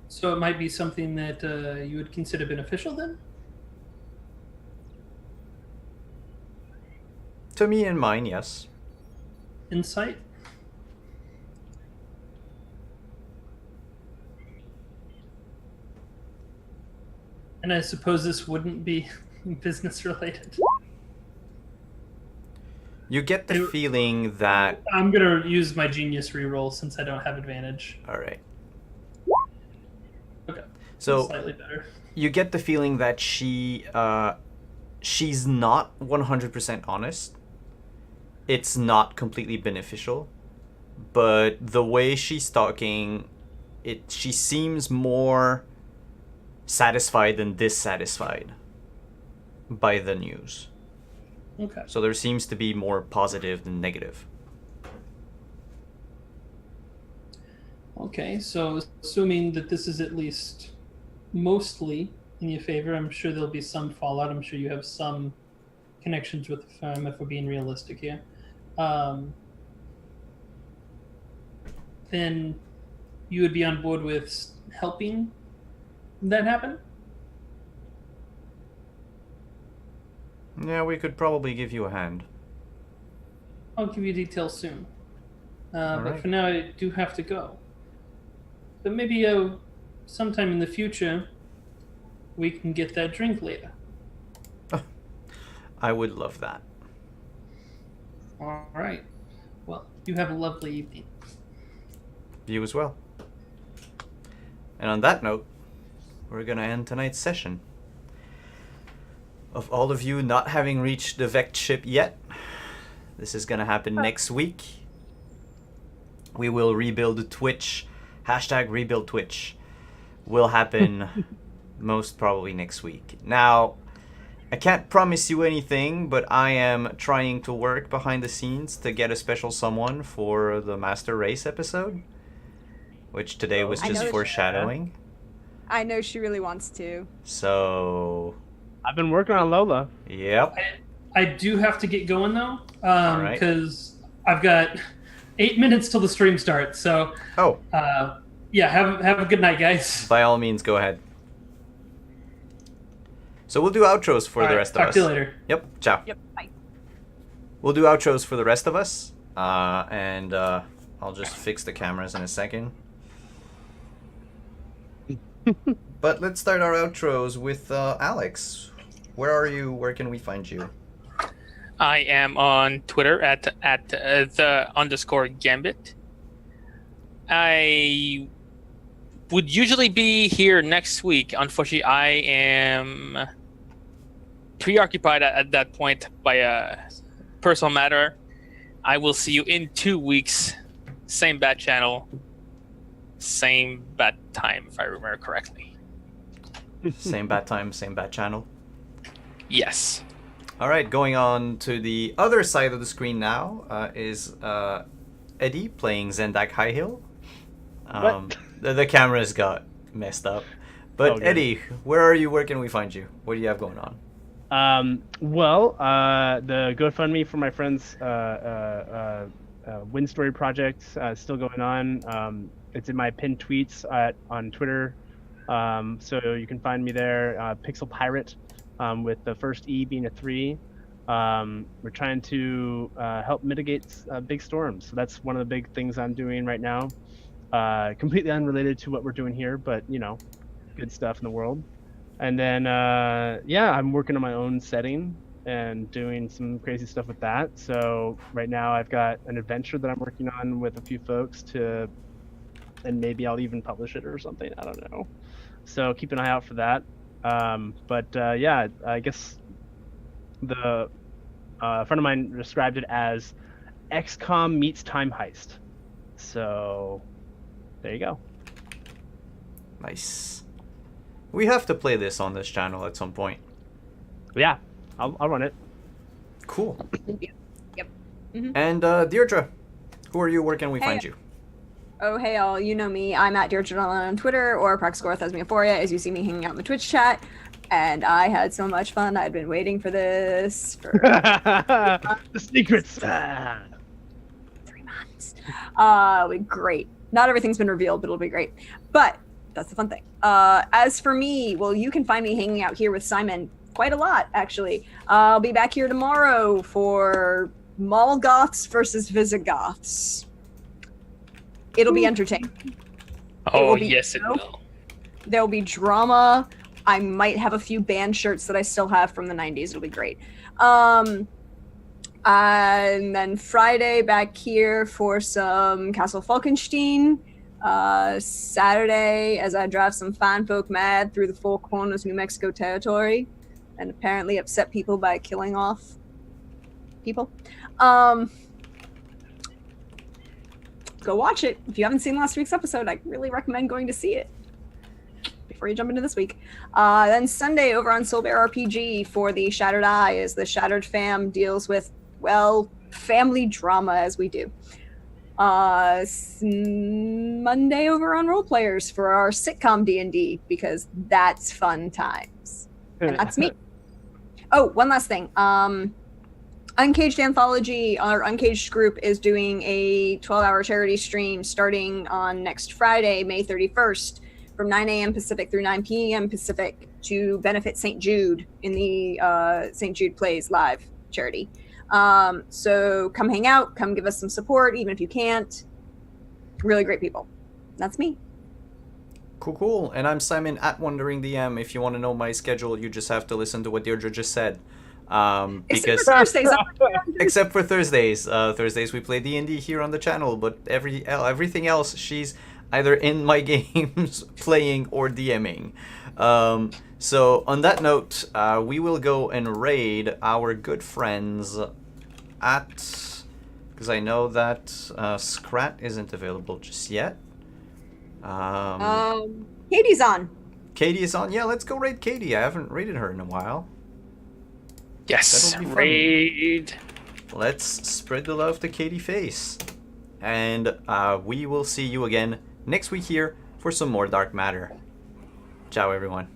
[SPEAKER 1] So it might be something that you would consider beneficial then?
[SPEAKER 2] To me and mine, yes.
[SPEAKER 1] Insight? And I suppose this wouldn't be business related.
[SPEAKER 2] You get the feeling that...
[SPEAKER 1] I'm gonna use my genius reroll since I don't have advantage.
[SPEAKER 2] Alright.
[SPEAKER 1] Okay.
[SPEAKER 2] So,
[SPEAKER 1] Slightly better.
[SPEAKER 2] you get the feeling that she's not 100% honest. It's not completely beneficial. But the way she's talking, she seems more satisfied than dissatisfied by the news.
[SPEAKER 1] Okay.
[SPEAKER 2] So there seems to be more positive than negative.
[SPEAKER 1] Okay, so assuming that this is at least mostly in your favor, I'm sure there'll be some fallout. I'm sure you have some connections with the firm, if we're being realistic here. Then you would be on board with helping that happen?
[SPEAKER 2] Yeah, we could probably give you a hand.
[SPEAKER 1] I'll give you details soon. But
[SPEAKER 2] Alright.
[SPEAKER 1] for now, I do have to go. But maybe sometime in the future, we can get that drink later.
[SPEAKER 2] I would love that.
[SPEAKER 1] All right. Well, you have a lovely evening.
[SPEAKER 2] You as well. And on that note, we're gonna end tonight's session. of all of you not having reached the Vect ship yet, this is gonna happen next week. We will rebuild Twitch. Hashtag rebuild Twitch will happen most probably next week. Now, I can't promise you anything, but I am trying to work behind the scenes to get a special someone for the Master Race episode, which today was
[SPEAKER 5] I
[SPEAKER 2] just
[SPEAKER 5] know
[SPEAKER 2] foreshadowing.
[SPEAKER 5] I know she really wants to.
[SPEAKER 2] So,
[SPEAKER 3] I've been working on Lola.
[SPEAKER 2] yep.
[SPEAKER 1] I do have to get going though,
[SPEAKER 2] Alright.
[SPEAKER 1] because I've got 8 minutes till the stream starts. So,
[SPEAKER 2] Oh,
[SPEAKER 1] yeah, have a good night, guys.
[SPEAKER 2] by all means, go ahead. So we'll do outros for
[SPEAKER 1] All
[SPEAKER 2] the
[SPEAKER 1] right,
[SPEAKER 2] rest of
[SPEAKER 1] talk
[SPEAKER 2] us.
[SPEAKER 1] to you later.
[SPEAKER 2] Yep, ciao.
[SPEAKER 5] Yep. Bye.
[SPEAKER 2] We'll do outros for the rest of us, and I'll just fix the cameras in a second. But let's start our outros with Alex. Where are you? Where can we find you?
[SPEAKER 4] I am on Twitter at the_Gambit. I would usually be here next week. Unfortunately, I am preoccupied at that point by a personal matter. I will see you in 2 weeks. Same bat channel, same bat time, if I remember correctly.
[SPEAKER 2] Same bat time, same bat channel.
[SPEAKER 4] Yes.
[SPEAKER 2] All right, going on to the other side of the screen now is Eddie playing Zendak High Hill.
[SPEAKER 3] What?
[SPEAKER 2] The cameras got messed up. But
[SPEAKER 3] Oh, good.
[SPEAKER 2] Eddie, where are you? Where can we find you? What do you have going on?
[SPEAKER 3] The GoFundMe for my friend's Wind Story project is still going on. It's in my pinned tweets on Twitter, so you can find me there. Pixel Pirate, with the first E being a 3. We're trying to help mitigate big storms. So that's one of the big things I'm doing right now. Completely unrelated to what we're doing here, but good stuff in the world. And then I'm working on my own setting and doing some crazy stuff with that. So right now I've got an adventure that I'm working on with a few folks and maybe I'll even publish it or something. I don't know. So keep an eye out for that. I guess the a friend of mine described it as XCOM meets Time Heist. So there you go.
[SPEAKER 2] Nice. We have to play this on this channel at some point.
[SPEAKER 3] Yeah, I'll run it.
[SPEAKER 2] Cool.
[SPEAKER 5] Yep. Mhm.
[SPEAKER 2] And Deirdre, who are you? Where can we
[SPEAKER 5] Hey.
[SPEAKER 2] find you?
[SPEAKER 5] Oh, hey all, you know me. I'm at Deirdre Dolan on Twitter or Praxagora Thesmophoria as you see me hanging out in the Twitch chat. And I had so much fun. I'd been waiting for this for
[SPEAKER 3] The secrets.
[SPEAKER 5] 3 months. It'll be great. Not everything's been revealed, but it'll be great. But that's the fun thing. As for me, well, you can find me hanging out here with Simon quite a lot, actually. I'll be back here tomorrow for Molgoths versus Visigoths. It'll be entertaining.
[SPEAKER 4] Oh,
[SPEAKER 5] will be-
[SPEAKER 4] yes, it
[SPEAKER 5] no.
[SPEAKER 4] will.
[SPEAKER 5] There'll be drama. I might have a few band shirts that I still have from the 90s. It'll be great. And then Friday back here for some Castle Falkenstein. Saturday as I drive some fine folk mad through the Four Corners, New Mexico territory, and apparently upset people by killing off people. Go watch it. If you haven't seen last week's episode, I really recommend going to see it before you jump into this week. Then Sunday over on Soulbear RPG for the Shattered Eye as the Shattered fam deals with, well, family drama as we do. Monday over on Role Players for our sitcom D&D because that's fun times. And that's me. Oh, one last thing. Uncaged Anthology, our Uncaged group, is doing a 12-hour charity stream starting on next Friday, May 31st, from 9 a.m. Pacific through 9 p.m. Pacific to benefit St. Jude in the St. Jude Plays Live charity. So come hang out, come give us some support, even if you can't. Really great people. That's me.
[SPEAKER 2] Cool. And I'm Simon at Wandering DM. If you want to know my schedule, you just have to listen to what Deirdre just said.
[SPEAKER 5] Except
[SPEAKER 2] Because
[SPEAKER 5] for Thursdays.
[SPEAKER 2] except for Thursdays, Thursdays we play D&D here on the channel, but everything else she's either in my games, playing, or DMing. So on that note, we will go and raid our good friends at... Because I know that Scrat isn't available just yet.
[SPEAKER 5] Katie's on.
[SPEAKER 2] Katie is on. Yeah, let's go raid Katie. I haven't raided her in a while.
[SPEAKER 4] Yes,
[SPEAKER 2] That'll be fun.
[SPEAKER 4] raid.
[SPEAKER 2] Let's spread the love to Katie Face. And we will see you again next week here for some more Dark Matter. Ciao, everyone.